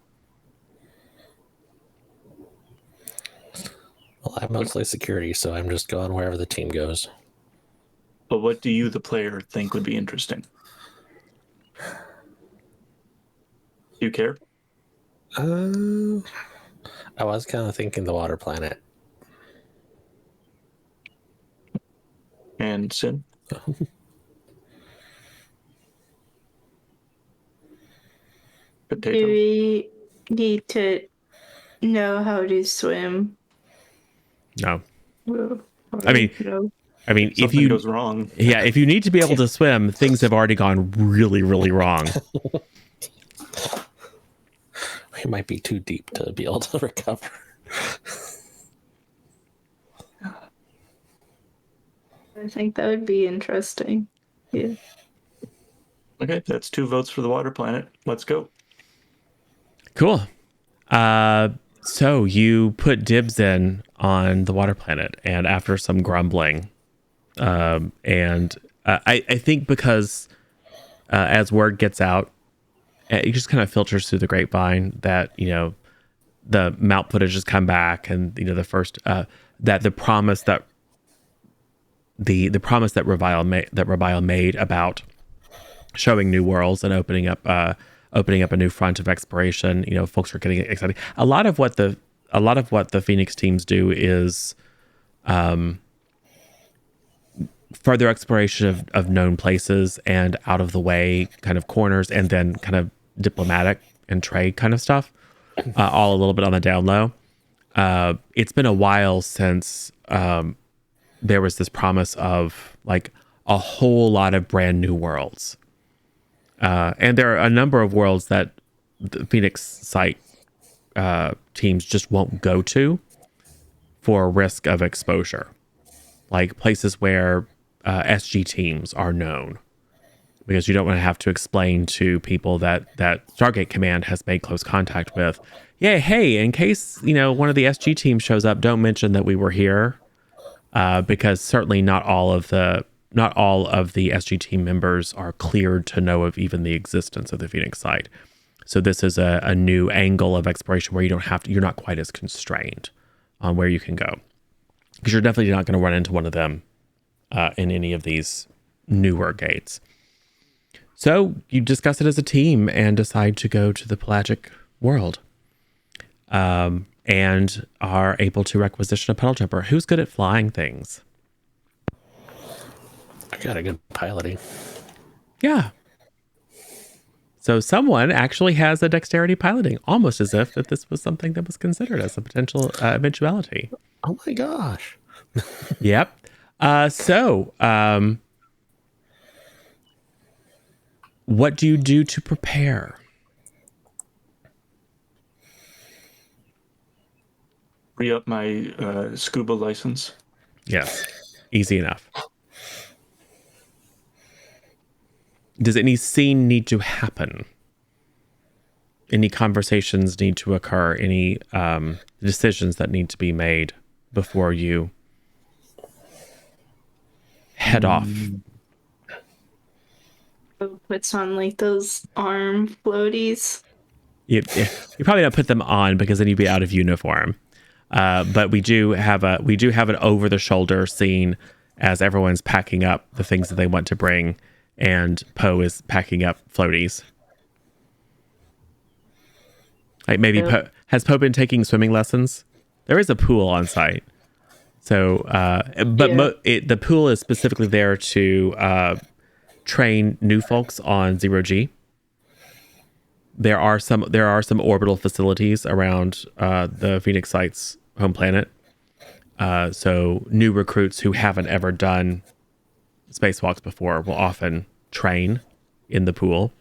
D: Well, I'm mostly security, so I'm just going wherever the team goes.
B: But what do you, the player, think would be interesting? Do you care?
D: I was kind of thinking the water planet.
B: And Sin? Potato?
C: Do we need to know how to swim?
A: No.
C: Well,
A: I mean,
C: no.
A: if
B: Something
A: you
B: goes wrong.
A: Yeah, if you need to be able to swim, things have already gone really, really wrong.
D: We might be too deep to be able to recover.
C: I think that would be interesting. Yeah.
B: Okay, that's 2 votes for the water planet. Let's go.
A: Cool. So you put dibs in on the water planet, and after some grumbling, I think because as word gets out, it just kind of filters through the grapevine that, the mount footage has come back, and the first that the promise that Revile made about showing new worlds and opening up a new front of exploration. You know, folks are getting excited. A lot of what the Phoenix teams do is further exploration of known places and out of the way kind of corners, and then kind of diplomatic and trade kind of stuff, all a little bit on the down low. It's been a while since there was this promise of like a whole lot of brand new worlds. And there are a number of worlds that the Phoenix site teams just won't go to for risk of exposure. Like places where SG teams are known, because you don't want to have to explain to people that Stargate Command has made close contact with. Yeah, hey, in case, you know, one of the SG teams shows up, don't mention that we were here, because certainly not all of the SG team members are cleared to know of even the existence of the Phoenix site. So this is a new angle of exploration where you're not quite as constrained on where you can go, because you're definitely not going to run into one of them in any of these newer gates. So you discuss it as a team and decide to go to the pelagic world, and are able to requisition a puddle jumper. Who's good at flying things?
D: I got a good piloting.
A: Yeah. So someone actually has a dexterity piloting, almost as if that this was something that was considered as a potential eventuality.
D: Oh my gosh.
A: Yep. So what do you do to prepare?
B: Re-up my scuba license.
A: Yes. Easy enough. Does any scene need to happen? Any conversations need to occur? Any decisions that need to be made before you head off?
C: Puts on like those arm floaties.
A: You probably don't put them on, because then you'd be out of uniform. But we do have an over the shoulder scene as everyone's packing up the things that they want to bring, and Poe is packing up floaties. Like maybe has Poe been taking swimming lessons? There is a pool on site, so the pool is specifically there to train new folks on 0G. There are some orbital facilities around the Phoenix site's home planet. So new recruits who haven't ever done spacewalks before will often train in the pool.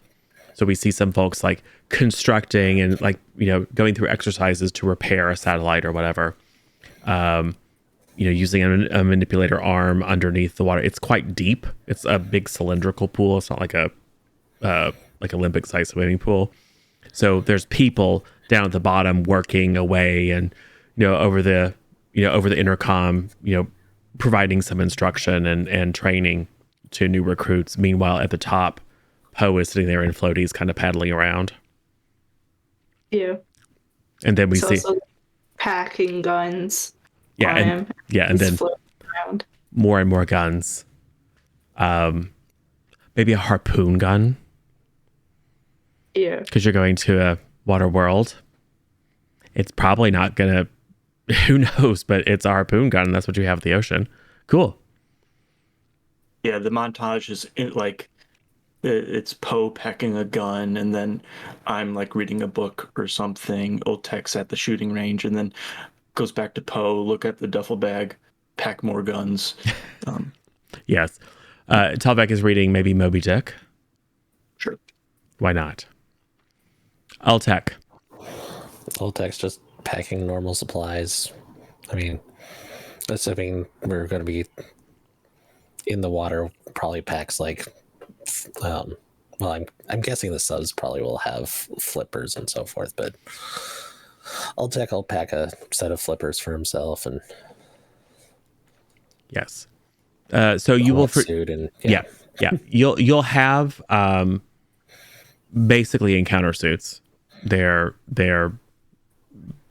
A: So we see some folks like constructing and like, you know, going through exercises to repair a satellite or whatever. You know, using a manipulator arm underneath the water. It's quite deep. It's a big cylindrical pool. It's not like a Olympic sized swimming pool. So there's people down at the bottom working away, and over the intercom, providing some instruction and training to new recruits. Meanwhile, at the top, Poe is sitting there in floaties, kind of paddling around.
C: Yeah.
A: And then we see
C: also packing guns.
A: Yeah,
C: on him.
A: and then
C: Around.
A: more and more guns. Maybe a harpoon gun.
C: Yeah.
A: Because you're going to a water world. It's probably not gonna. Who knows? But it's a harpoon gun, and that's what you have at the ocean. Cool.
B: Yeah, the montage is it's Poe packing a gun, and then I'm like reading a book or something. Old Tech's at the shooting range, and then goes back to Poe, look at the duffel bag, pack more guns.
A: Yes. Talbeck is reading maybe Moby Dick.
B: Sure.
A: Why not? Altec.
D: Tech's just packing normal supplies. I mean, assuming we're going to be in the water, probably packs like, well, I'm guessing the subs probably will have flippers and so forth, but Tech will pack a set of flippers for himself, and
A: Yes. So you will
D: suit and
A: yeah. You'll have basically encounter suits. They're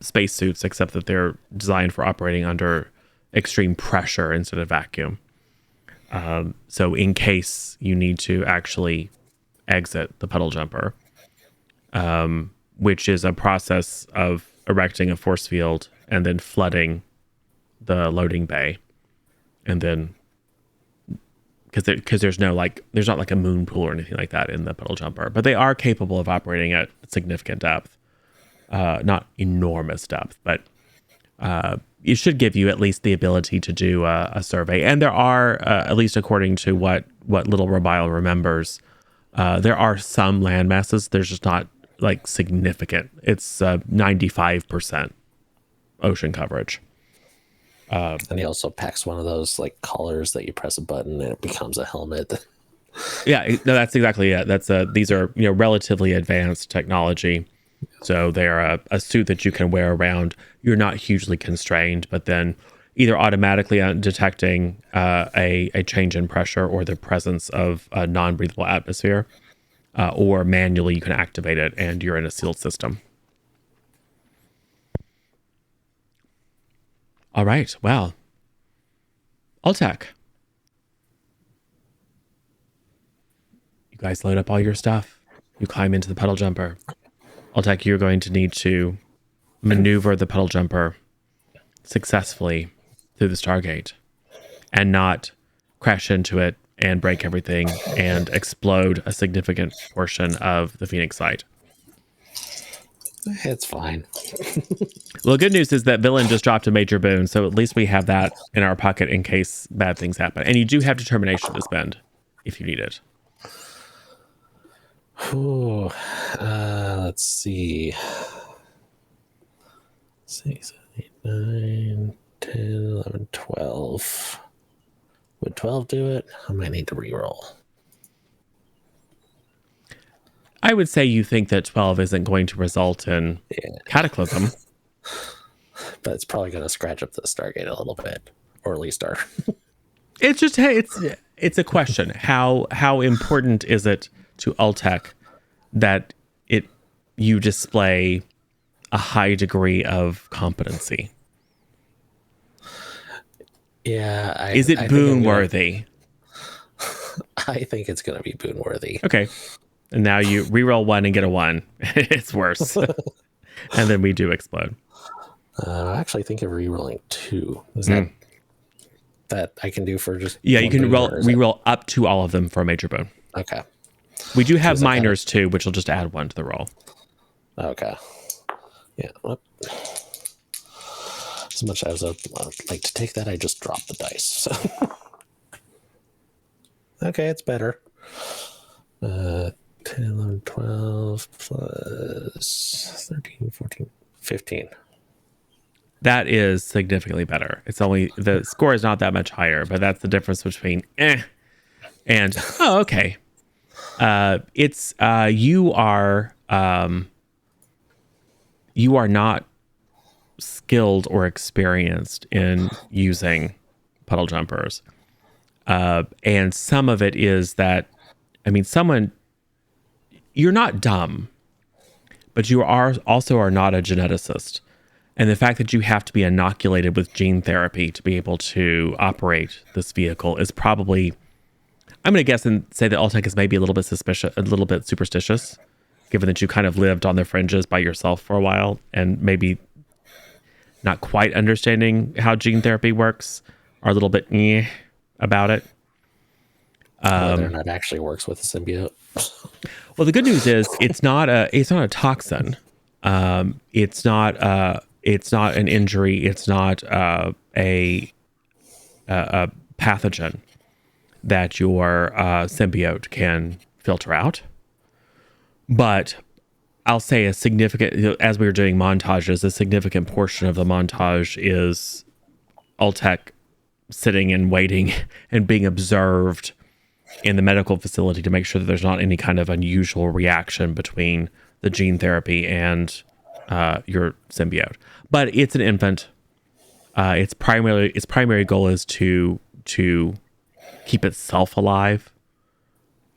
A: space suits, except that they're designed for operating under extreme pressure instead of vacuum. So in case you need to actually exit the puddle jumper, which is a process of erecting a force field and then flooding the loading bay, and then because there's not like a moon pool or anything like that in the puddle jumper, but they are capable of operating at significant depth, not enormous depth, but it should give you at least the ability to do a survey. And there are, at least according to what Little Robile remembers, there are some land masses. There's just not like significant. It's 95% ocean coverage.
D: And he also packs one of those like collars that you press a button and it becomes a helmet.
A: Yeah, no, that's exactly it. These are relatively advanced technology. So they're a suit that you can wear around. You're not hugely constrained, but then either automatically detecting a change in pressure or the presence of a non-breathable atmosphere, or manually you can activate it and you're in a sealed system. All right, well, Ultec, you guys load up all your stuff. You climb into the puddle jumper. Ultec, you're going to need to maneuver the puddle jumper successfully through the Stargate and not crash into it and break everything and explode a significant portion of the Phoenix site.
D: It's fine.
A: Well, the good news is that Villain just dropped a major boon, so at least we have that in our pocket in case bad things happen. And you do have determination to spend if you need it.
D: Ooh, let's see. 6, 8, 9, 10, 11, 12. Would 12 do it? I might need to reroll.
A: I would say you think that 12 isn't going to result in cataclysm.
D: But it's probably going to scratch up the Stargate a little bit, or at least our.
A: It's just, hey, it's a question. How important is it to Ultec that you display a high degree of competency?
D: Yeah.
A: Is it boon worthy?
D: I think it's going to be boon worthy.
A: Okay. And now you reroll 1 and get a 1. It's worse. And then we do explode.
D: I actually think of rerolling 2. Is that I can do for just
A: you can reroll up to all of them for a major boon.
D: Okay.
A: We do have minors too, which will just add 1 to the roll.
D: Okay. Yeah. Well, as much as I would like to take that, I just dropped the dice. So. Okay, it's better. 10, 11, 12 plus 13, 14, 15.
A: That is significantly better. It's only the score is not that much higher, but that's the difference between and okay. It's you are not skilled or experienced in using puddle jumpers, and some of it is that you're not dumb, but you are not a geneticist. And the fact that you have to be inoculated with gene therapy to be able to operate this vehicle is probably, I'm going to guess and say that Ultec is maybe a little bit superstitious, given that you kind of lived on the fringes by yourself for a while and maybe not quite understanding how gene therapy works, or a little bit about it.
D: Whether or not it actually works with a symbiote.
A: Well, the good news is it's not a toxin. It's not an injury. It's not a pathogen that your symbiote can filter out. But I'll say a significant, as we were doing montages, a significant portion of the montage is Ultec sitting and waiting and being observed in the medical facility to make sure that there's not any kind of unusual reaction between the gene therapy and your symbiote. But it's an infant. Its primary goal is to keep itself alive,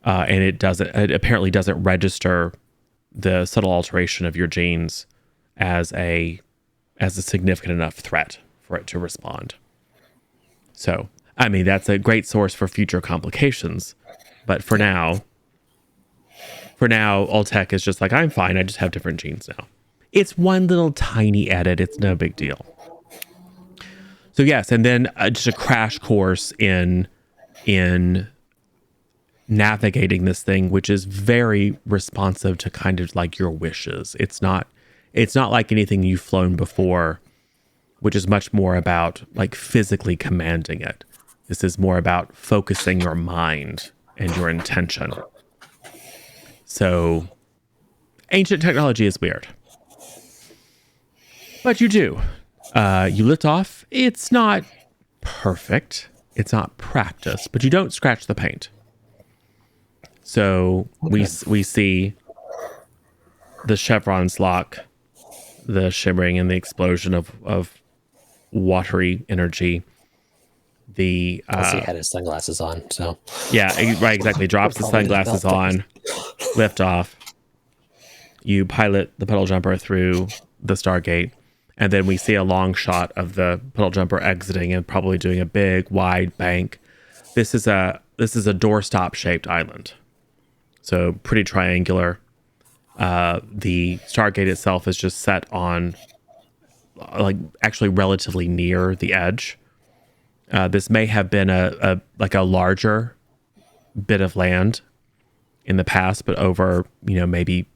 A: and it apparently doesn't register the subtle alteration of your genes as a significant enough threat for it to respond. So, that's a great source for future complications, but for now, for now, Ultec is just like, I'm fine. I just have different genes now. It's one little tiny edit. It's no big deal. So yes, and then just a crash course in navigating this thing, which is very responsive to kind of like your wishes. It's not like anything you've flown before, which is much more about like physically commanding it. This is more about focusing your mind and your intention. So ancient technology is weird. But you do. You lift off. It's not perfect. It's not practice, but you don't scratch the paint. So we see the chevrons lock, the shimmering and the explosion of watery energy. The
D: he had his sunglasses on, so
A: yeah, right, exactly. Drops the sunglasses on, lift off. You pilot the puddle jumper through the Stargate, and then we see a long shot of the puddle jumper exiting and probably doing a big wide bank. This is a doorstop shaped island, so pretty triangular. The Stargate itself is just set on, like, actually relatively near the edge. This may have been a larger bit of land in the past, but over, maybe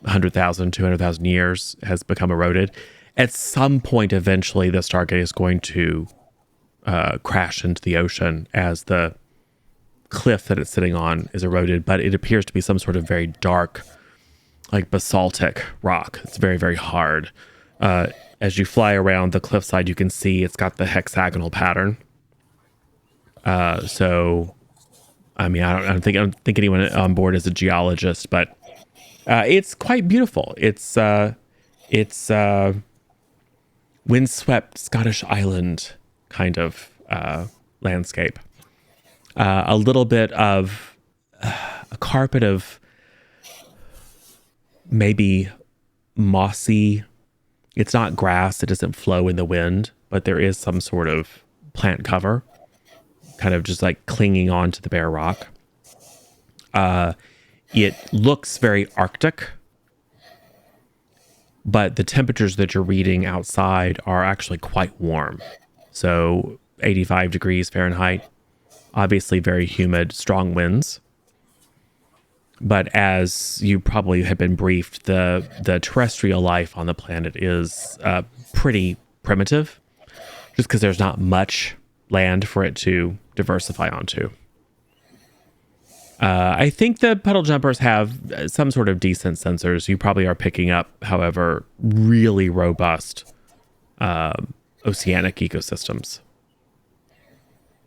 A: 100,000, 200,000 years has become eroded. At some point, eventually, the Stargate is going to crash into the ocean as the cliff that it's sitting on is eroded, but it appears to be some sort of very dark, like basaltic rock. It's very, very hard. As you fly around the cliffside, you can see it's got the hexagonal pattern. So, I mean, I don't think anyone on board is a geologist, but it's quite beautiful. It's windswept Scottish island kind of landscape. A little bit of a carpet of maybe mossy. It's not grass. It doesn't flow in the wind, but there is some sort of plant cover, kind of just like clinging on to the bare rock. It looks very Arctic, but the temperatures that you're reading outside are actually quite warm. So 85 degrees Fahrenheit, obviously very humid, strong winds. But as you probably have been briefed, the terrestrial life on the planet is pretty primitive, just because there's not much land for it to diversify onto. I think the puddle jumpers have some sort of decent sensors. You probably are picking up, however, really robust oceanic ecosystems.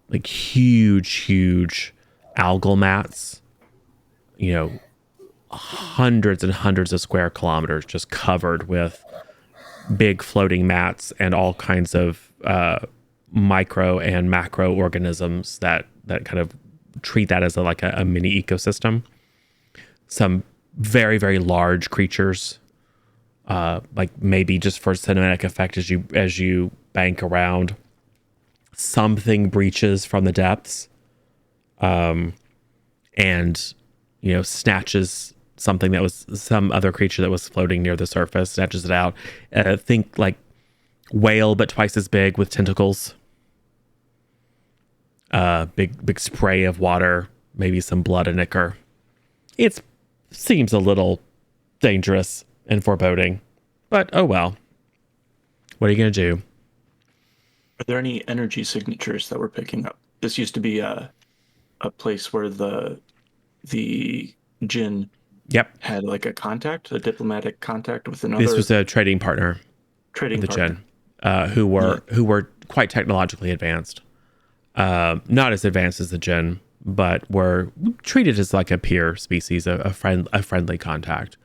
A: Like huge algal mats, hundreds and hundreds of square kilometers just covered with big floating mats and all kinds of micro and macro organisms that kind of treat that as a mini ecosystem. Some very, very large creatures, like maybe just for cinematic effect as you bank around, something breaches from the depths, and snatches something that was some other creature that was floating near the surface, snatches it out. Think like whale, but twice as big with tentacles. Big spray of water, maybe some blood and ichor. It seems a little dangerous and foreboding, but oh well. What are you gonna do?
B: Are there any energy signatures that we're picking up? This used to be a place where the Jinn had like a diplomatic contact with another.
A: This was a trading partner.
B: Trading
A: the
B: partner.
A: Jinn, who were quite technologically advanced. Not as advanced as the Jinn, but were treated as like a peer species, a friendly contact.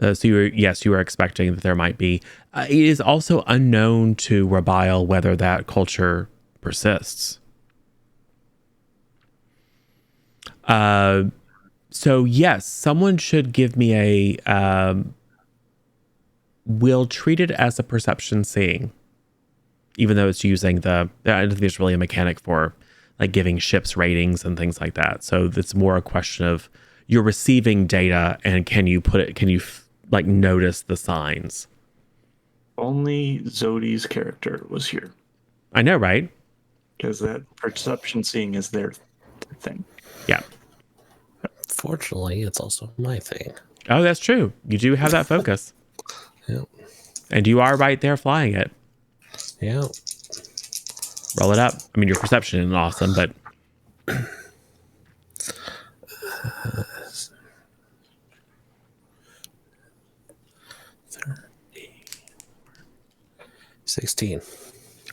A: So you were expecting that there might be. It is also unknown to Rabial whether that culture persists. So yes, someone should give me we'll treat it as a perception seeing, even though it's using I don't think there's really a mechanic for like giving ships ratings and things like that. So it's more a question of you're receiving data, and can you like notice the signs?
B: Only Zodi's character was here.
A: I know, right?
B: Because that perception seeing is their thing.
A: Yeah.
D: Fortunately, it's also my thing.
A: Oh, that's true. You do have that focus.
D: Yep.
A: And you are right there flying it.
D: Yeah.
A: Roll it up. I mean, your perception isn't awesome, but
D: 16.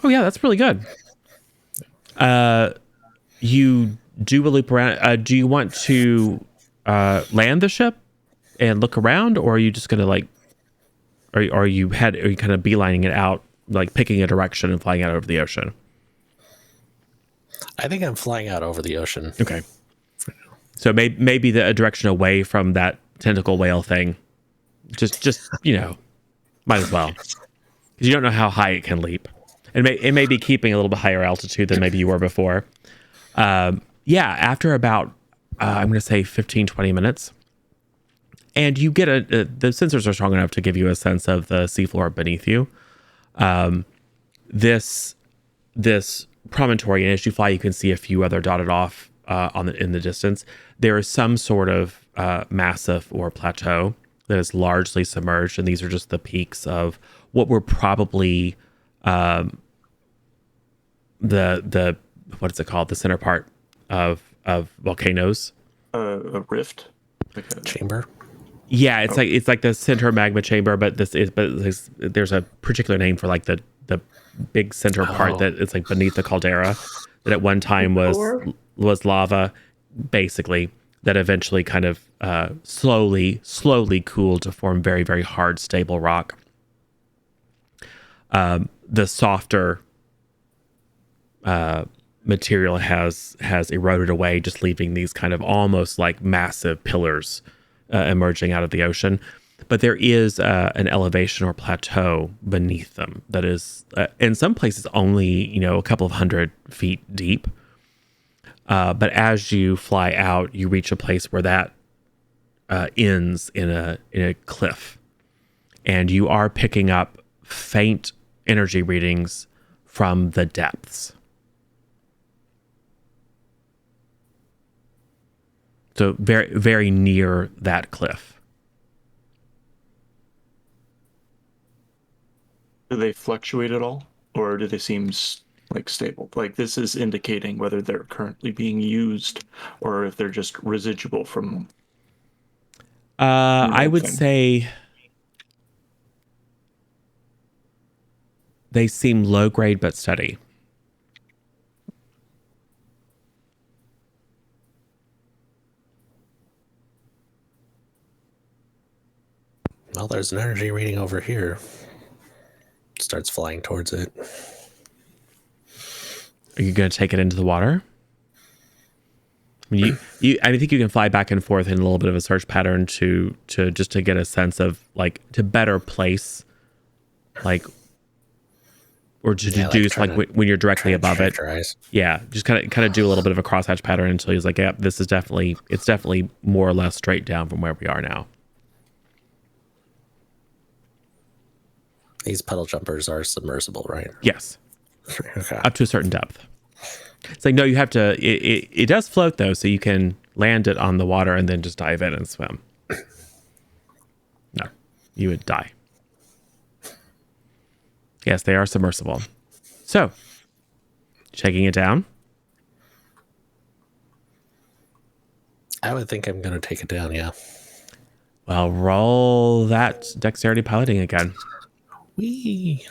A: oh yeah, that's really good. You do a loop around. Do you want to land the ship and look around, or are you just gonna like, are you kind of beelining it out, like picking a direction and flying out over the ocean?
D: I think I'm flying out over the ocean.
A: Okay. So maybe a direction away from that tentacle whale thing. Just might as well, because you don't know how high it can leap. It may be keeping a little bit higher altitude than maybe you were before. After about I'm going to say 15-20 minutes, and you get the sensors are strong enough to give you a sense of the seafloor beneath you. This promontory, and as you fly, you can see a few other dotted off in the distance. There is some sort of massif or plateau that is largely submerged, and these are just the peaks of what were probably the what is it called? The center part of volcanoes.
B: A rift, like a
D: Chamber.
A: Yeah, it's like the center magma chamber, but there's a particular name for like the big center part that it's like beneath the caldera that at one time was lava, basically, that eventually kind of slowly cooled to form very, very hard, stable rock. The softer material has eroded away, just leaving these kind of almost like massive pillars emerging out of the ocean. But there is an elevation or plateau beneath them that is, in some places, only a couple of 100 feet deep. But as you fly out, you reach a place where that ends in a cliff, and you are picking up faint energy readings from the depths. So very, very near that cliff.
B: Do they fluctuate at all, or do they seem like stable? Like this is indicating whether they're currently being used, or if they're just residual from.
A: I would say they seem low grade but steady.
D: Well, there's an energy reading over here. Starts flying towards it.
A: Are you going to take it into the water? I mean, I think you can fly back and forth in a little bit of a search pattern to get a sense of like to better place, like, or to deduce like when you're directly above it. Yeah, just kind of do a little bit of a crosshatch pattern until he's like, yeah, it's definitely more or less straight down from where we are now.
D: These puddle jumpers are submersible, right?
A: Yes.
D: Okay.
A: Up to a certain depth. It's like, no, you have to, it does float though, so you can land it on the water and then just dive in and swim. No, you would die. Yes, they are submersible. So, shaking it down.
D: I would think I'm going to take it down, yeah.
A: Well, roll that dexterity piloting again.
D: Whee!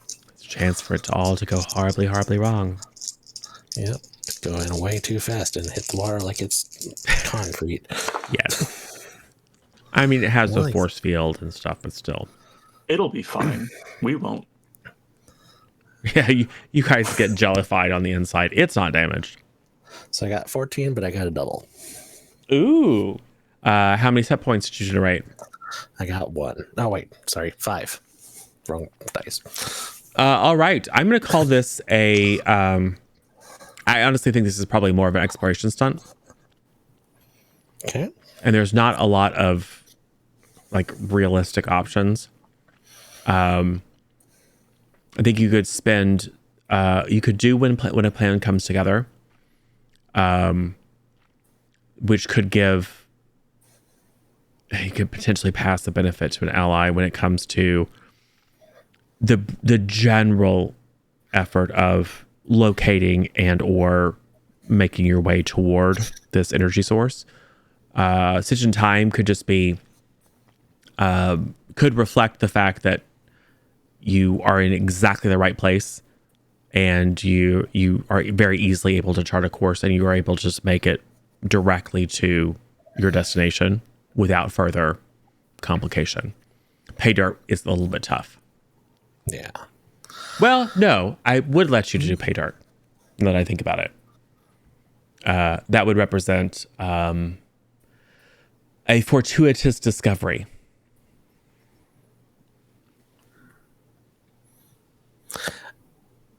A: It's a chance for it to all to go horribly, horribly wrong.
D: Yep. Going way too fast and hit the water like it's concrete.
A: Yes. I mean, it has a force field and stuff, but still.
B: It'll be fine. We won't.
A: Yeah, you guys get jellified on the inside. It's not damaged.
D: So I got 14, but I got a double.
A: Ooh. How many set points did you generate?
D: I got 1. Oh, wait. Sorry. 5. Wrong dice.
A: All right. I'm going to call this a... I honestly think this is probably more of an exploration stunt.
D: Okay.
A: and there's not a lot of like realistic options. I think you could spend, you could do when a plan comes together, which could give, you could potentially pass the benefit to an ally when it comes to the general effort of locating and or making your way toward this energy source. Stitch in Time could just be, could reflect the fact that you are in exactly the right place, and you are very easily able to chart a course, and you are able to just make it directly to your destination without further complication. Pay dirt is a little bit tough.
D: Yeah.
A: Well, no, I would let you to do pay dirt. Now that I think about it, that would represent a fortuitous discovery.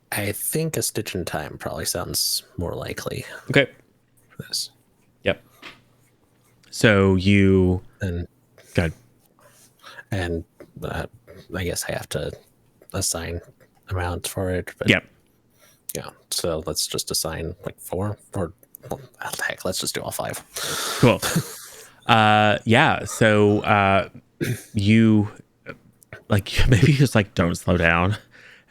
D: I think a Stitch in Time probably sounds more likely
A: Okay.
D: for this.
A: Yep. So you
D: And
A: good.
D: and I guess I have to assign amount for it. But
A: Yep.
D: yeah, so let's just assign like 4 or well, heck, let's just do all 5.
A: Cool. Yeah. So you like maybe just like don't slow down,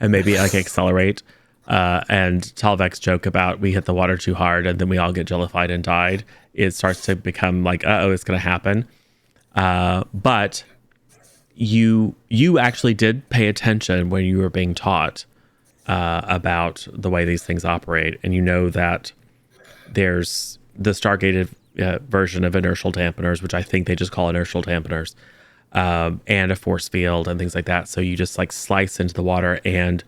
A: and maybe like accelerate. And Talvek's joke about we hit the water too hard and then we all get jellified and died. It starts to become like, oh, it's going to happen. But you actually did pay attention when you were being taught about the way these things operate, and you know that there's the Stargate version of inertial dampeners, which I think they just call inertial dampeners, and a force field and things like that. So you just like slice into the water, and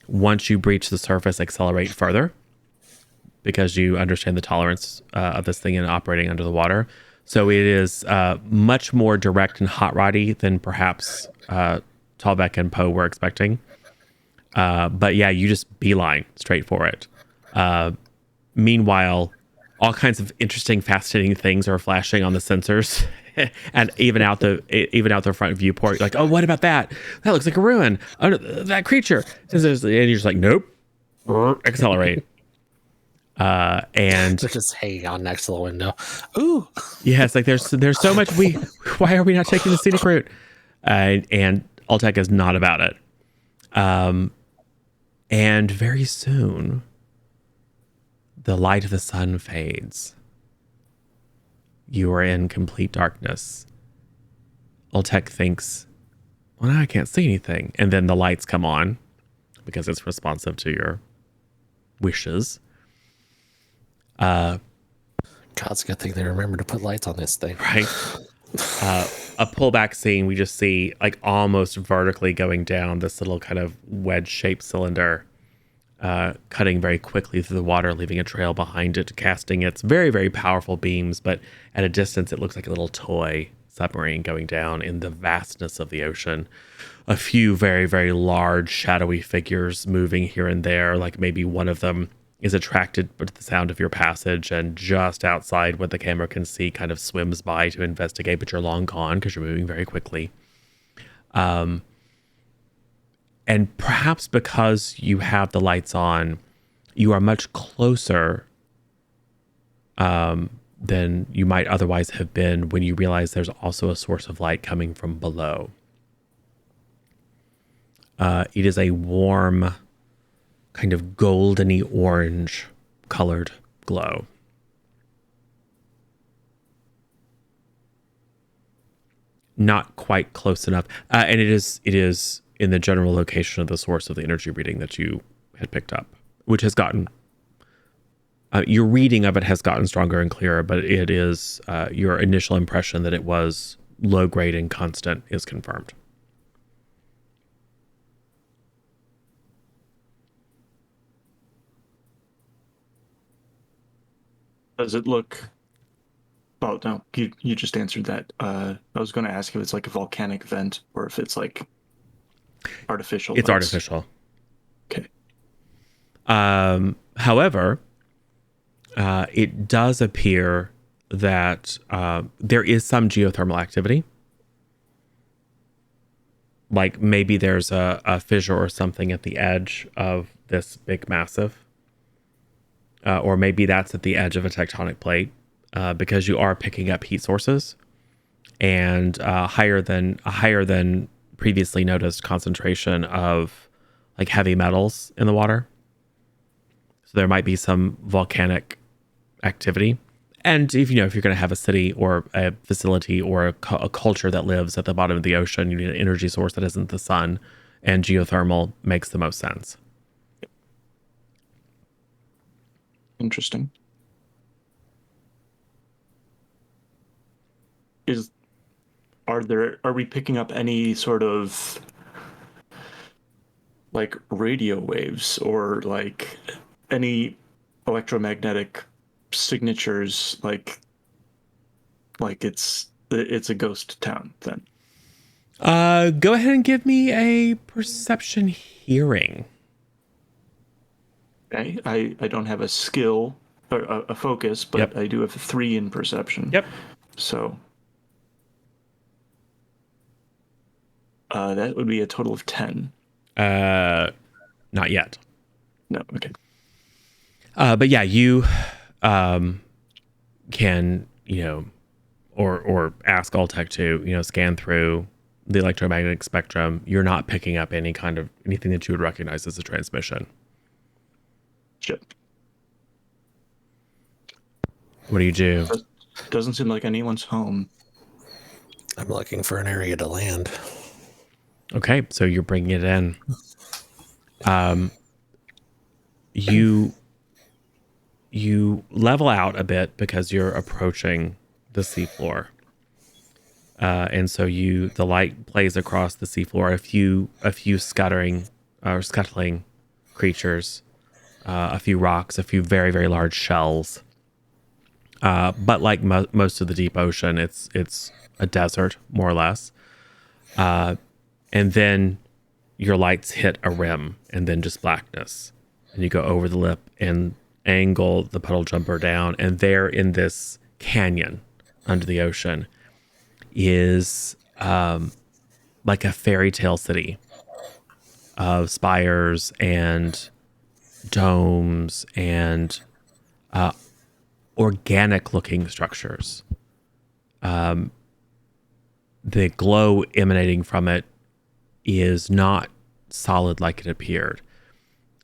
A: once you breach the surface, accelerate further because you understand the tolerance of this thing and operating under the water. So it is much more direct and hot roddy than perhaps Talbek and Poe were expecting. But yeah, you just beeline straight for it. Meanwhile, all kinds of interesting, fascinating things are flashing on the sensors, and even out the front viewport. Like, oh, what about that? That looks like a ruin. Oh, no, that creature. And you're just like, nope. Accelerate. And
D: They're just hanging out next to the window. Ooh.
A: yeah, it's like there's so much. Why are we not taking the scenic route? And Altec is not about it. And very soon, the light of the sun fades. You are in complete darkness. Altec thinks, well, now I can't see anything. And then the lights come on because it's responsive to your wishes.
D: God's a good thing they remember to put lights on this thing.
A: Right. A pullback scene, we just see like almost vertically going down this little kind of wedge-shaped cylinder, cutting very quickly through the water, leaving a trail behind it, casting its very, very powerful beams. But at a distance, it looks like a little toy submarine going down in the vastness of the ocean. A few very, very large, shadowy figures moving here and there, like maybe one of them is attracted to the sound of your passage, and just outside what the camera can see kind of swims by to investigate, but you're long gone because you're moving very quickly. And perhaps because you have the lights on, you are much closer than you might otherwise have been when you realize there's also a source of light coming from below. It is a warm, kind of goldeny orange colored glow. Not quite close enough. And it is in the general location of the source of the energy reading that you had picked up, which has gotten, your reading of it has gotten stronger and clearer, but it is, your initial impression that it was low grade and constant is confirmed.
B: Does it look? Well, no, you just answered that. I was going to ask if it's like a volcanic vent or if it's like artificial.
A: It's artificial.
B: Okay.
A: However, it does appear that there is some geothermal activity. Like maybe there's a fissure or something at the edge of this big massive. Or maybe that's at the edge of a tectonic plate, because you are picking up heat sources and higher than previously noticed concentration of like heavy metals in the water. So there might be some volcanic activity. And if you're going to have a city or a facility or a culture that lives at the bottom of the ocean, you need an energy source that isn't the sun, and geothermal makes the most sense.
B: Interesting. Are we picking up any sort of like radio waves or like any electromagnetic signatures, like it's a ghost town then?
A: Go ahead and give me a perception hearing.
B: Okay, I don't have a skill or a focus, but
A: Yep.
B: I do have a 3 in perception.
A: Yep.
B: So that would be a total of 10.
A: Not yet.
B: No, okay.
A: But yeah, you can, or ask Alltech to, scan through the electromagnetic spectrum. You're not picking up anything that you would recognize as a transmission.
B: Shit.
A: What do you do?
B: Doesn't seem like anyone's home.
D: I'm looking for an area to land.
A: Okay, so you're bringing it in. You level out a bit because you're approaching the seafloor, and so the light plays across the seafloor. A few scuttling creatures, a few rocks, a few very very large shells. But like most of the deep ocean, it's a desert more or less. And then your lights hit a rim and then just blackness. And you go over the lip and angle the puddle jumper down. And there in this canyon under the ocean is like a fairy tale city of spires and domes and organic looking structures. The glow emanating from it is not solid like it appeared.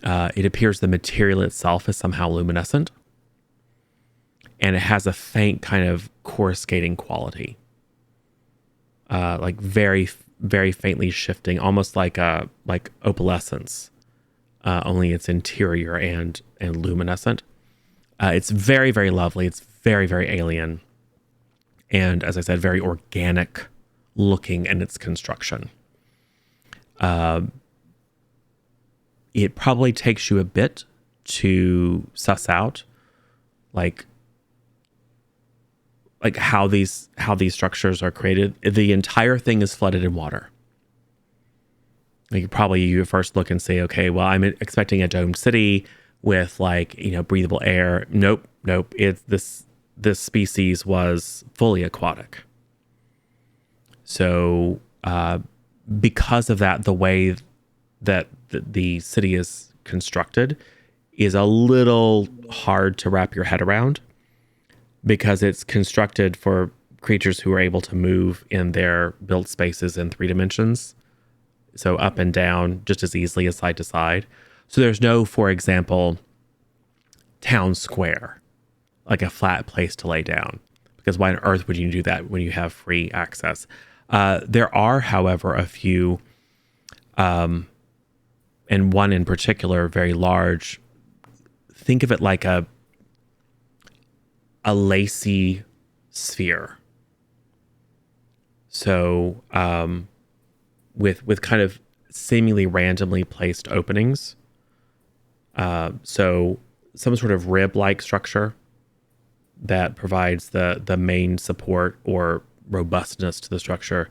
A: It appears the material itself is somehow luminescent, and it has a faint kind of coruscating quality, like very, very faintly shifting, almost like opalescence, only it's interior and luminescent. It's very, very lovely. It's very, very alien, and as I said, very organic looking in its construction. It probably takes you a bit to suss out like how these structures are created. The entire thing is flooded in water. Like you first look and say, okay, well, I'm expecting a domed city with breathable air. Nope. It's this species was fully aquatic. So because of that, the way that the city is constructed is a little hard to wrap your head around, because it's constructed for creatures who are able to move in their built spaces in 3 dimensions. So up and down just as easily as side to side. So there's no, for example, town square, like a flat place to lay down, because why on earth would you do that when you have free access? There are, however, a few, and one in particular, very large. Think of it like a lacy sphere. So with kind of seemingly randomly placed openings. So some sort of rib-like structure that provides the main support or robustness to the structure.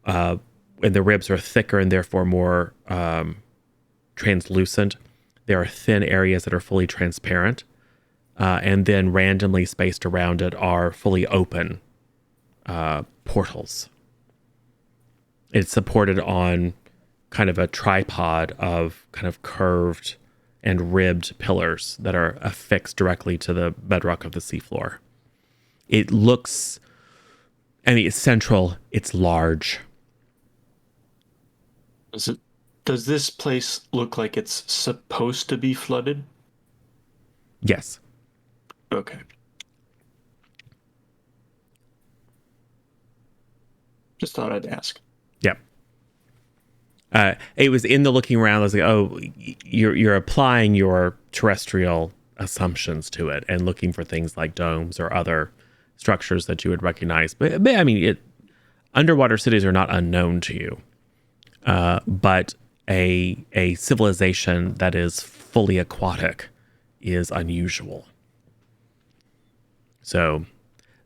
A: And the ribs are thicker and therefore more translucent. There are thin areas that are fully transparent. and then randomly spaced around it are fully open portals. It's supported on kind of a tripod of kind of curved and ribbed pillars that are affixed directly to the bedrock of the seafloor. It looks, I mean, it's central, it's large.
B: Does this place look like it's supposed to be flooded?
A: Yes.
B: Okay. Just thought I'd ask.
A: Yep. It was in the looking around. I was like, oh, you're applying your terrestrial assumptions to it and looking for things like domes or other structures that you would recognize. But I mean, underwater cities are not unknown to you. But a civilization that is fully aquatic is unusual. So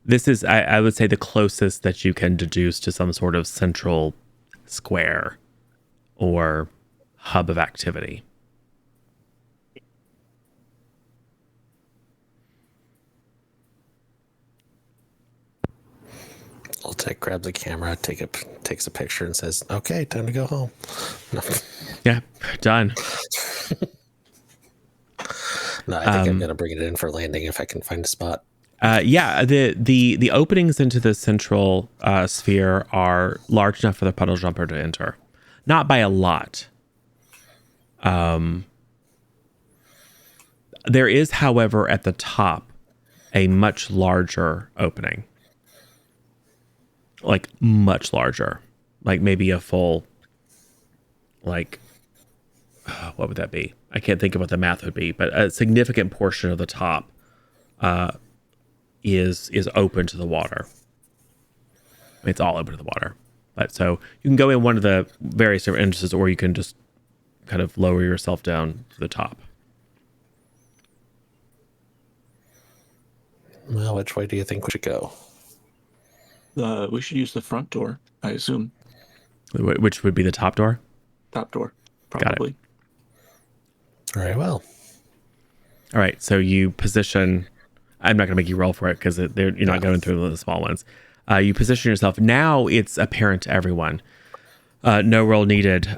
A: this is, I would say, the closest that you can deduce to some sort of central square or hub of activity.
D: Ultek grabs a camera, takes a picture, and says, "Okay, time to go home." No,
A: Yeah, done.
D: no, I think I'm gonna bring it in for landing if I can find a spot.
A: Yeah, the openings into the central sphere are large enough for the puddle jumper to enter, not by a lot. There is, however, at the top, a much larger opening, like much larger, like maybe a full, like what would that be? I can't think of what the math would be, but a significant portion of the top is open to the water. It's all open to the water. But so you can go in one of the various different entrances, or you can just kind of lower yourself down to the top.
D: Well, which way do you think we should go?
B: We should use the front door, I assume.
A: Which would be the top door?
B: Top door,
A: Got it.
B: probably.
D: Very well.
A: All right. So you position. I'm not going to make you roll for it because you're not going through the small ones. You position yourself. Now it's apparent to everyone. No roll needed.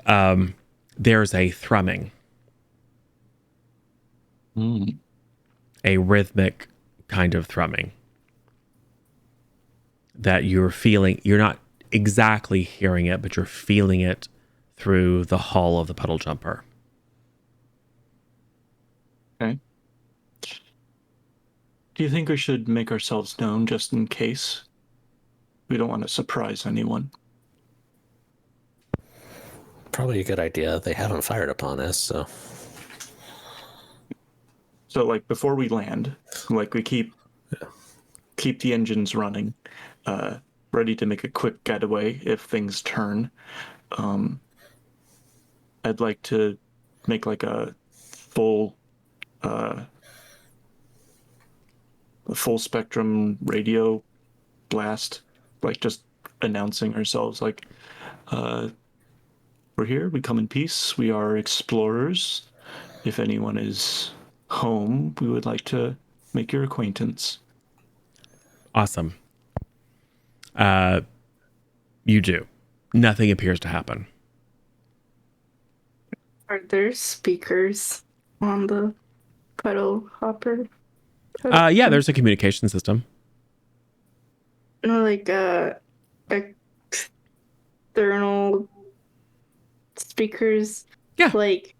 A: There's a thrumming, a rhythmic kind of thrumming that you're feeling. You're not exactly hearing it, but you're feeling it through the hull of the puddle jumper.
B: Okay. Do you think we should make ourselves known just in case? We don't want to surprise anyone.
D: Probably a good idea. They haven't fired upon us, so.
B: So, like, before we land, like, we keep the engines running, ready to make a quick getaway if things turn. I'd like to make like a full spectrum radio blast, like just announcing ourselves, like, we're here, we come in peace, we are explorers. If anyone is home, we would like to make your acquaintance.
A: Awesome. You do. Nothing appears to happen.
C: Are there speakers on the puddle hopper?
A: Yeah, there's a communication system.
C: No, like external speakers.
A: Yeah.
C: Like,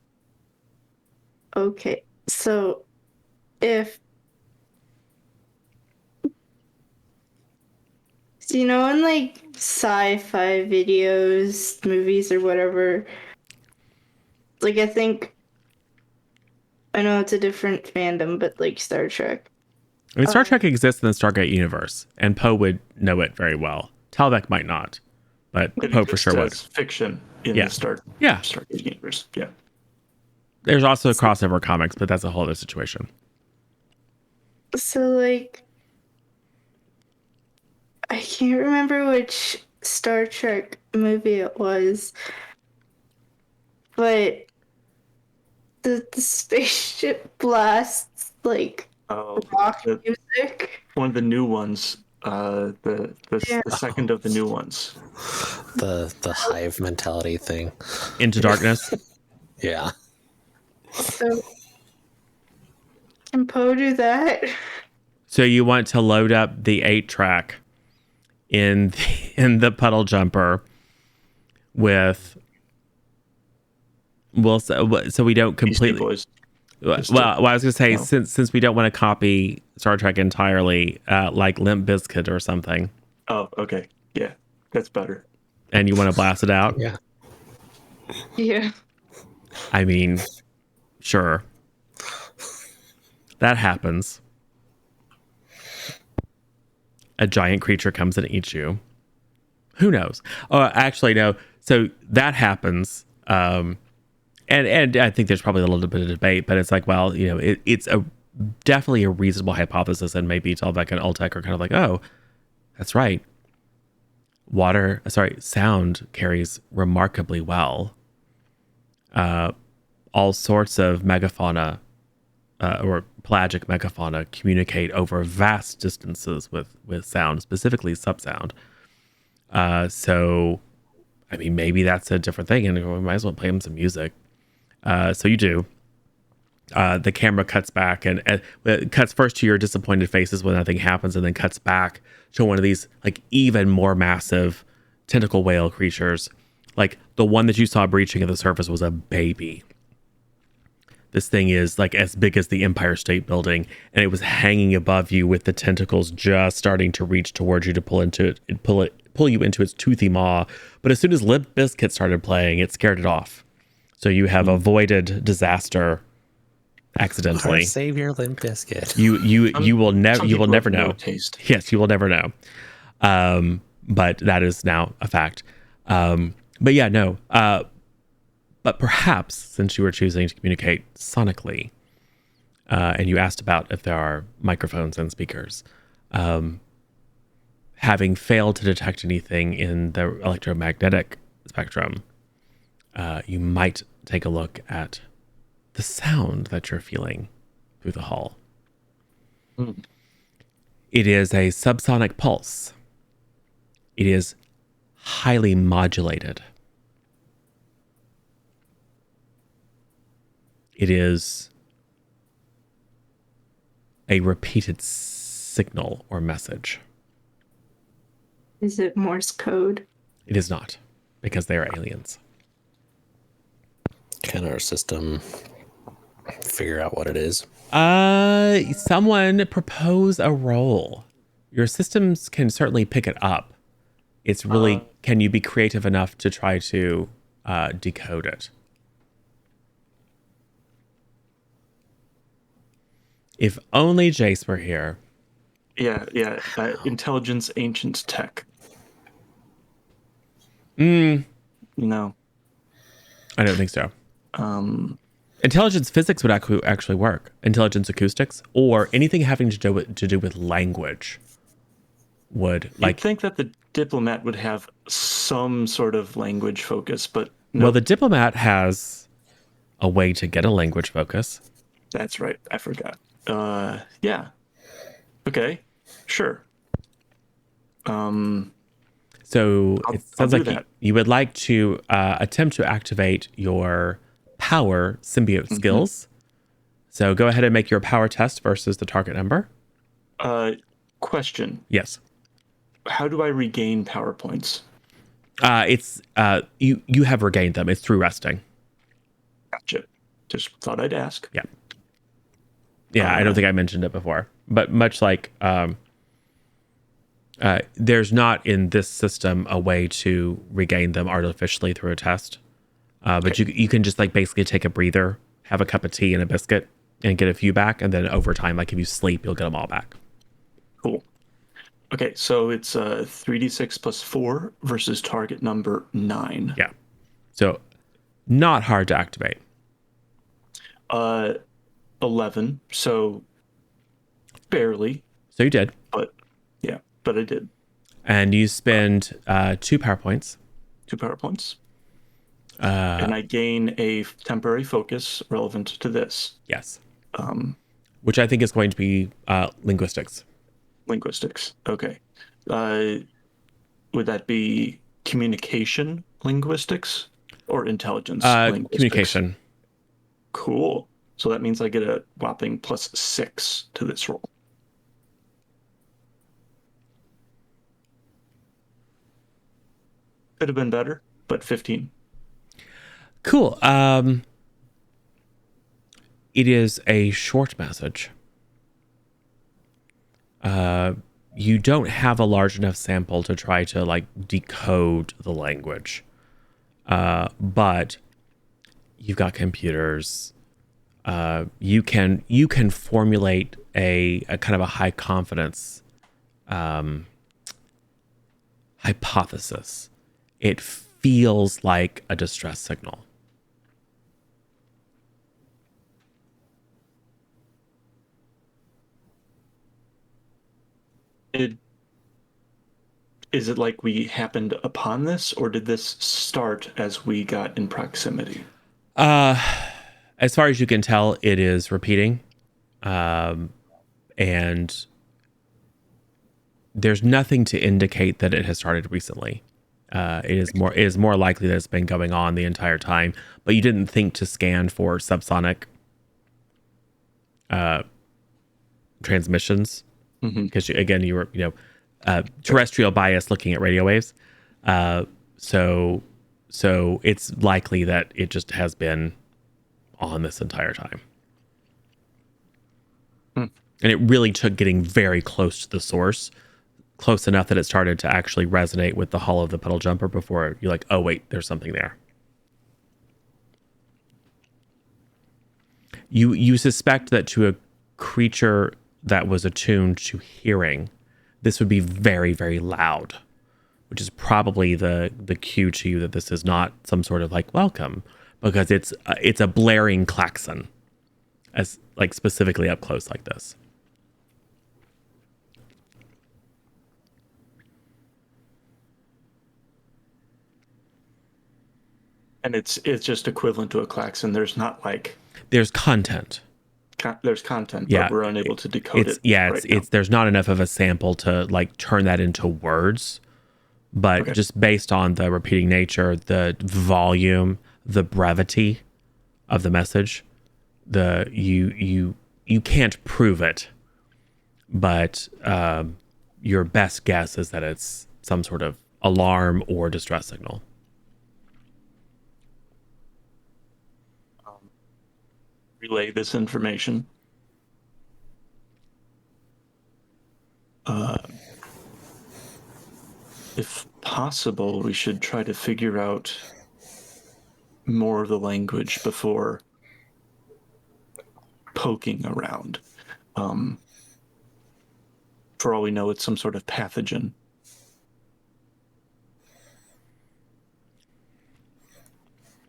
C: okay, so if so, you know, in like sci-fi videos, movies, or whatever, like I know it's a different fandom, but like Star Trek.
A: I mean, Star Trek exists in the Stargate universe, and Poe would know it very well. Talbek might not, but
B: It
A: Poe for sure would.
B: exists as fiction in
A: Yeah.
B: the
A: Yeah.
B: Stargate universe. Yeah.
A: There's also crossover comics, but that's a whole other situation.
C: So like, I can't remember which Star Trek movie it was, but the spaceship blasts like
B: Oh,
C: rock
B: the,
C: music.
B: one of the new ones.
C: Yeah.
B: The second of the new ones.
D: The hive mentality thing.
A: Into Darkness.
D: Yeah.
C: So can Poe do that?
A: So you want to load up the 8-track in the puddle jumper with so we don't
B: Beastie
A: completely.
B: Boys.
A: Well, I was gonna say
B: No.
A: since we don't want to copy Star Trek entirely, like Limp Bizkit or something,
B: Oh, okay. Yeah, that's better.
A: and you want to blast it out.
D: Yeah.
C: Yeah.
A: I mean, sure, that happens. A giant creature comes and eats you. Who knows? Oh, actually, no. So that happens. And I think there's probably a little bit of debate, but it's like, well, you know, it's definitely a reasonable hypothesis, and maybe Tolvec and Ultek are kind of like, oh, that's right. Sound carries remarkably well. All sorts of megafauna or pelagic megafauna communicate over vast distances with sound, specifically subsound. So, I mean, maybe that's a different thing, and we might as well play them some music. So you do. The camera cuts back and it cuts first to your disappointed faces when nothing happens, and then cuts back to one of these like even more massive tentacle whale creatures. Like the one that you saw breaching at the surface was a baby. This thing is like as big as the Empire State Building, and it was hanging above you with the tentacles just starting to reach towards you to pull you into its toothy maw. But as soon as Limp Bizkit started playing, it scared it off. So you have avoided disaster accidentally.
D: Our savior Limp Bizkit.
A: You will never know.
B: No taste.
A: Yes, you will never know. But that is now a fact. But yeah, no. But perhaps since you were choosing to communicate sonically, and you asked about if there are microphones and speakers, having failed to detect anything in the electromagnetic spectrum, you might take a look at the sound that you're feeling through the hull. It is a subsonic pulse. It is highly modulated. It is a repeated signal or message.
C: Is it Morse code?
A: It is not, because they are aliens.
D: Can our system figure out what it is?
A: Someone propose a roll. Your systems can certainly pick it up. It's really, can you be creative enough to try to decode it? If only Jace were here.
B: Yeah. Intelligence, ancient tech. No.
A: I don't think so. Intelligence physics would actually work. Intelligence acoustics or anything having to do with language would
B: You'd think that the diplomat would have some sort of language focus, but no.
A: Well, the diplomat has a way to get a language focus.
B: That's right. I forgot. Yeah. Okay. Sure.
A: So
B: I'll
A: it sounds
B: do
A: like
B: that.
A: you would like to attempt to activate your power symbiote skills. So go ahead and make your power test versus the target number.
B: Question.
A: Yes.
B: How do I regain power points?
A: It's you have regained them. It's through resting.
B: Gotcha. Just thought I'd ask.
A: Yeah. Yeah, I don't think I mentioned it before, but much like there's not in this system a way to regain them artificially through a test. But you can just like basically take a breather, have a cup of tea and a biscuit, and get a few back, and then over time, like if you sleep, you'll get them all back.
B: Cool. Okay, so it's 3d6 plus 4 versus target number 9.
A: Yeah. So not hard to activate.
B: 11, so barely,
A: So you did.
B: but I did.
A: And you spend 2 power points.
B: 2 power points. And I gain a temporary focus relevant to this.
A: Yes. which I think is going to be linguistics.
B: Linguistics. Okay. Would that be communication linguistics or intelligence linguistics?
A: Communication.
B: Cool. So that means I get a whopping +6 to this roll. Could have been better, but 15.
A: Cool. It is a short message. You don't have a large enough sample to try to like decode the language. But you've got computers. You can formulate a kind of a high confidence hypothesis. It feels like a distress signal.
B: Is it like we happened upon this, or did this start as we got in proximity?
A: As far as you can tell, it is repeating. And there's nothing to indicate that it has started recently. It is more likely that it's been going on the entire time, but you didn't think to scan for subsonic transmissions because you were terrestrial bias looking at radio waves. So it's likely that it just has been on this entire time. And it really took getting very close to the source, close enough that it started to actually resonate with the hull of the pedal jumper before you're like, oh wait, there's something there. You suspect that to a creature that was attuned to hearing, this would be very, very loud, which is probably the cue to you that this is not some sort of like welcome, because it's a blaring klaxon, as like specifically up close like this.
B: And it's just equivalent to a klaxon. There's not like
A: there's content.
B: There's content,
A: Yeah,
B: but we're unable to decode it.
A: It's there's not enough of a sample to like turn that into words, but just based on the repeating nature, the volume, the brevity of the message, you can't prove it, but your best guess is that it's some sort of alarm or distress signal.
B: Relay this information. If possible, we should try to figure out more of the language before poking around. For all we know, it's some sort of pathogen.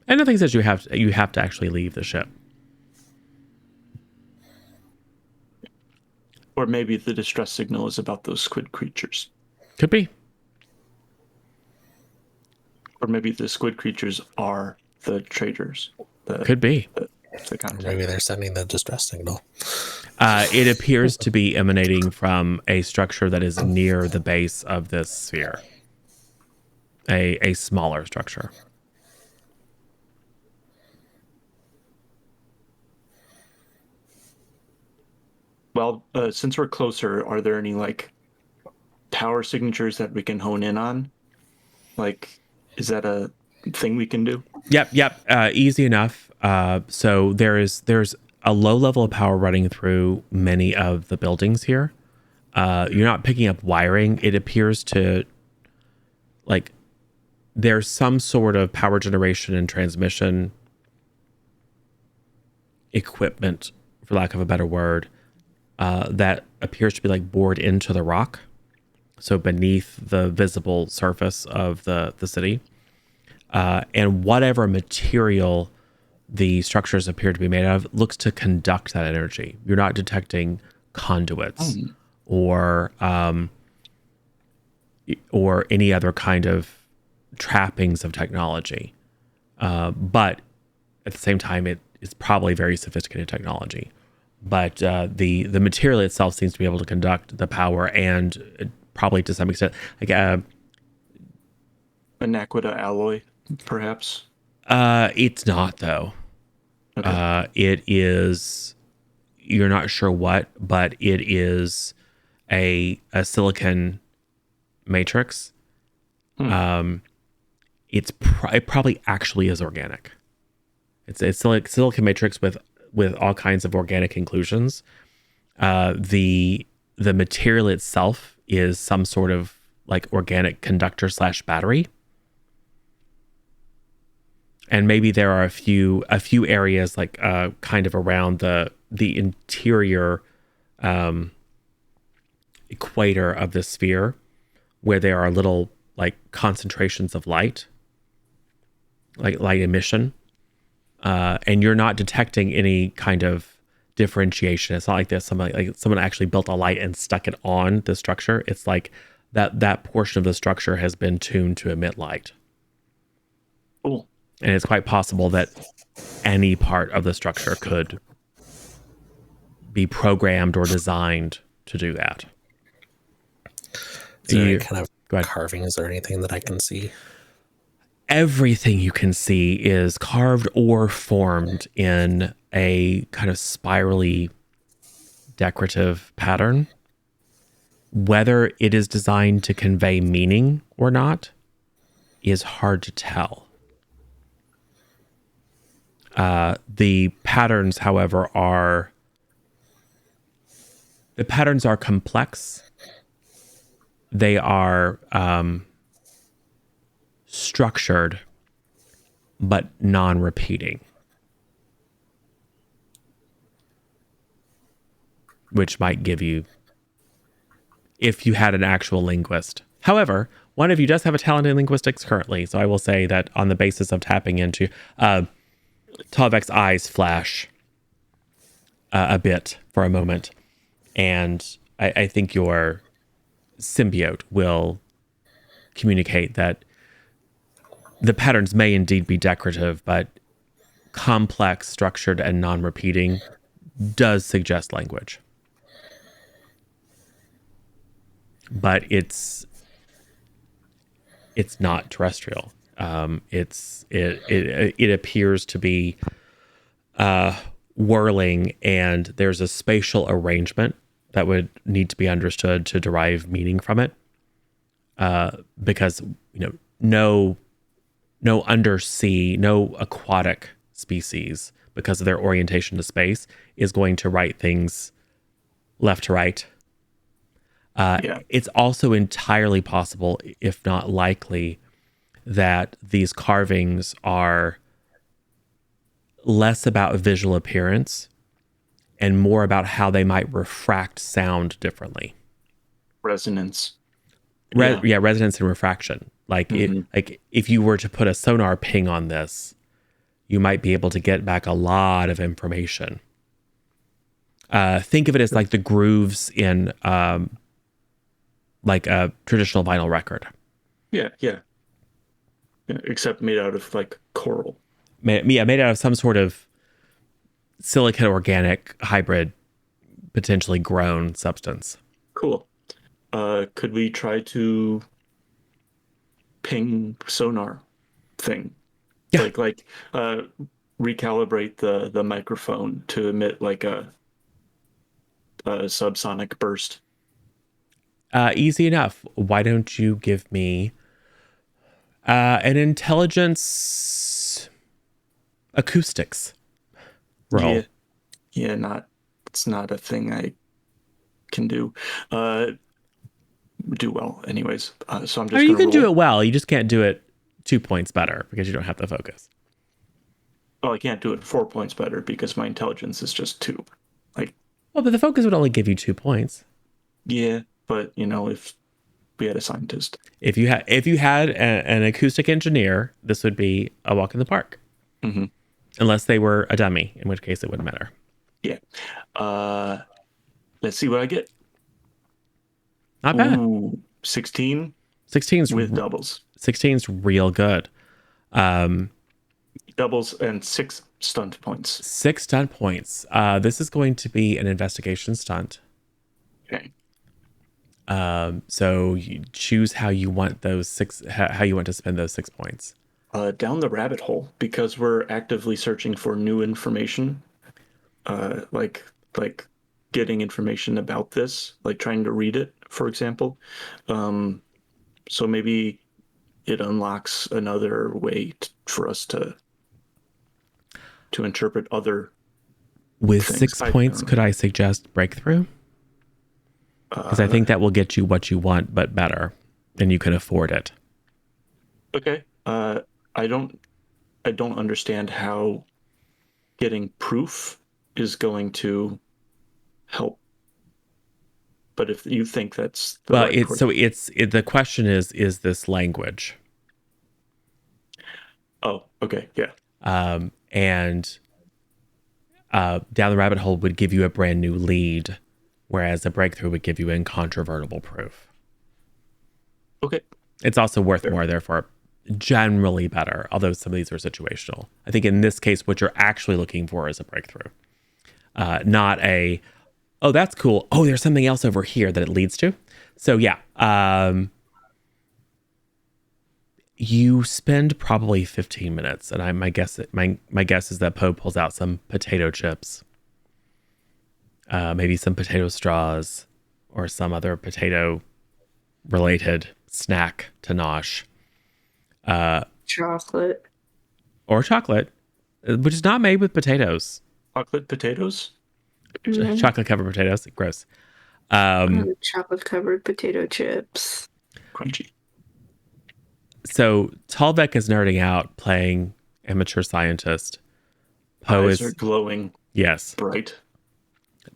A: And the thing says you have to actually leave the ship.
B: Or maybe the distress signal is about those squid creatures.
A: Could be.
B: Or maybe the squid creatures are the traders.
A: Could be.
B: The contact.
D: Maybe they're sending the distress signal.
A: It appears to be emanating from a structure that is near the base of this sphere. A smaller structure.
B: Well, since we're closer, are there any like power signatures that we can hone in on? Like, is that a thing we can do?
A: Yep. Easy enough. So there's a low level of power running through many of the buildings here. You're not picking up wiring. It appears to like there's some sort of power generation and transmission equipment, for lack of a better word, that appears to be like bored into the rock. So beneath the visible surface of the city. And whatever material the structures appear to be made of looks to conduct that energy. You're not detecting conduits or any other kind of trappings of technology. But at the same time, it is probably very sophisticated technology. but the material itself seems to be able to conduct the power, and probably to some extent, like
B: A naquita alloy, perhaps.
A: it's not though.
B: Okay.
A: It is. You're not sure what, but it is a silicon matrix. It probably actually is organic. It's like silicon matrix with all kinds of organic inclusions. The material itself is some sort of like organic conductor / battery. And maybe there are a few areas like kind of around the interior equator of the sphere where there are little like concentrations of light, like light emission, and you're not detecting any kind of differentiation. It's not like this someone actually built a light and stuck it on the structure. It's like that portion of the structure has been tuned to emit light.
B: Cool.
A: And it's quite possible that any part of the structure could be programmed or designed to do that.
D: Is there any kind of carvings or anything that I can see?
A: Everything you can see is carved or formed in a kind of spirally decorative pattern. Whether it is designed to convey meaning or not is hard to tell. The patterns, however, are complex. They are structured, but non-repeating, which might give you, if you had an actual linguist. However, one of you does have a talent in linguistics currently, so I will say that on the basis of tapping into Tavek's eyes flash a bit for a moment, and I think your symbiote will communicate that the patterns may indeed be decorative, but complex, structured, and non-repeating does suggest language. But it's not terrestrial. It appears to be whirling, and there's a spatial arrangement that would need to be understood to derive meaning from it. Because no undersea, no aquatic species, because of their orientation to space, is going to write things left to right. It's also entirely possible, if not likely, that these carvings are less about visual appearance and more about how they might refract sound differently.
B: Resonance.
A: Resonance and refraction. Like if you were to put a sonar ping on this, you might be able to get back a lot of information. Think of it as like the grooves in like a traditional vinyl record.
B: Yeah, except made out of like coral.
A: Made out of some sort of silicate organic hybrid, potentially grown substance.
B: Cool. Could we try to ping sonar thing?
A: Yeah.
B: Like recalibrate the microphone to emit like a subsonic burst.
A: Easy enough. Why don't you give me an intelligence acoustics roll?
B: It's not a thing I can do. Do well anyways. So I'm just
A: you can
B: roll.
A: do it well. You just can't do it 2 points better because you don't have the focus.
B: Well, I can't do it 4 points better because my intelligence is just 2.
A: Well, but the focus would only give you 2 points.
B: Yeah, but if we had a scientist.
A: If you had an acoustic engineer, this would be a walk in the park.
B: Mm-hmm.
A: Unless they were a dummy, in which case it wouldn't matter.
B: Yeah. Let's see what I get.
A: Not bad.
B: 16.
A: 16's
B: with doubles.
A: 16's real good.
B: Doubles and six stunt points.
A: 6 stunt points. This is going to be an investigation stunt.
B: Okay.
A: So you choose how you want those 6, how you want to spend those 6 points.
B: Down the rabbit hole, because we're actively searching for new information, like getting information about this, like trying to read it, for example. So maybe it unlocks another way for us to interpret other
A: With
B: things.
A: 6 points, could I suggest breakthrough? Because I think that will get you what you want, but better, and you can afford it.
B: Okay. I don't understand how getting proof is going to help. But if you think that's the
A: Well,
B: right course.
A: the question is this language?
B: Oh, okay, yeah.
A: And down the rabbit hole would give you a brand new lead, whereas a breakthrough would give you incontrovertible proof.
B: Okay.
A: It's also worth
B: Fair.
A: more, therefore generally better, although some of these are situational. I think in this case, what you're actually looking for is a breakthrough, not a, oh, that's cool. Oh, there's something else over here that it leads to. So yeah, you spend probably 15 minutes, and my guess is that Poe pulls out some potato chips, maybe some potato straws, or some other potato related snack to nosh.
C: Chocolate.
A: Or chocolate, which is not made with potatoes.
B: Chocolate potatoes?
A: Chocolate covered potatoes. Gross.
C: Chocolate covered potato chips.
B: Crunchy.
A: So Talvek is nerding out playing amateur scientist. Poe
B: Eyes are
A: is
B: glowing
A: yes.
B: bright.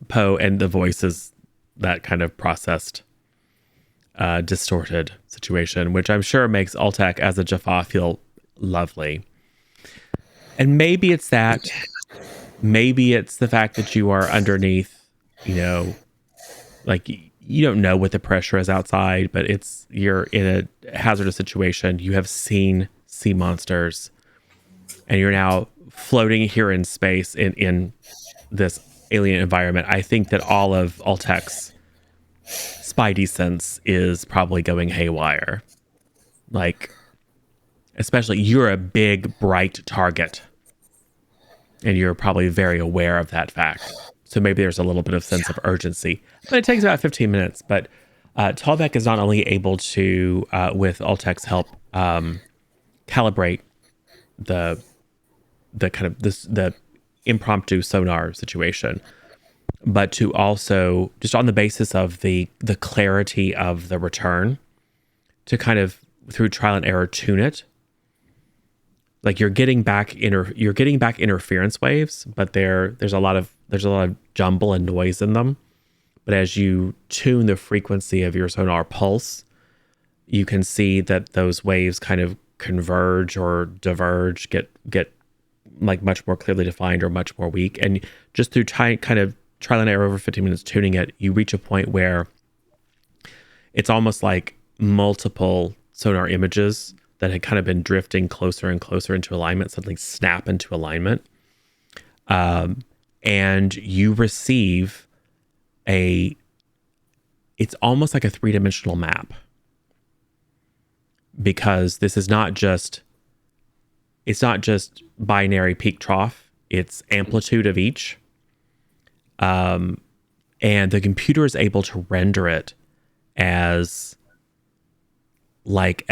A: Poe, and the voice is that kind of processed, distorted situation, which I'm sure makes Altek as a Jaffa feel lovely. And maybe it's that. Maybe it's the fact that you are underneath, like you don't know what the pressure is outside, but you're in a hazardous situation. You have seen sea monsters, and you're now floating here in space in this alien environment. I think that all of Altek's spidey sense is probably going haywire. Like, especially you're a big, bright target, and you're probably very aware of that fact. So maybe there's a little bit of sense of urgency, but it takes about 15 minutes. But Talvek is not only able to, with Altek's help, calibrate the kind of the impromptu sonar situation, but to also, just on the basis of the clarity of the return, to kind of through trial and error tune it. Like you're getting back interference waves, but there's a lot of jumble and noise in them. But as you tune the frequency of your sonar pulse, you can see that those waves kind of converge or diverge, get like much more clearly defined or much more weak. And just through kind of trial and error over 15 minutes tuning it, you reach a point where it's almost like multiple sonar images that had kind of been drifting closer and closer into alignment suddenly snap into alignment. And you receive it's almost like a 3-dimensional map, because this is not just binary peak trough, it's amplitude of each. And the computer is able to render it as like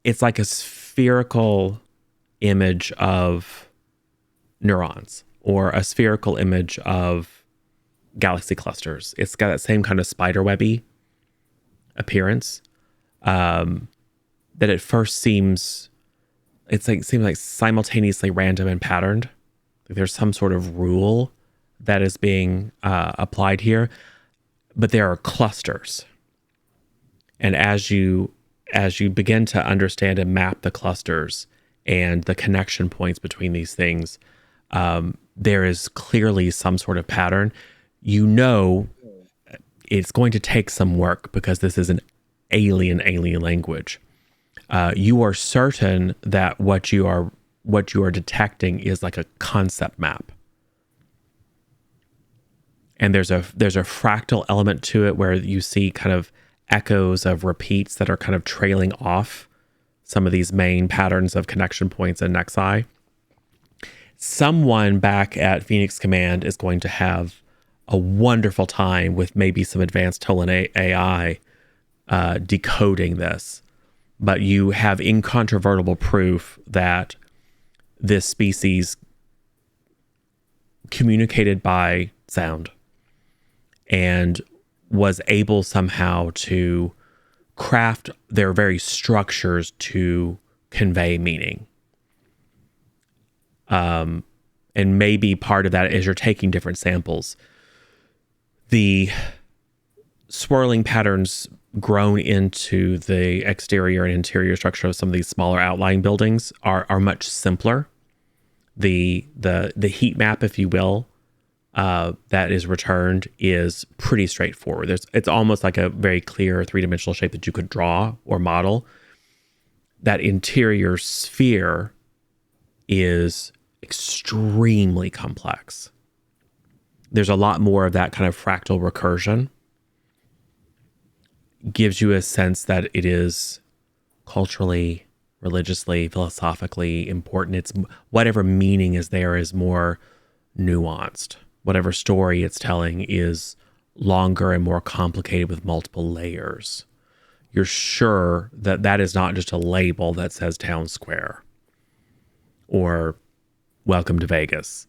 A: it's like a spherical image of neurons, or a spherical image of galaxy clusters. It's got that same kind of spiderwebby appearance, that at first seems like simultaneously random and patterned. Like there's some sort of rule that is being applied here, but there are clusters. And as you begin to understand and map the clusters and the connection points between these things, there is clearly some sort of pattern. It's going to take some work because this is an alien language. you are certain that what you are detecting is like a concept map. And there's a fractal element to it where you see kind of echoes of repeats that are kind of trailing off some of these main patterns of connection points in Nexi. Someone back at Phoenix Command is going to have a wonderful time with maybe some advanced Tolan AI decoding this. But you have incontrovertible proof that this species communicated by sound and was able somehow to craft their very structures to convey meaning. And maybe part of that is you're taking different samples. The swirling patterns grown into the exterior and interior structure of some of these smaller outlying buildings are much simpler. The heat map, if you will, that is returned is pretty straightforward. It's almost like a very clear three-dimensional shape that you could draw or model. That interior sphere is extremely complex. There's a lot more of that kind of fractal recursion. Gives you a sense that it is culturally, religiously, philosophically important. It's whatever meaning is there is more nuanced. Whatever story it's telling is longer and more complicated with multiple layers. You're sure that that is not just a label that says Town Square or Welcome to Vegas.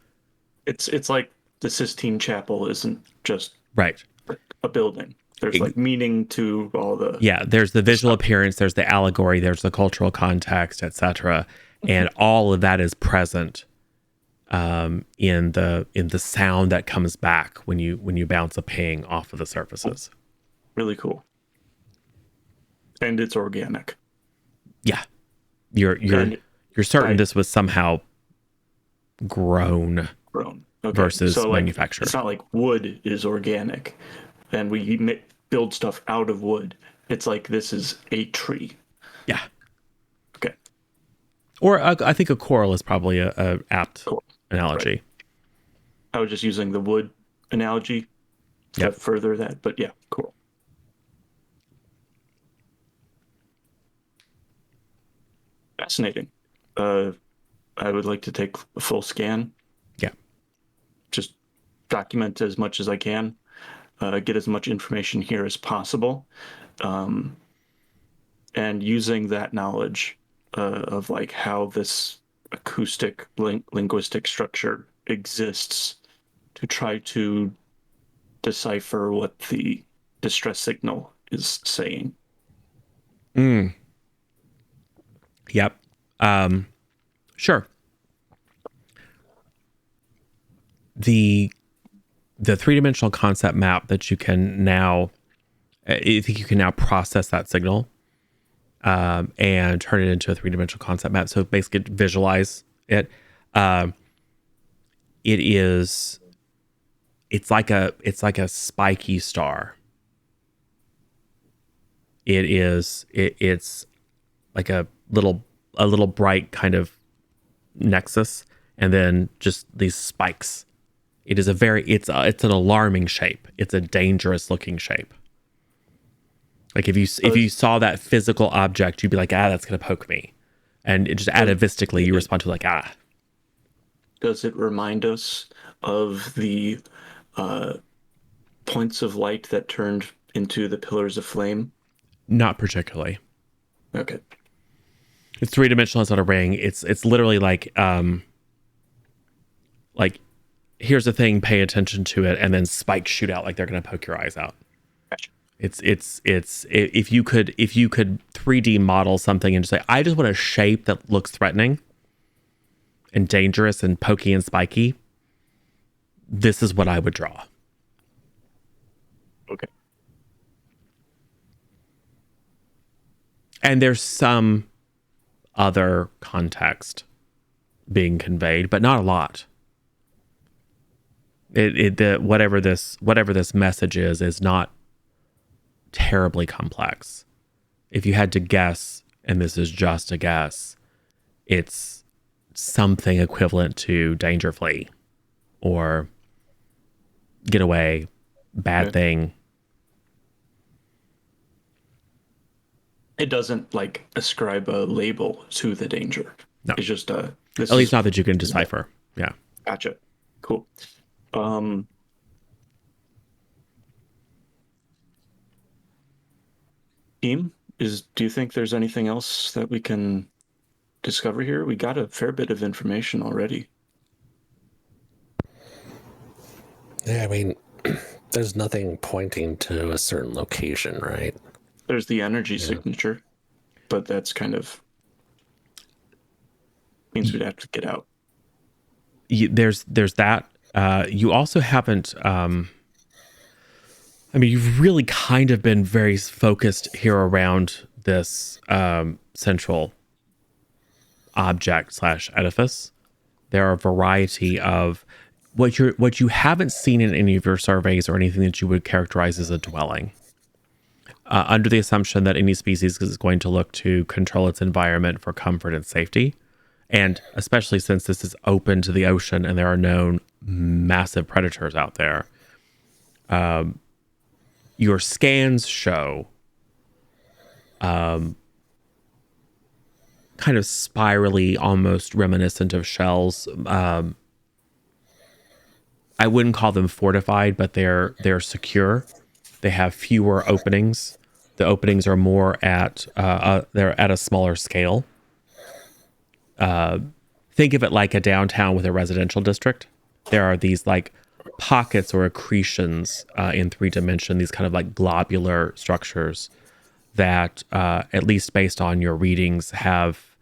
B: It's like the Sistine Chapel isn't just
A: right
B: a building. There's like meaning to all the...
A: Yeah, there's the visual appearance, there's the allegory, there's the cultural context, etc. And all of that is present in the sound that comes back when you bounce a ping off of the surfaces.
B: Really cool. And it's organic.
A: Yeah. You're certain this was somehow grown.
B: Okay.
A: Versus
B: so
A: manufactured.
B: It's not like wood is organic and we build stuff out of wood. It's like this is a tree.
A: Yeah.
B: Okay.
A: Or I think a coral is probably a apt analogy.
B: Right. I was just using the wood analogy to further that, but yeah, cool. Fascinating. I would like to take a full scan.
A: Yeah.
B: Just document as much as I can, get as much information here as possible, and using that knowledge of like how this acoustic linguistic structure exists to try to decipher what the distress signal is saying.
A: Yep. Sure. The three-dimensional concept map that you can now, I think you can now process that signal and turn it into a three-dimensional concept map. So basically visualize it. It's like a spiky star. It's like a little bright kind of nexus, and then just these spikes. It is it's an alarming shape. It's a dangerous looking shape. Like if you saw that physical object, you'd be like, that's gonna poke me, and it just atavistically you respond to like,
B: Does it remind us of the points of light that turned into the pillars of flame?
A: Not particularly.
B: Okay.
A: It's three-dimensional. It's not a ring. It's literally like here's a thing, pay attention to it, and then spikes shoot out like they're gonna poke your eyes out.
B: Gotcha.
A: It's if you could 3D model something and just say, I just want a shape that looks threatening and dangerous and pokey and spiky, this is what I would draw.
B: Okay.
A: And there's some other context being conveyed, but not a lot. Whatever this message is not terribly complex. If you had to guess, and this is just a guess, it's something equivalent to danger flee or get away, bad thing.
B: It doesn't like ascribe a label to the danger.
A: No.
B: It's just
A: At least not that you can decipher. Yeah.
B: Gotcha. Cool. Team, do you think there's anything else that we can discover here? We got a fair bit of information already.
D: Yeah, I mean, there's nothing pointing to a certain location, right?
B: There's the energy signature, but that's kind of means we'd have to get out.
A: There's that. You also haven't. I mean, you've really kind of been very focused here around this central object / edifice. There are a variety of what you haven't seen in any of your surveys or anything that you would characterize as a dwelling. Under the assumption that any species is going to look to control its environment for comfort and safety, and especially since this is open to the ocean and there are known massive predators out there, your scans show kind of spirally, almost reminiscent of shells. I wouldn't call them fortified, but they're secure. They have fewer openings. The openings are more they're at a smaller scale. Think of it like a downtown with a residential district. There are these like pockets or accretions in 3D, these kind of like globular structures that, at least based on your readings, have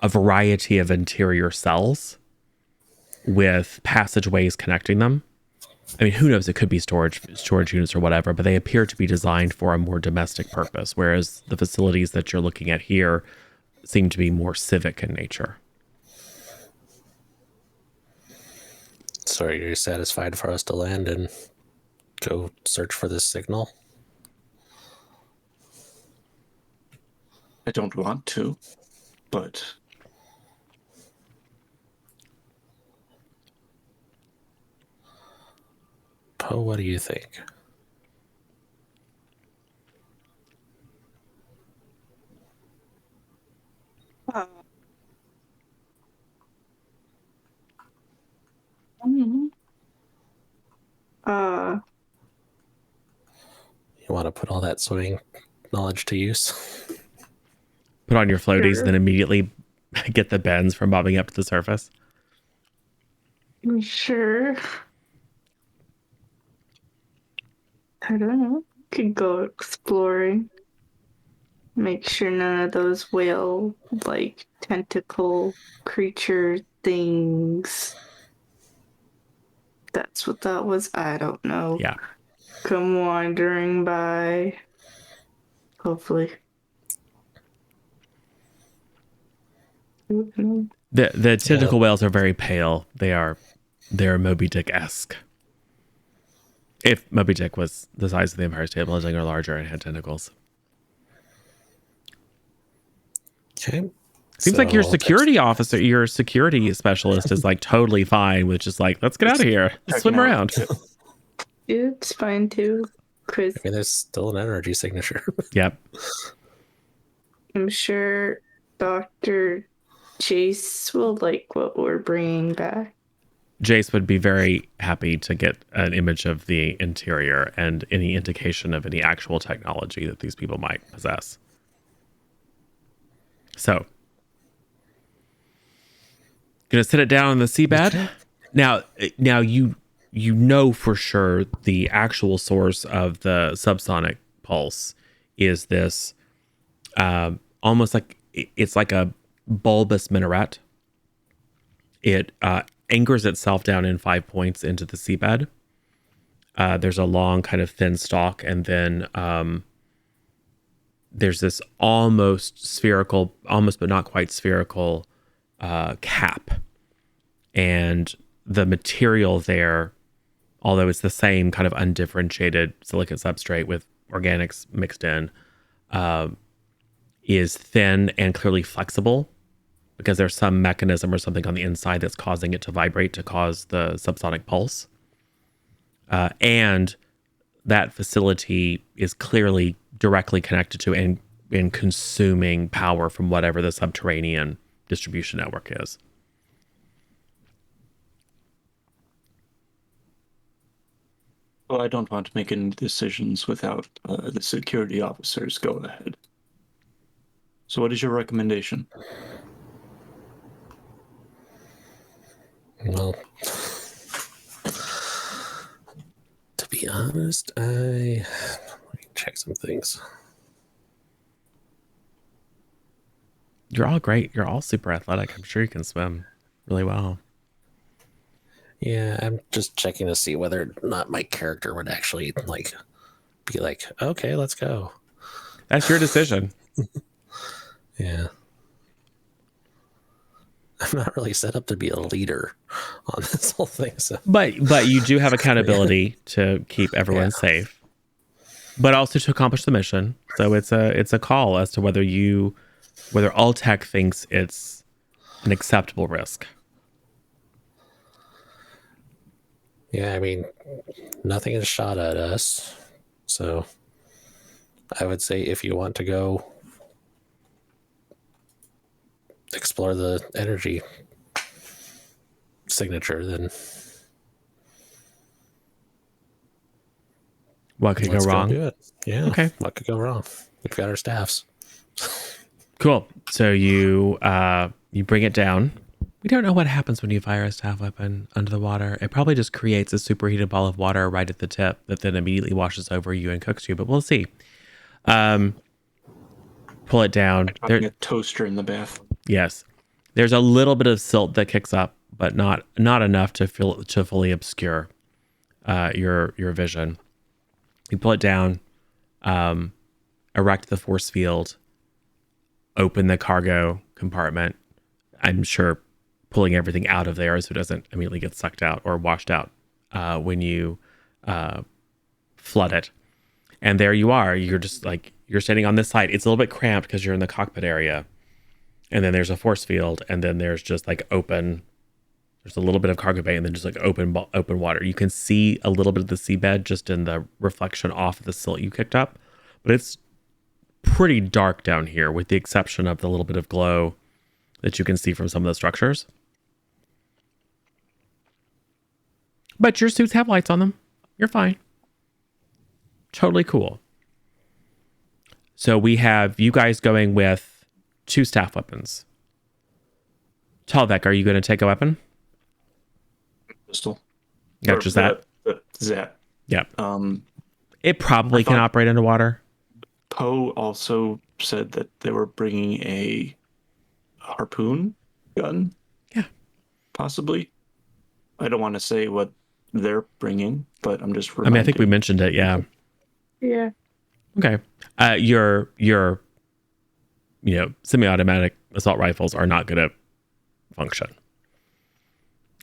A: a variety of interior cells with passageways connecting them. I mean, who knows? It could be storage units or whatever, but they appear to be designed for a more domestic purpose, whereas the facilities that you're looking at here seem to be more civic in nature.
D: So are you satisfied for us to land and go search for this signal?
B: I don't want to, but
D: Poe, what do you think? You want to put all that swimming knowledge to use?
A: Put on your floaties,
C: Sure.
A: then immediately get the bends from bobbing up to the surface.
C: Sure. I don't know. Could go exploring. Make sure none of those whale like tentacle creature things. That's what that was. I don't know.
A: Yeah.
C: Come wandering by. Hopefully.
A: The tentacle whales are very pale. They're Moby Dick-esque. If Moby Dick was the size of the Empire State Building or larger and had tentacles.
D: Okay.
A: Seems like your security officer, your security specialist is like totally fine with just like, let's get out of here. Let's swim around.
C: It's fine too. Chris,
D: I mean, there's still an energy signature.
A: Yep.
C: I'm sure Dr. Chase will like what we're bringing back.
A: Jace would be very happy to get an image of the interior and any indication of any actual technology that these people might possess. So, gonna sit it down on the seabed. Okay. Now you know for sure the actual source of the subsonic pulse is this almost like it's like a bulbous minaret. It anchors itself down in 5 points into the seabed. There's a long kind of thin stalk, and then there's this almost but not quite spherical cap. And the material there, although it's the same kind of undifferentiated silicate substrate with organics mixed in, is thin and clearly flexible because there's some mechanism or something on the inside that's causing it to vibrate to cause the subsonic pulse. And that facility is clearly directly connected to and consuming power from whatever the subterranean distribution network is.
B: Well, I don't want to make any decisions without the security officers go ahead. So what is your recommendation?
D: Well, to be honest, let me check some things.
A: You're all great. You're all super athletic. I'm sure you can swim really well.
D: Yeah, I'm just checking to see whether or not my character would actually be like, okay, let's go.
A: That's your decision.
D: Yeah. I'm not really set up to be a leader on this whole thing. So,
A: But you do have accountability to keep everyone safe, but also to accomplish the mission. So it's a call as to whether Alltech thinks it's an acceptable risk.
D: yeah, I mean, nothing is shot at us. So I would say if you want to go explore the energy signature, then
A: What could go
D: let's
A: wrong?
D: do it. Yeah.
A: Okay.
D: What could go wrong? We've got our staffs.
A: Cool. So you bring it down. We don't know what happens when you fire a staff weapon under the water. It probably just creates a superheated ball of water right at the tip that then immediately washes over you and cooks you, but we'll see. Pull it down.
B: Having a toaster in the bath.
A: Yes. There's a little bit of silt that kicks up, but not enough to fully obscure your vision. You pull it down, erect the force field, open the cargo compartment. I'm sure pulling everything out of there so it doesn't immediately get sucked out or washed out when you flood it. And there you are. You're just like, you're standing on this side. It's a little bit cramped because you're in the cockpit area. And then there's a force field. And then there's just like open, there's a little bit of cargo bay and then just like open water. You can see a little bit of the seabed just in the reflection off of the silt you kicked up. But it's pretty dark down here with the exception of the little bit of glow that you can see from some of the structures. But your suits have lights on them. You're fine. Totally cool. So we have you guys going with 2 staff weapons. Talvek, are you going to take a weapon?
B: Pistol.
A: Yeah, just that.
B: That.
A: Yeah. It probably can operate underwater.
B: Poe also said that they were bringing a harpoon gun.
A: Yeah.
B: Possibly. I don't want to say what they're bringing, but I'm just
A: I mean, I think we mentioned it. Yeah.
C: Yeah.
A: Okay. Your semi-automatic assault rifles are not going to function.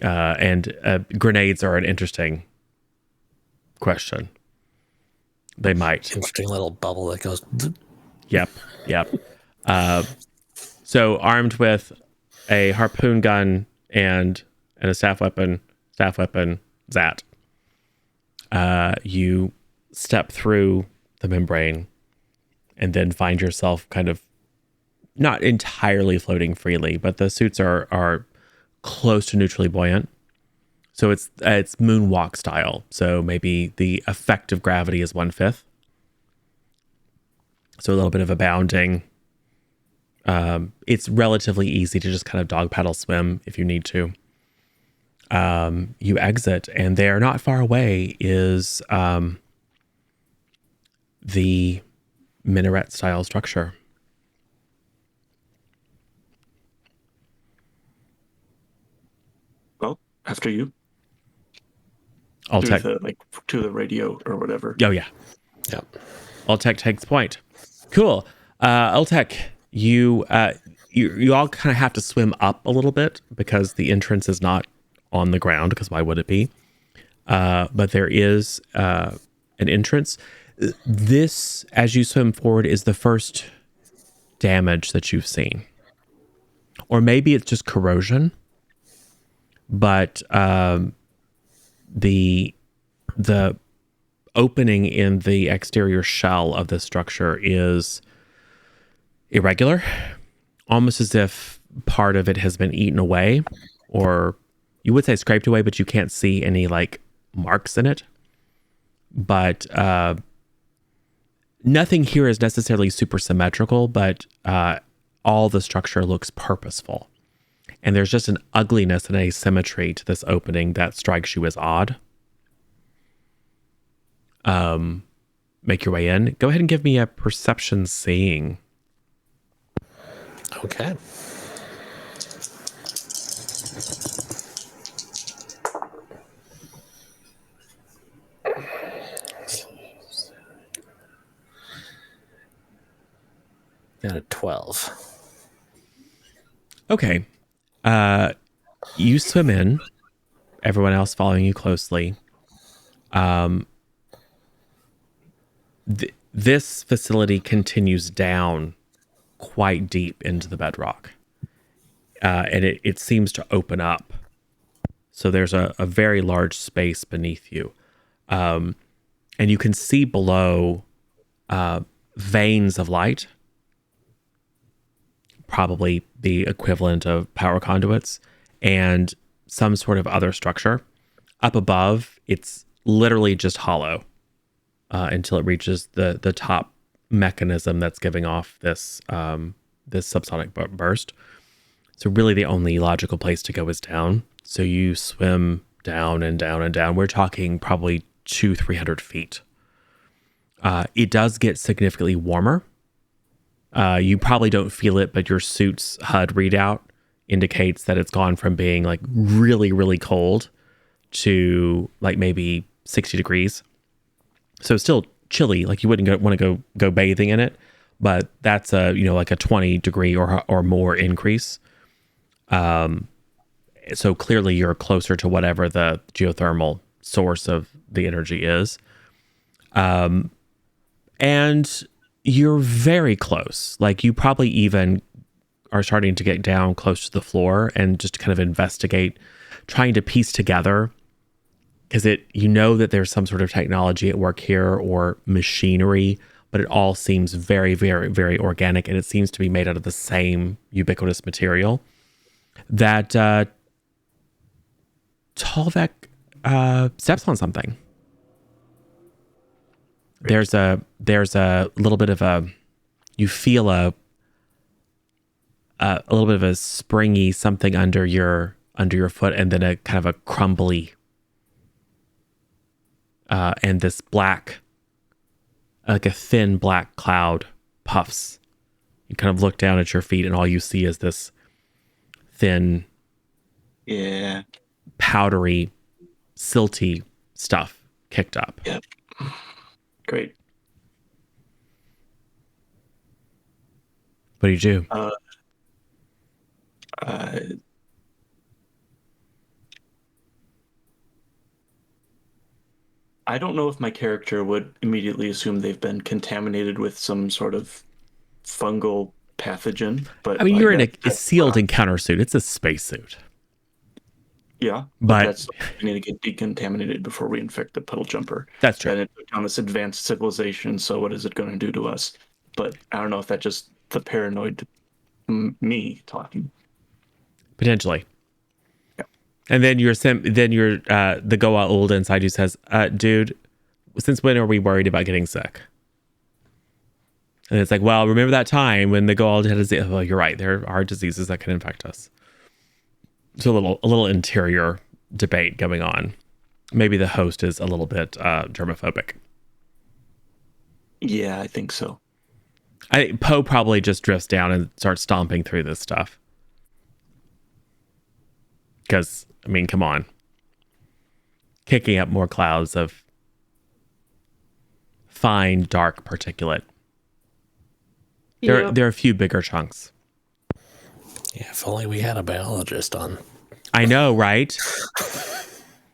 A: And grenades are an interesting question. They might.
D: Interesting little bubble that goes.
A: Yep. So armed with a harpoon gun and a staff weapon, Zat. You step through the membrane and then find yourself kind of not entirely floating freely, but the suits are close to neutrally buoyant. So it's moonwalk style. So maybe the effective gravity is 1/5. So a little bit of a bounding. It's relatively easy to just kind of dog paddle swim if you need to. You exit, and there, not far away, is the minaret style structure.
B: Well, after you.
A: Alltech.
B: To the radio or whatever.
A: Oh yeah.
D: Yep.
A: Alltech takes point. Cool. Alltech, you all kind of have to swim up a little bit because the entrance is not on the ground, because why would it be? But there is an entrance. This, as you swim forward, is the first damage that you've seen. Or maybe it's just corrosion, but the opening in the exterior shell of this structure is irregular, almost as if part of it has been eaten away, or you would say scraped away, but you can't see any like marks in it. But nothing here is necessarily super symmetrical, but all the structure looks purposeful. And there's just an ugliness and asymmetry to this opening that strikes you as odd. Make your way in. Go ahead and give me a perception seeing.
D: Okay. Got a 12.
A: Okay. You swim in, everyone else following you closely. This facility continues down quite deep into the bedrock. And it seems to open up. So there's a very large space beneath you. And you can see below veins of light, probably the equivalent of power conduits, and some sort of other structure. Up above, it's literally just hollow until it reaches the top mechanism that's giving off this subsonic burst. So really the only logical place to go is down. So you swim down and down and down. We're talking probably 200-300 feet. It does get significantly warmer. You probably don't feel it, but your suit's HUD readout indicates that it's gone from being like really, really cold to like maybe 60 degrees. So it's still chilly. Like you wouldn't want to go bathing in it, but that's like a 20 degree or more increase. So clearly you're closer to whatever the geothermal source of the energy is. And you're very close. Like you probably even are starting to get down close to the floor and just kind of investigate, trying to piece together, because you know that there's some sort of technology at work here or machinery, but it all seems very, very, very organic, and it seems to be made out of the same ubiquitous material. That Tolvek steps on something. There's a little bit of you feel a little bit of a springy something under your foot, and then a kind of a crumbly, and this black, like a thin black cloud puffs. You kind of look down at your feet, and all you see is this thin, powdery, silty stuff kicked up.
B: Yep. Great.
A: What do you do?
B: I don't know if my character would immediately assume they've been contaminated with some sort of fungal pathogen, but
A: I mean, you're in a sealed encounter suit. It's a spacesuit.
B: Yeah,
A: but
B: that's we need to get decontaminated before we infect the puddle jumper.
A: That's true.
B: And it took on this advanced civilization, so what is it going to do to us? But I don't know if that's just the paranoid me talking.
A: Potentially.
B: Yeah.
A: And then the Goa old inside you says, dude, since when are we worried about getting sick? And it's like, well, remember that time when the Goa had a well, you're right. There are diseases that can infect us. It's a little interior debate going on. Maybe the host is a little bit germophobic.
B: Yeah, I think so.
A: Poe probably just drifts down and starts stomping through this stuff. Because, I mean, come on. Kicking up more clouds of fine, dark particulate. There are a few bigger chunks.
D: Yeah, if only we had a biologist on.
A: I know, right?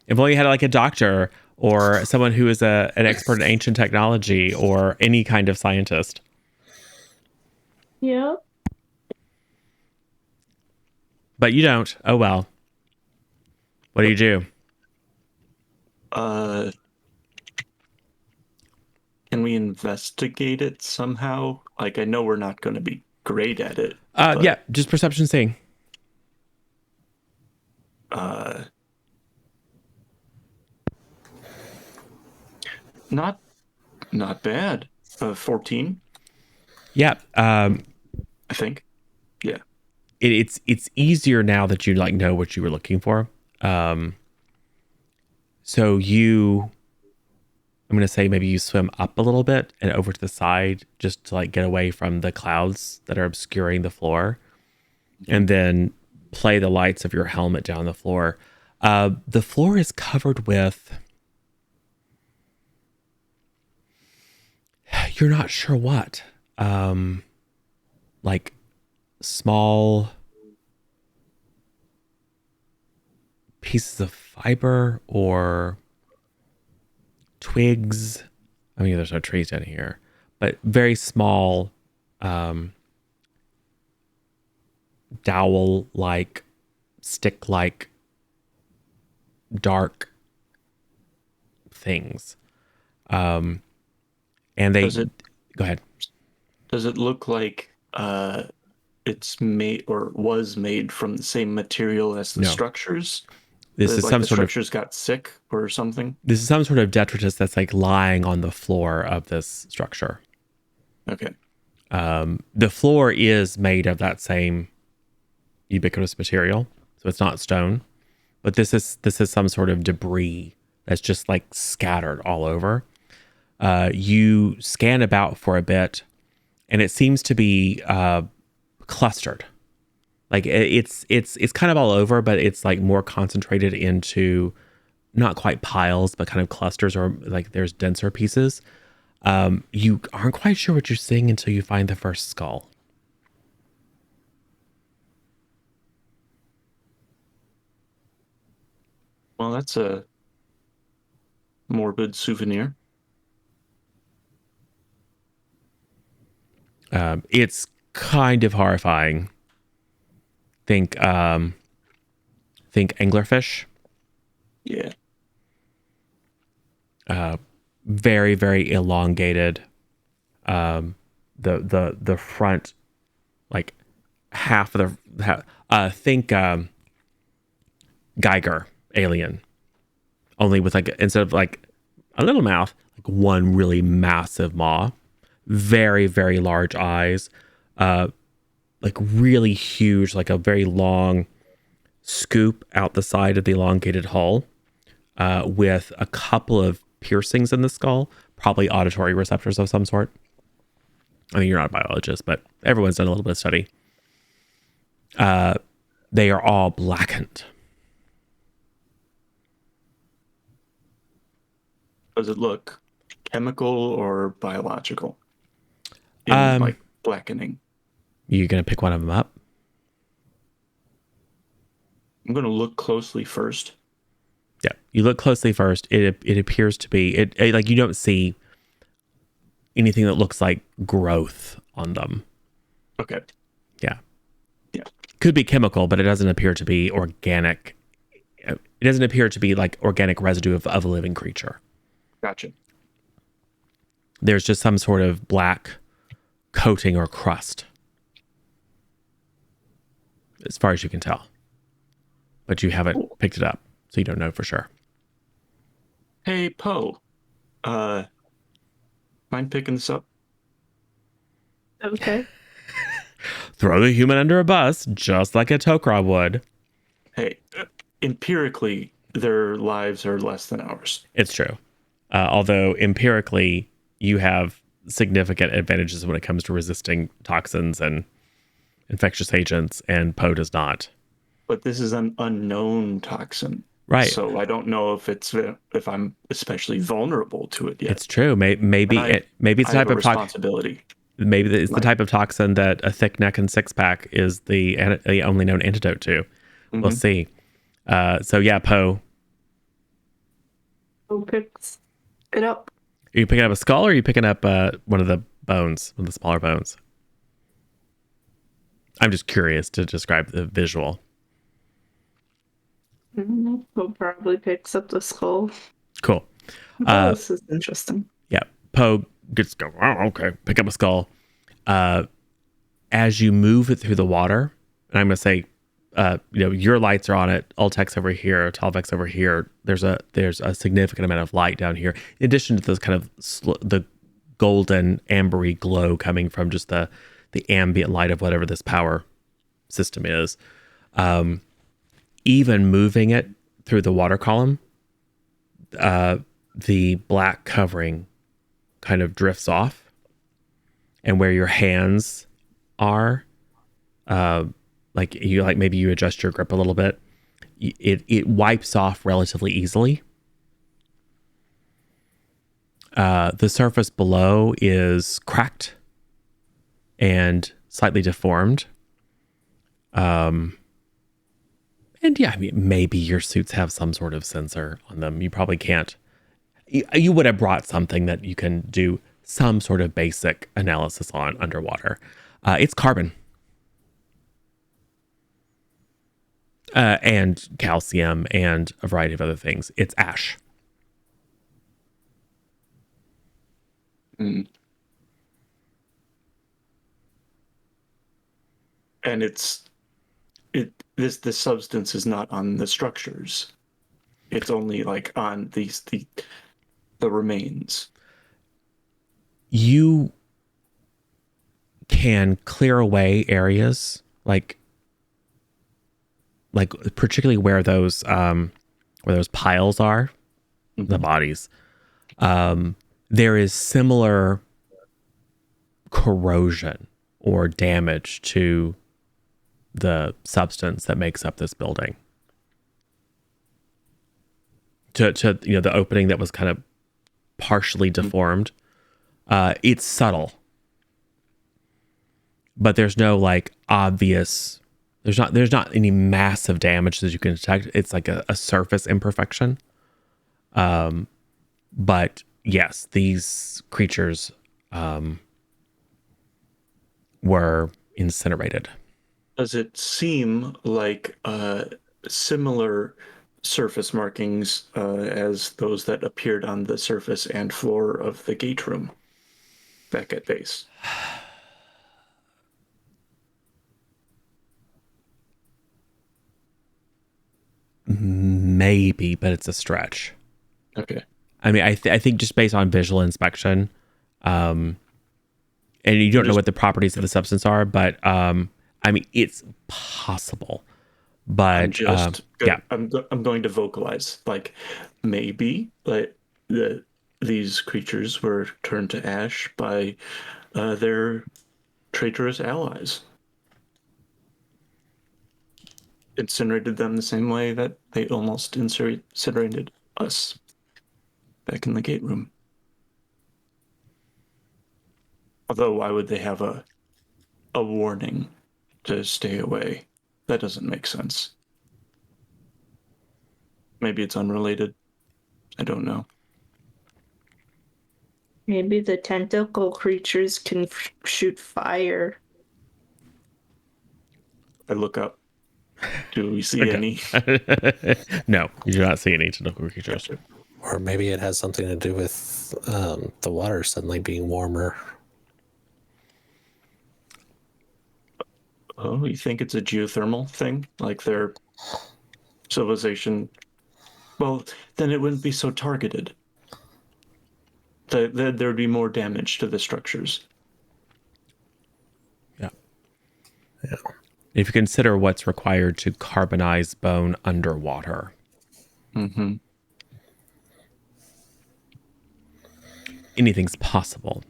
A: If only you had like a doctor or someone who is an expert in ancient technology or any kind of scientist.
C: Yep.
A: But you don't. Oh well. What do you do?
B: Can we investigate it somehow? Like, I know we're not going to be great at it,
A: Yeah,
B: but
A: just perception seeing.
B: not bad. 14,
A: Yeah.
B: I think. Yeah.
A: It's easier now that you like know what you were looking for. So I'm gonna say maybe you swim up a little bit and over to the side just to like get away from the clouds that are obscuring the floor, and then play the lights of your helmet down the floor. The floor is covered with, you're not sure what, like small pieces of fiber or twigs. I mean, there's no trees down here, but very small, dowel-like, stick-like, dark things. And they
B: Does it
A: go ahead.
B: does it look like it's made or was made from the same material as the
A: No.
B: structures?
A: This is
B: Like
A: some
B: the
A: sort of
B: structures got sick or something?
A: detritus that's like lying on the floor of this structure.
B: Okay.
A: The floor is made of that same ubiquitous material, so it's not stone, but this is some sort of debris that's just like scattered all over. You scan about for a bit, and it seems to be clustered. Like it's kind of all over, but it's like more concentrated into not quite piles, but kind of clusters, or like there's denser pieces. You aren't quite sure what you're seeing until you find the first skull.
B: Well, that's a morbid souvenir.
A: It's kind of horrifying. Think anglerfish.
B: Yeah.
A: Very, very elongated. The front, like half of think Geiger alien, only with like, instead of like a little mouth, like one really massive maw, very, very large eyes, like really huge, like a very long scoop out the side of the elongated hull, with a couple of piercings in the skull, probably auditory receptors of some sort. I mean, you're not a biologist, but everyone's done a little bit of study. They are all blackened.
B: Does it look chemical or biological in like blackening?
A: You gonna pick one of them up?
B: I'm going to look closely first.
A: Yeah, you look closely first. It appears to be it like you don't see anything that looks like growth on them.
B: Okay.
A: Yeah.
B: Yeah.
A: Could be chemical, but it doesn't appear to be organic. It doesn't appear to be like organic residue of a living creature.
B: Gotcha.
A: There's just some sort of black coating or crust, as far as you can tell. But you haven't picked it up, so you don't know for sure.
B: Hey, Poe. Mind picking this up?
C: Okay.
A: Throw the human under a bus, just like a Tok'ra would.
B: Hey, empirically, their lives are less than ours.
A: It's true. Although empirically, you have significant advantages when it comes to resisting toxins and infectious agents, and Poe does not.
B: But this is an unknown toxin.
A: Right.
B: So I don't know if I'm especially vulnerable to it yet.
A: It's true. Maybe it's the type of
B: responsibility.
A: Maybe it's the type of toxin that a thick neck and six pack is the only known antidote to. Mm-hmm. We'll see. So yeah, Poe.
C: Who picks it up?
A: Are you picking up a skull, or are you picking up one of the bones, one of the smaller bones? I'm just curious to describe the visual.
C: Poe probably picks up the skull.
A: Cool.
C: Oh, this is interesting.
A: Yeah. Poe gets go. Oh, okay. Pick up a skull. As you move it through the water, and I'm gonna say, your lights are on it. Ultech's over here. Talvek's over here. There's a significant amount of light down here. In addition to those kind of the golden ambery glow coming from just the ambient light of whatever this power system is. Even moving it through the water column, the black covering kind of drifts off, and where your hands are, maybe you adjust your grip a little bit, it wipes off relatively easily. The surface below is cracked and slightly deformed. And yeah, I mean, maybe your suits have some sort of sensor on them. You probably can't. You would have brought something that you can do some sort of basic analysis on underwater. It's carbon. And calcium and a variety of other things. It's ash.
B: Mm. And this substance is not on the structures. It's only like on the remains.
A: You can clear away areas like particularly where those piles are, the bodies. There is similar corrosion or damage to the substance that makes up this building. To the opening that was kind of partially deformed. It's subtle, but there's no like obvious. There's not any massive damage that you can detect. It's like a surface imperfection. But yes, these creatures were incinerated.
B: Does it seem like similar surface markings as those that appeared on the surface and floor of the gate room back at base?
A: Maybe, but it's a stretch.
B: Okay.
A: I mean, I think just based on visual inspection, and you don't know what the properties of the substance are, but I mean, it's possible. But
B: I'm going to vocalize like maybe like these creatures were turned to ash by their traitorous allies. Incinerated them the same way that they almost incinerated us back in the gate room. Although, why would they have a warning to stay away? That doesn't make sense. Maybe it's unrelated. I don't know.
C: Maybe the tentacle creatures can shoot fire.
B: I look up. Do we see any?
A: No, you do not see any tentacle creatures.
D: Or maybe it has something to do with the water suddenly being warmer.
B: Oh, you think it's a geothermal thing? Like their civilization? Well, then it wouldn't be so targeted. There would be more damage to the structures.
A: Yeah. If you consider what's required to carbonize bone underwater.
B: Mm-hmm.
A: Anything's possible.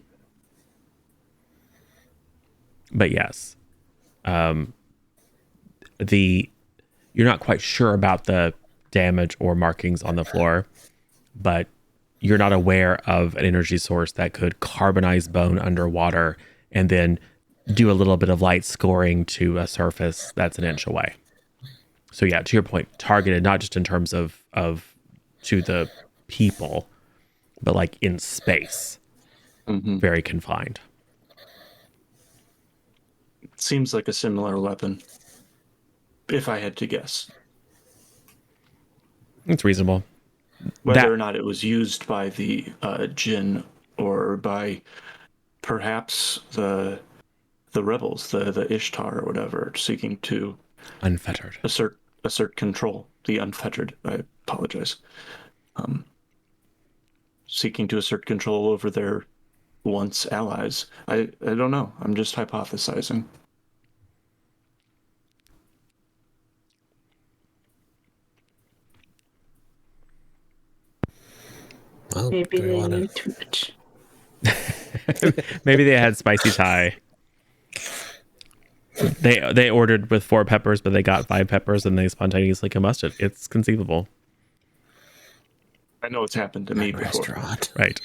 A: But yes. You're not quite sure about the damage or markings on the floor, but you're not aware of an energy source that could carbonize bone underwater and then do a little bit of light scoring to a surface that's an inch away. So yeah, to your point, targeted not just in terms of to the people, but like in space.
B: Mm-hmm.
A: Very confined.
B: Seems like a similar weapon, if I had to guess.
A: It's reasonable.
B: Whether or not it was used by the Jinn or by perhaps the rebels, the Ishtar or whatever, seeking to
A: Unfettered.
B: assert control. The unfettered. I apologize. Seeking to assert control over their once allies. I don't know. I'm just hypothesizing.
D: Well,
C: Maybe
D: do we
C: they
D: want
C: knew
D: to?
C: too much.
A: Maybe they had spicy Thai. They ordered with 4 peppers, but they got 5 peppers and they spontaneously combusted. It's conceivable.
B: I know it's happened to me before.
D: Restaurant.
A: Right.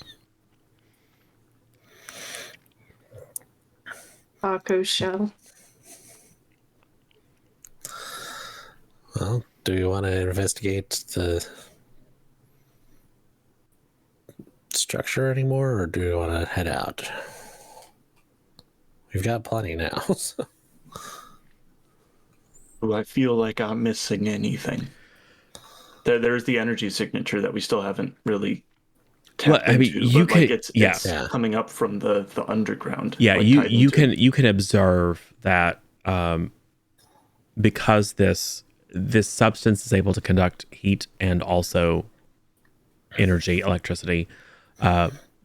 C: Taco shell.
D: Well, do we want to investigate the structure anymore, or do we want to head out? We've got plenty now. So.
B: Do I feel like I'm missing anything? There's the energy signature that we still haven't really tapped into.
A: you
B: but like
A: can,
B: it's coming up from the underground.
A: Yeah,
B: like
A: you can observe that because this substance is able to conduct heat and also energy, electricity,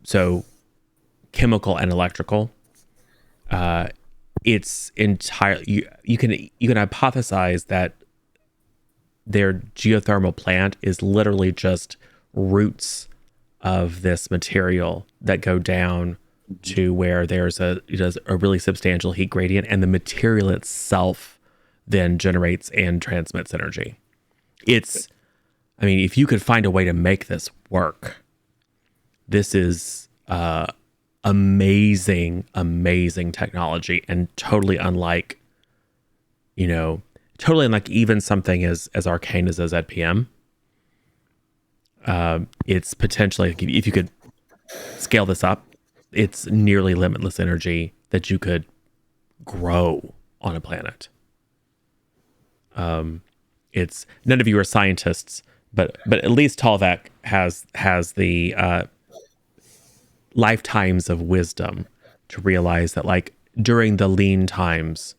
A: so chemical and electrical. It's entirely you can hypothesize that their geothermal plant is literally just roots of this material that go down to where there's a really substantial heat gradient, and the material itself then generates and transmits energy. It's, I mean, if you could find a way to make this work, this is amazing technology, and totally unlike even something as arcane as a ZPM. It's potentially, if you could scale this up, it's nearly limitless energy that you could grow on a planet. It's, none of you are scientists, but at least Talvek has the lifetimes of wisdom to realize that, like, during the lean times,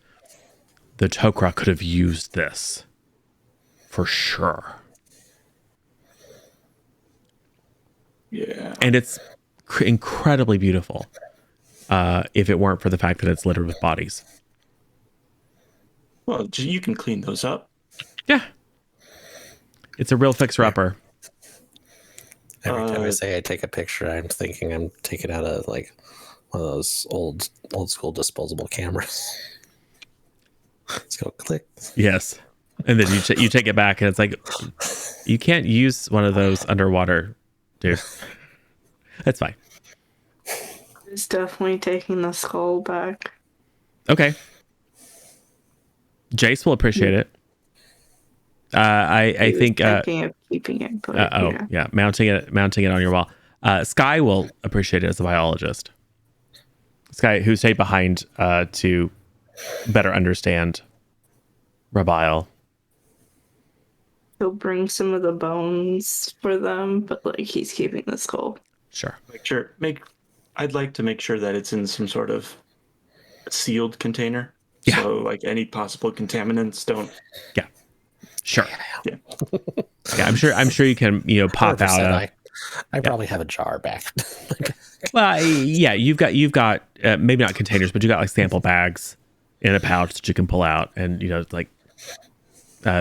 A: the Tok'ra could have used this for sure.
B: Yeah.
A: And it's incredibly beautiful, if it weren't for the fact that it's littered with bodies.
B: Well, you can clean those up.
A: Yeah. It's a real fixer-upper.
D: Every time I say I take a picture, I'm thinking I'm taking out a one of those old school disposable cameras. Let's go click.
A: Yes. And then you take it back, and it's like, you can't use one of those underwater, dude. That's fine.
C: It's definitely taking the skull back.
A: Okay. Jace will appreciate it. I think
C: Thinking of keeping it, but
A: yeah, mounting it on your wall. Sky will appreciate it as a biologist. Sky, who stayed behind to better understand Rabile.
C: He'll bring some of the bones for them, but like he's keeping the skull.
A: Sure.
B: I'd like to make sure that it's in some sort of sealed container.
A: Yeah.
B: So like any possible contaminants don't.
A: Yeah. Sure.
B: Yeah.
A: Yeah, I'm sure you can, pop out.
D: I probably have a jar back.
A: Well, yeah, you've got maybe not containers, but you got like sample bags in a pouch that you can pull out, and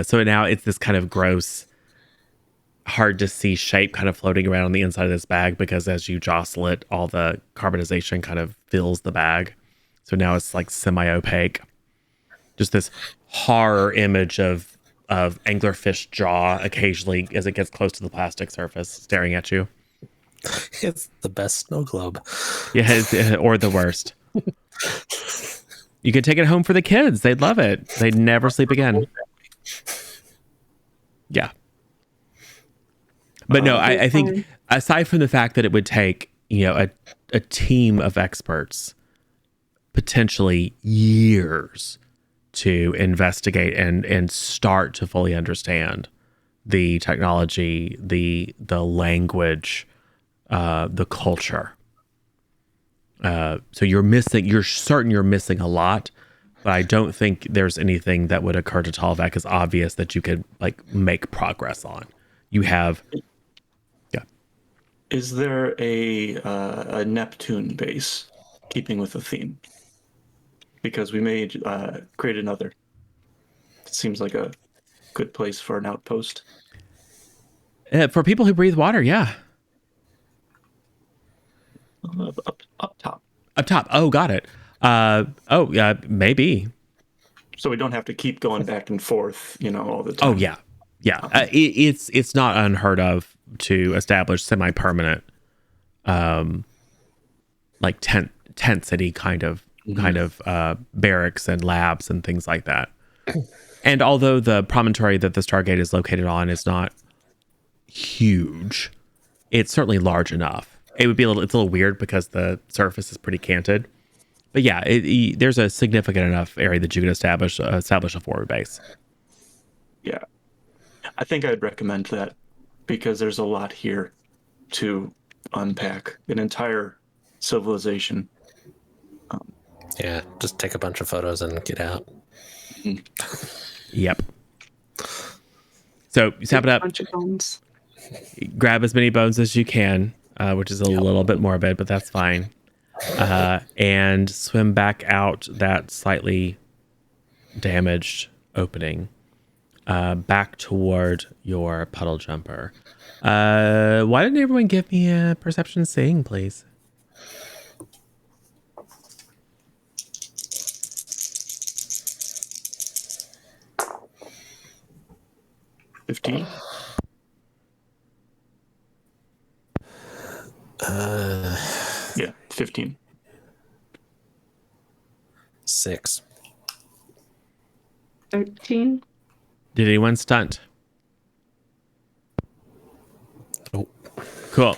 A: so now it's this kind of gross, hard to see shape kind of floating around on the inside of this bag, because as you jostle it, all the carbonization kind of fills the bag. So now it's like semi-opaque. Just this horror image of anglerfish jaw occasionally as it gets close to the plastic surface staring at you.
D: It's the best snow globe.
A: Yeah, or the worst. You can take it home for the kids. They'd love it. They'd never sleep again. Yeah. But no, I think aside from the fact that it would take, a team of experts potentially years to investigate and start to fully understand the technology, the language, the culture. So you're certain you're missing a lot, but I don't think there's anything that would occur to Talvek as obvious that you could like make progress on. You have, yeah.
B: Is there a Neptune base, keeping with the theme? Because we may create another. It seems like a good place for an outpost.
A: For people who breathe water, yeah.
B: Up top.
A: Up top. Oh, got it. Yeah, maybe.
B: So we don't have to keep going back and forth, all the time.
A: Oh, yeah. Yeah. It's not unheard of to establish semi-permanent, like tent city kind of barracks and labs and things like that. And although the promontory that the Stargate is located on is not huge, it's certainly large enough. It's a little weird because the surface is pretty canted. But yeah, there's a significant enough area that you can establish a forward base.
B: Yeah. I think I'd recommend that because there's a lot here to unpack. An entire civilization.
D: Yeah, just take a bunch of photos and get out.
A: Yep. So you sap it up.
C: Bunch of bones.
A: Grab as many bones as you can, which is a little bit morbid, but that's fine. And swim back out that slightly damaged opening, back toward your puddle jumper. Why didn't everyone give me a perception seeing, please?
B: $15. Yeah, 15.
D: 6.
C: 13.
A: Did anyone stunt?
D: Oh,
A: Cool.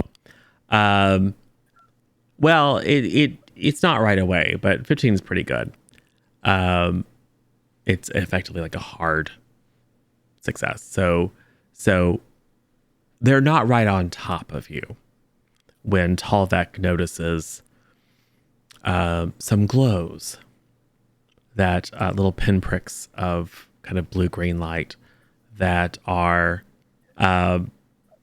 A: Well, it's not right away, but 15 is pretty good. It's effectively like a hard success. So they're not right on top of you when Talvek notices some glows, that little pinpricks of kind of blue-green light that are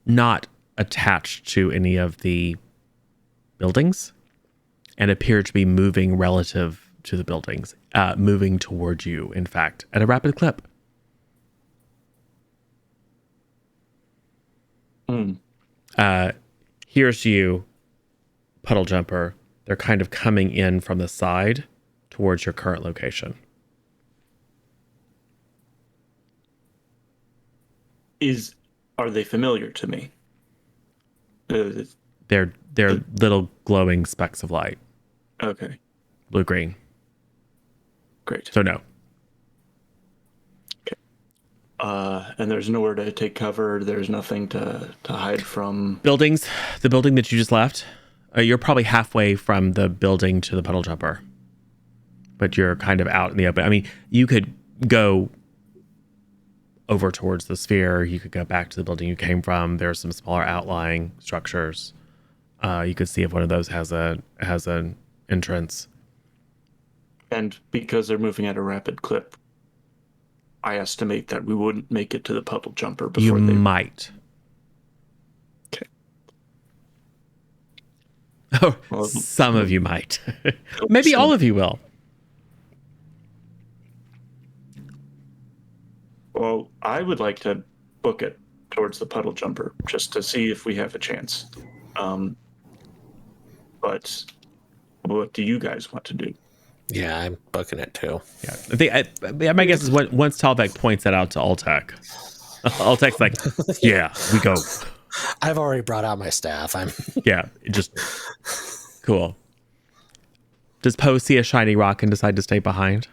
A: not attached to any of the buildings and appear to be moving relative to the buildings, moving towards you, in fact, at a rapid clip. Here's you, puddle jumper. They're kind of coming in from the side towards your current location.
B: Are they familiar to me?
A: They're little glowing specks of light.
B: Okay,
A: Blue green.
B: great.
A: So no.
B: And there's nowhere to take cover. There's nothing to hide from.
A: Buildings. The building that you just left. You're probably halfway from the building to the puddle jumper, but you're kind of out in the open. I mean, you could go over towards the sphere. You could go back to the building you came from. There's some smaller outlying structures. You could see if one of those has an entrance.
B: And because they're moving at a rapid clip, I estimate that we wouldn't make it to the puddle jumper before
A: You
B: they
A: might.
B: Okay.
A: Oh,
B: Well,
A: some of you might. Maybe all of you will.
B: Well, I would like to book it towards the puddle jumper just to see if we have a chance. But what do you guys want to do?
D: yeah, I'm booking it too.
A: Yeah, my guess is once Talvek points that out to Ultek, Ultek's like, "Yeah, we go."
D: I've already brought out my staff.
A: Yeah, just cool. Does Poe see a shiny rock and decide to stay behind?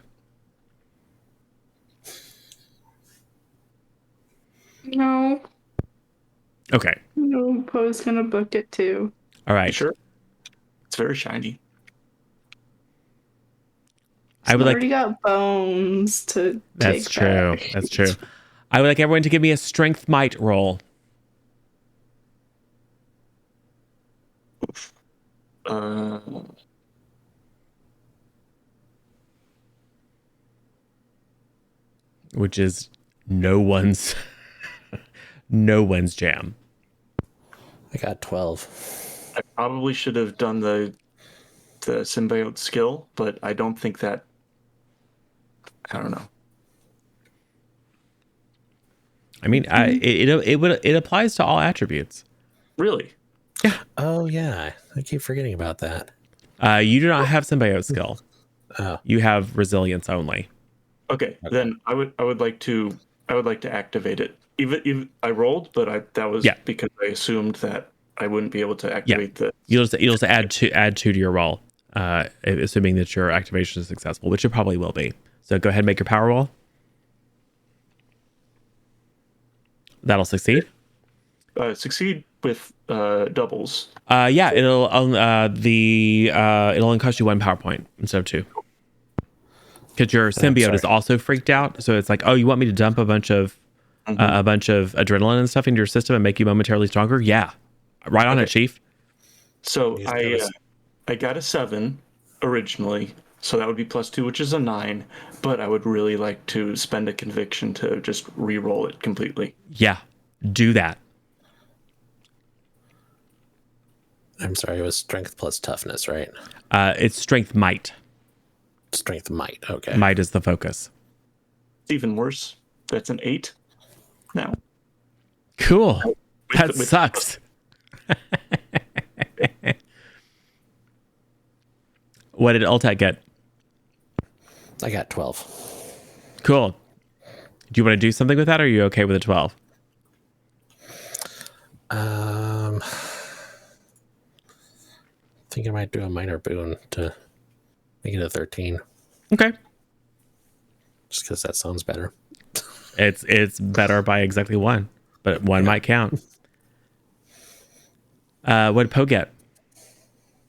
C: No.
A: Okay.
C: No, Poe's gonna book it too.
A: All right.
B: Sure. It's very shiny.
A: I would
C: already
A: like.
C: got bones to
A: That's
C: take
A: true.
C: back.
A: That's true. I would like everyone to give me a strength might roll.
B: Uh,
A: Which is no one's no one's jam.
D: I got 12.
B: I probably should have done the symbiote skill, but I don't think that. I don't know.
A: I mean, it applies to all attributes.
B: Really?
D: Oh, yeah. I keep forgetting about that.
A: You do not have symbiote skill.
D: Oh,
A: You have resilience only.
B: Okay, then I would like to activate it. Even I rolled, but that was
A: Yeah.
B: because I assumed that I wouldn't be able to activate the.
A: You'll just add two to your roll, assuming that your activation is successful, which it probably will be. So go ahead and make your power roll. That'll succeed.
B: Succeed with doubles.
A: Yeah, it'll only cost you 1 power point instead of 2. Because your symbiote is also freaked out, so it's like, oh, you want me to dump a bunch of adrenaline and stuff into your system and make you momentarily stronger? Yeah, right on it, Chief.
B: So
D: He's got
B: I got a 7 originally, so that would be +2, which is a 9. But I would really like to spend a conviction to just re-roll it completely.
A: Yeah, do that.
D: I'm sorry, it was strength plus toughness, right?
A: It's strength might.
D: Strength might. Okay.
A: Might is the focus.
B: It's even worse. That's an 8 now.
A: Cool. That
B: with-
A: sucks. What did Ultek get?
D: I got 12.
A: Cool. Do you want to do something with that, or are you okay with a 12?
D: I think I might do a minor boon to make it a 13.
A: Okay.
D: Just because that sounds better.
A: It's better by exactly 1, but 1 might count. What did Poe get?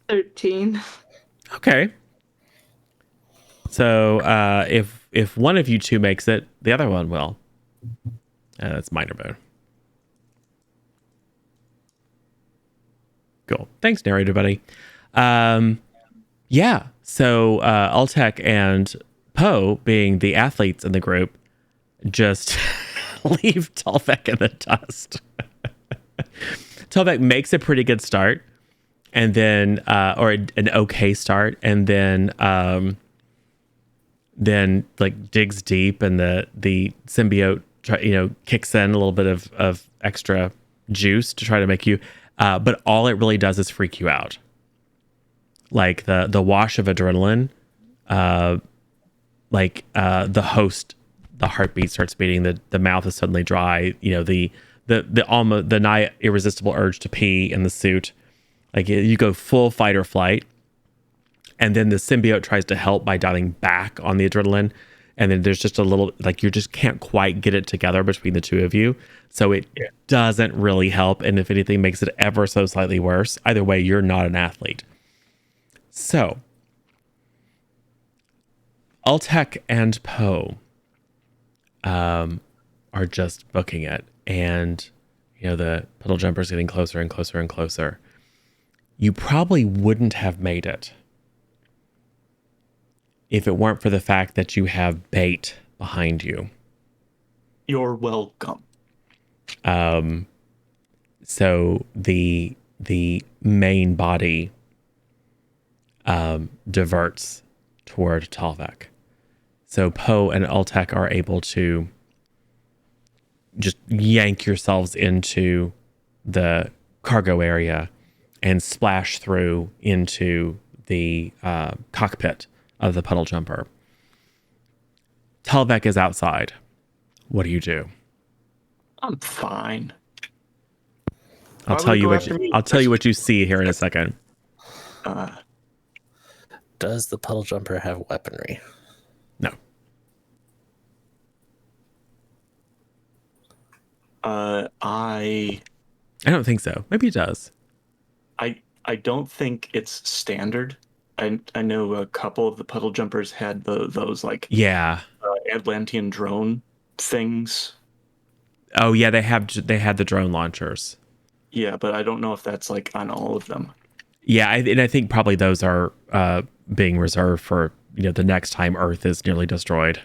C: 13.
A: Okay. So if one of you two makes it, the other one will. That's minor bone. Cool. Thanks, narrator buddy. Yeah. So Ultek and Poe, being the athletes in the group, just leave Tolvek in the dust. Tolvek makes a pretty good start, and then or an okay start, and then like digs deep, and the symbiote kicks in a little bit of extra juice to try to make you but all it really does is freak you out. Like the wash of adrenaline, the heartbeat starts beating, the mouth is suddenly dry, the almost the nigh irresistible urge to pee in the suit, like you go full fight or flight. And then the symbiote tries to help by dialing back on the adrenaline. And then there's just a little, like, you just can't quite get it together between the two of you. So it doesn't really help. And if anything, makes it ever so slightly worse. Either way, you're not an athlete. So Ultek and Poe are just booking it. And, the puddle jumper is getting closer and closer and closer. You probably wouldn't have made it if it weren't for the fact that you have bait behind you.
B: You're welcome.
A: So the main body diverts toward Tolvek. So Poe and Ultek are able to just yank yourselves into the cargo area and splash through into the cockpit of the puddle jumper. Tolvek is outside. What do you do?
B: I'm fine.
A: I'll tell you what you see here in a second.
D: Does the puddle jumper have weaponry?
A: No.
B: I
A: don't think so. Maybe it does.
B: I don't think it's standard I know a couple of the puddle jumpers had those like
A: Yeah.
B: Atlantean drone things.
A: Oh yeah, they had the drone launchers.
B: Yeah, but I don't know if that's like on all of them.
A: Yeah, and I think probably those are being reserved for the next time Earth is nearly destroyed,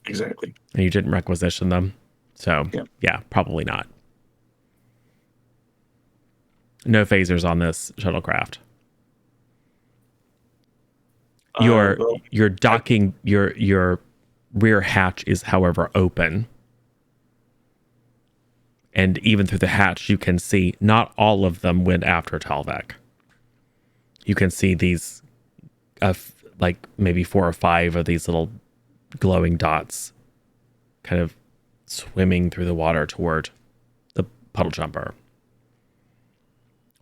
B: Exactly.
A: and you didn't requisition them. So
B: Yeah.
A: yeah, probably not. No phasers on this shuttlecraft. Your
B: Well,
A: your docking your rear hatch is, however, open, and even through the hatch, you can see not all of them went after Talvek. You can see these, like maybe 4 or 5 of these little glowing dots, kind of swimming through the water toward the puddle jumper.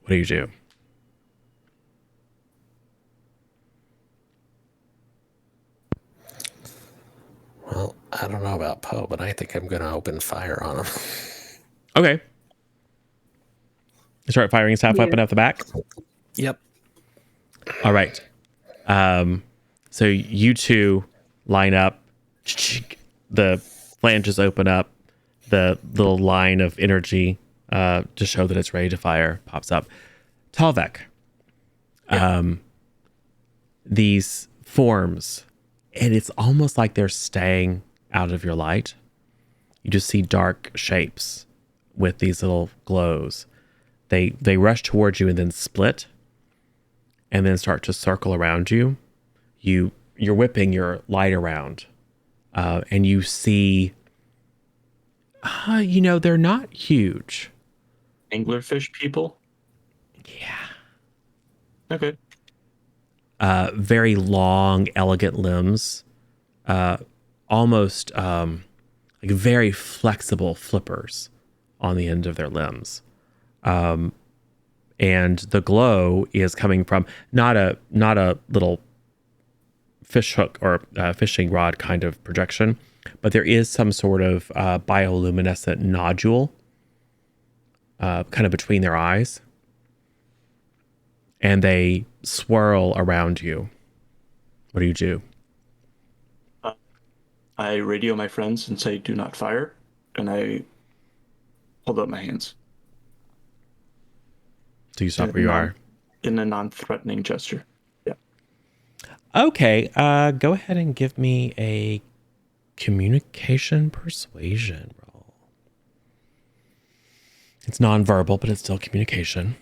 A: What do you do?
D: Well, I don't know about Poe, but I think I'm going to open fire on him.
A: Okay. You start firing staff weapon up the back.
D: Yep.
A: All right. So you two line up. The flanges open up. The little line of energy to show that it's ready to fire pops up. Talvek. These forms, and it's almost like they're staying out of your light. You just see dark shapes with these little glows. They rush towards you and then split, and then start to circle around you. You're whipping your light around, and you see, they're not huge.
B: anglerfish people.
A: Yeah.
B: Okay.
A: Very long, elegant limbs, almost like very flexible flippers on the end of their limbs. And the glow is coming from not a little fish hook or fishing rod kind of projection, but there is some sort of bioluminescent nodule kind of between their eyes, and they swirl around you. What do you do?
B: I radio my friends and say, "Do not fire," and I hold up my hands
A: Do you stop where you are?
B: in a non-threatening gesture. Yeah.
A: Okay, go ahead and give me a communication persuasion roll. It's nonverbal, but it's still communication.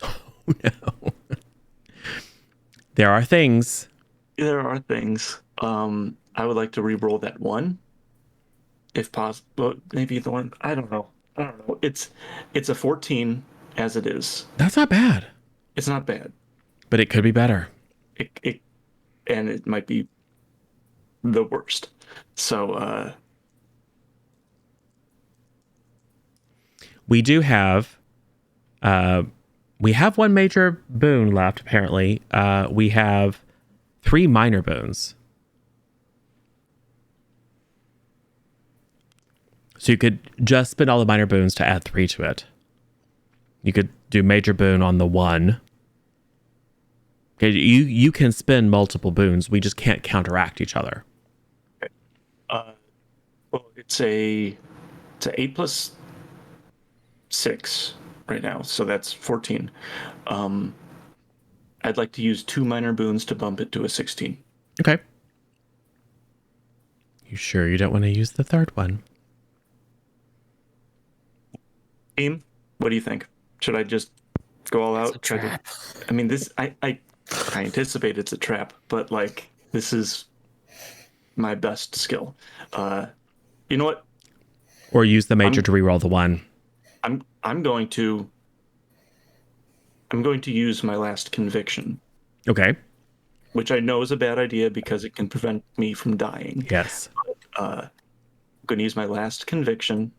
A: Oh no. There are things.
B: There are things. I would like to re-roll that one, if possible. Maybe the one. I don't know. It's a 14 as it is.
A: That's not bad,
B: It's not bad.
A: but it could be better.
B: It and it might be the worst. So
A: We do have we have one major boon left, apparently. We have 3 minor boons. So you could just spend all the minor boons to add 3 to it. You could do major boon on the 1. Okay, you can spend multiple boons. We just can't counteract each other.
B: well, it's a 8 plus 6 right now, so that's 14. I'd like to use 2 minor boons to bump it to a 16.
A: Okay. You sure you don't want to use the 3rd one?
B: Team, what do you think? Should I just go all out?
D: It's a trap.
B: I mean, this I anticipate it's a trap, but like this is my best skill. You know what?
A: Or use the major to reroll the 1?
B: I'm going to use my last conviction,
A: Okay.
B: which I know is a bad idea because it can prevent me from dying.
A: Yes.
B: I'm going to use my last conviction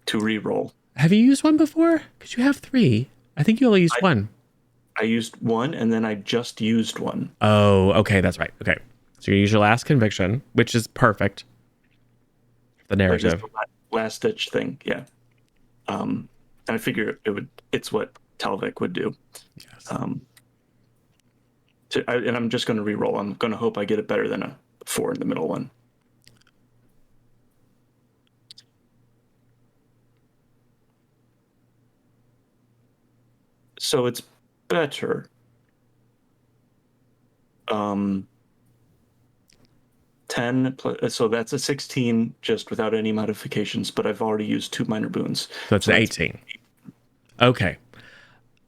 B: to re-roll.
A: Have you used 1 before? Because you have 3. I think you only used 1.
B: I used 1 and then I just used 1.
A: Oh, okay, that's right. Okay. So you use your last conviction, which is perfect. The
B: Like, just
A: narrative.
B: the last ditch thing, yeah. And I figure it's what Talvik would do.
A: Yes.
B: And I'm just going to re-roll. I'm going to hope I get it better than a 4 in the middle one. So it's better. 10 so that's a 16 just without any modifications, but I've already used 2 minor boons.
A: So it's an 18. Okay.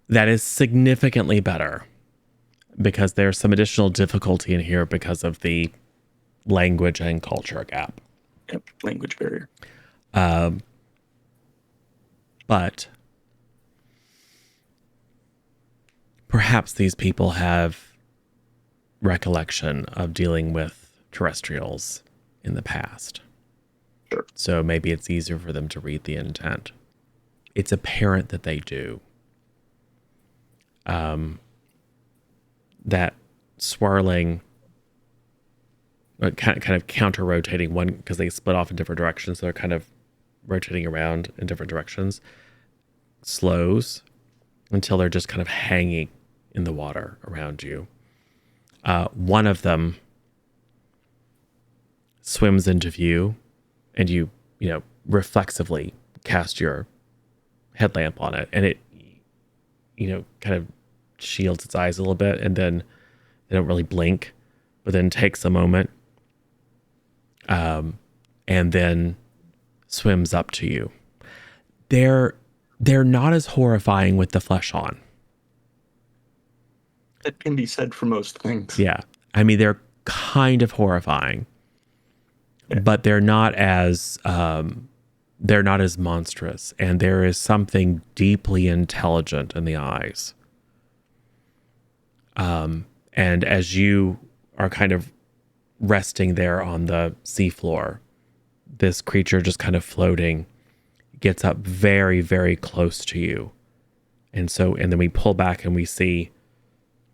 A: That is significantly better because there's some additional difficulty in here because of the language and culture gap.
B: Yep, language barrier.
A: But perhaps these people have recollection of dealing with terrestrials in the past.
B: Sure.
A: So maybe it's easier for them to read the intent. It's apparent that they do. That swirling, kind of counter-rotating one, because they split off in different directions, so they're kind of rotating around in different directions, slows until they're just kind of hanging in the water around you. One of them swims into view, and you reflexively cast your headlamp on it, and it kind of shields its eyes a little bit, and then they don't really blink, but then takes a moment, and then swims up to you. They're not as horrifying with the flesh on.
B: That can be said for most things.
A: Yeah. I mean, they're kind of horrifying, but they're not as monstrous, and there is something deeply intelligent in the eyes. And as you are kind of resting there on the seafloor, this creature just kind of floating gets up very, very close to you. And then we pull back and we see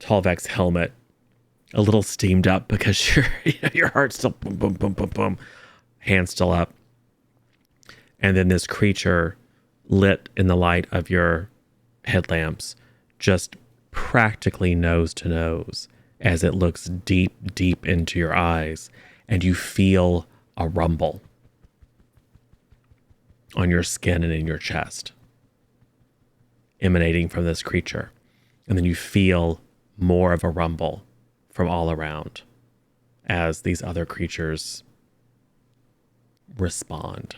A: Talvek's helmet a little steamed up because your heart's still boom, boom, boom, boom, boom, hand still up. And then this creature, lit in the light of your headlamps, just practically nose to nose as it looks deep, deep into your eyes, and you feel a rumble on your skin and in your chest emanating from this creature. And then you feel more of a rumble from all around as these other creatures respond.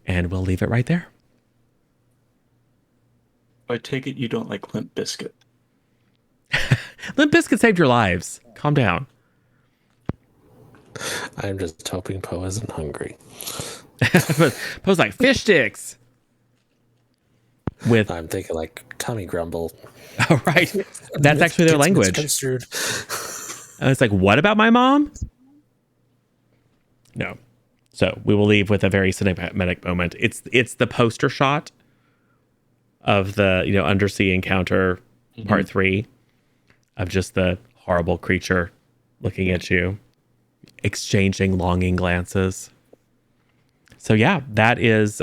A: And we'll leave it right there.
B: I take it you don't like Limp Bizkit.
A: Limp Bizkit saved your lives. Calm down.
D: I'm just hoping Poe isn't hungry.
A: Poe's like, fish sticks.
D: I'm thinking like tummy grumble.
A: Oh, right. That's actually their language.
D: Construed.
A: And it's like, what about my mom? No. So we will leave with a very cinematic moment. It's the poster shot of the undersea encounter part 3 of just the horrible creature looking at you, exchanging longing glances. So yeah, that is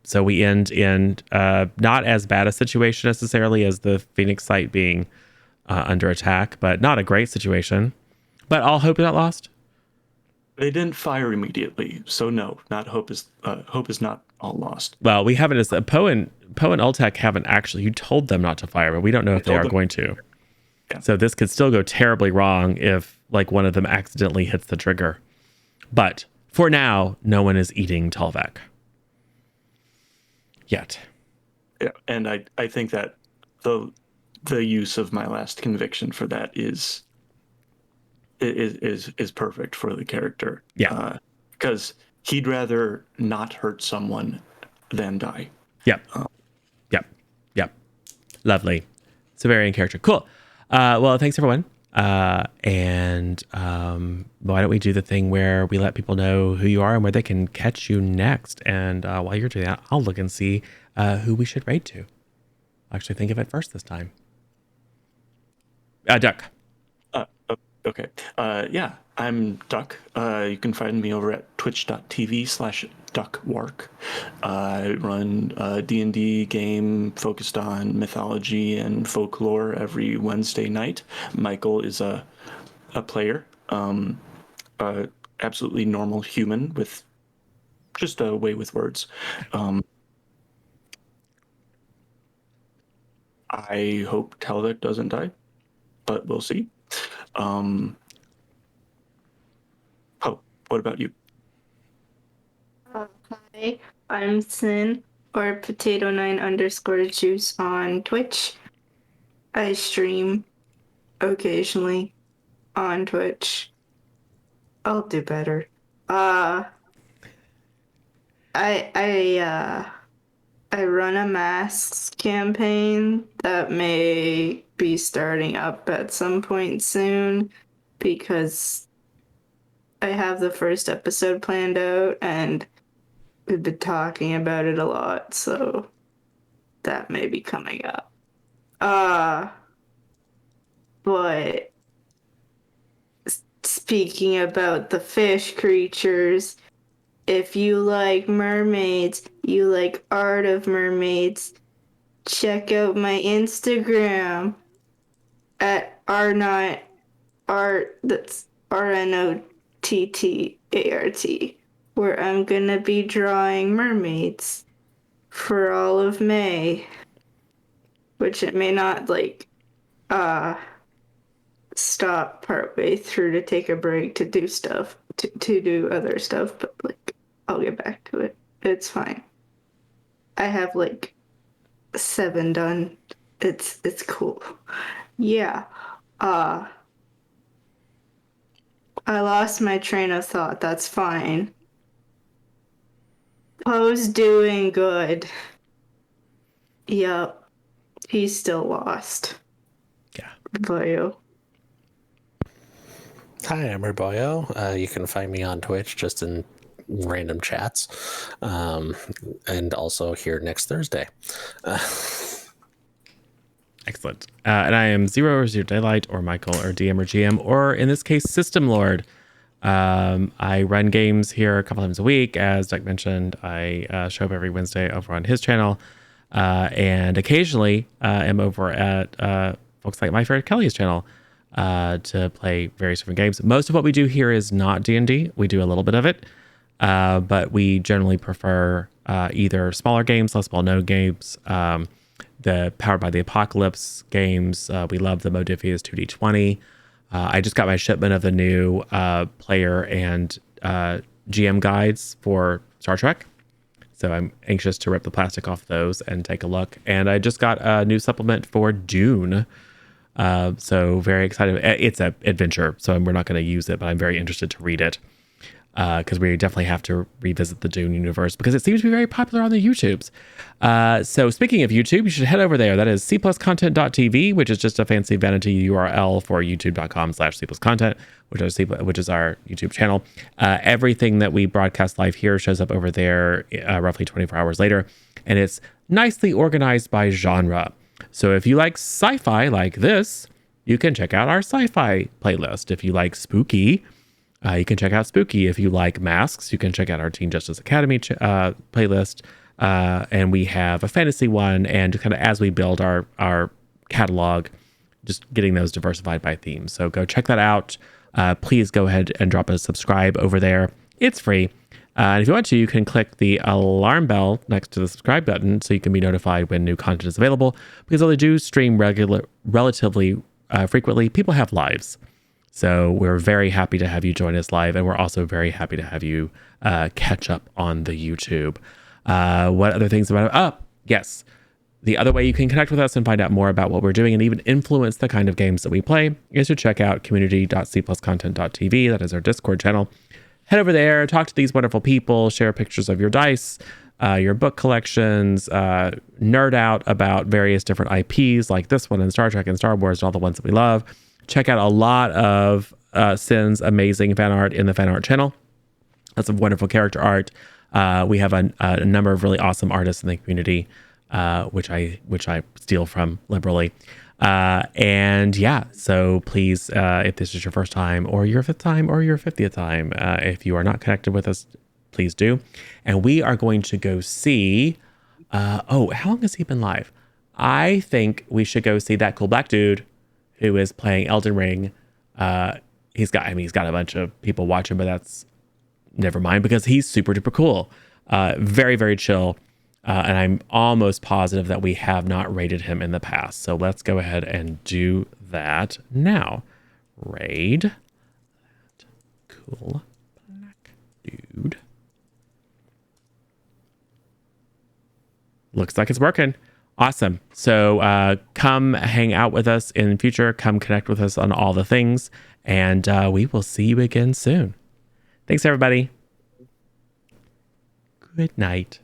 A: so we end in not as bad a situation necessarily as the Phoenix site being under attack, but not a great situation. But all hope is not lost.
B: They didn't fire immediately, so no, not hope is not all lost.
A: Well, we haven't as Poe and Ultec haven't actually. You told them not to fire, but we don't know if they are going to.
B: Yeah.
A: So this could still go terribly wrong if like one of them accidentally hits the trigger. But for now, no one is eating Talvek yet.
B: Yeah, and I think that the use of my last conviction for that is perfect for the character.
A: Yeah.
B: Because he'd rather not hurt someone than die.
A: Yep. Yep. Lovely. Severian character. Cool. Well, thanks everyone. And why don't we do the thing where we let people know who you are and where they can catch you next. And while you're doing that, I'll look and see who we should raid to. I'll actually think of it first this time. Duck.
B: Okay. Yeah, I'm Duck. You can find me over at twitch.tv/duckdc. Duckwork. I run a D&D game focused on mythology and folklore every Wednesday night. Michael is a player, a absolutely normal human with just a way with words. I hope Talvik doesn't die, but we'll see. Oh, what about you?
C: Hi, I'm Sin, or Potato9_juice on Twitch. I stream occasionally on Twitch. I'll do better. I run a masks campaign that may be starting up at some point soon because I have the first episode planned out and we've been talking about it a lot, so that may be coming up. But speaking about the fish creatures, if you like mermaids, you like art of mermaids, check out my Instagram at rnotart, that's RNOTTART, where I'm gonna be drawing mermaids for all of May, which it may not stop partway through to take a break to do stuff, to do other stuff, but I'll get back to it. It's fine. I have 7 done. It's cool. Yeah. I lost my train of thought. That's fine. Poe's doing good. Yup. He's still lost.
A: Yeah.
C: Boyo.
D: Hi, I'm Herboyo. You can find me on Twitch just in random chats, and also here next Thursday.
A: Excellent. And I am Zero or Zero Daylight or Michael or DM or GM or in this case System Lord. I run games here a couple times a week. As Doug mentioned, I show up every Wednesday over on his channel, and occasionally am over at folks like my friend Kelly's channel to play various different games. Most of what we do here is not D&D. We do a little bit of it, but we generally prefer either smaller games, less well-known games, the Powered by the Apocalypse games. We love the Modifius 2D20. I just got my shipment of the new player and GM guides for Star Trek. So I'm anxious to rip the plastic off those and take a look. And I just got a new supplement for Dune. So very excited. It's an adventure, so we're not going to use it, but I'm very interested to read it. Because we definitely have to revisit the Dune universe because it seems to be very popular on the YouTubes. So speaking of YouTube, you should head over there. That is cpluscontent.tv, which is just a fancy vanity URL for youtube.com/cpluscontent, which is our YouTube channel. Everything that we broadcast live here shows up over there roughly 24 hours later, and it's nicely organized by genre. So if you like sci-fi like this, you can check out our sci-fi playlist. If you like spooky, you can check out Spooky. If you like masks, you can check out our Teen Justice Academy playlist. And we have a fantasy one. And kind of as we build our catalog, just getting those diversified by theme. So go check that out. Please go ahead and drop a subscribe over there. It's free. And if you want to, you can click the alarm bell next to the subscribe button so you can be notified when new content is available. Because although they do stream relatively frequently, people have lives. So we're very happy to have you join us live, and we're also very happy to have you catch up on the YouTube. What other things about it? Yes. The other way you can connect with us and find out more about what we're doing and even influence the kind of games that we play is to check out community.cpluscontent.tv. That is our Discord channel. Head over there, talk to these wonderful people, share pictures of your dice, your book collections, nerd out about various different IPs like this one and Star Trek and Star Wars and all the ones that we love. Check out a lot of Sin's amazing fan art in the fan art channel. That's some wonderful character art. We have a number of really awesome artists in the community, which I steal from liberally. And yeah, so please, if this is your first time or your 5th time or your 50th time, if you are not connected with us, please do. And we are going to go see, how long has he been live? I think we should go see that cool black dude who is playing Elden Ring. He's got a bunch of people watching, but that's never mind because he's super duper cool. Very, very chill. And I'm almost positive that we have not raided him in the past. So let's go ahead and do that now. Raid that cool black dude. Looks like it's working. Awesome. So come hang out with us in the future. Come connect with us on all the things. And we will see you again soon. Thanks, everybody. Good night.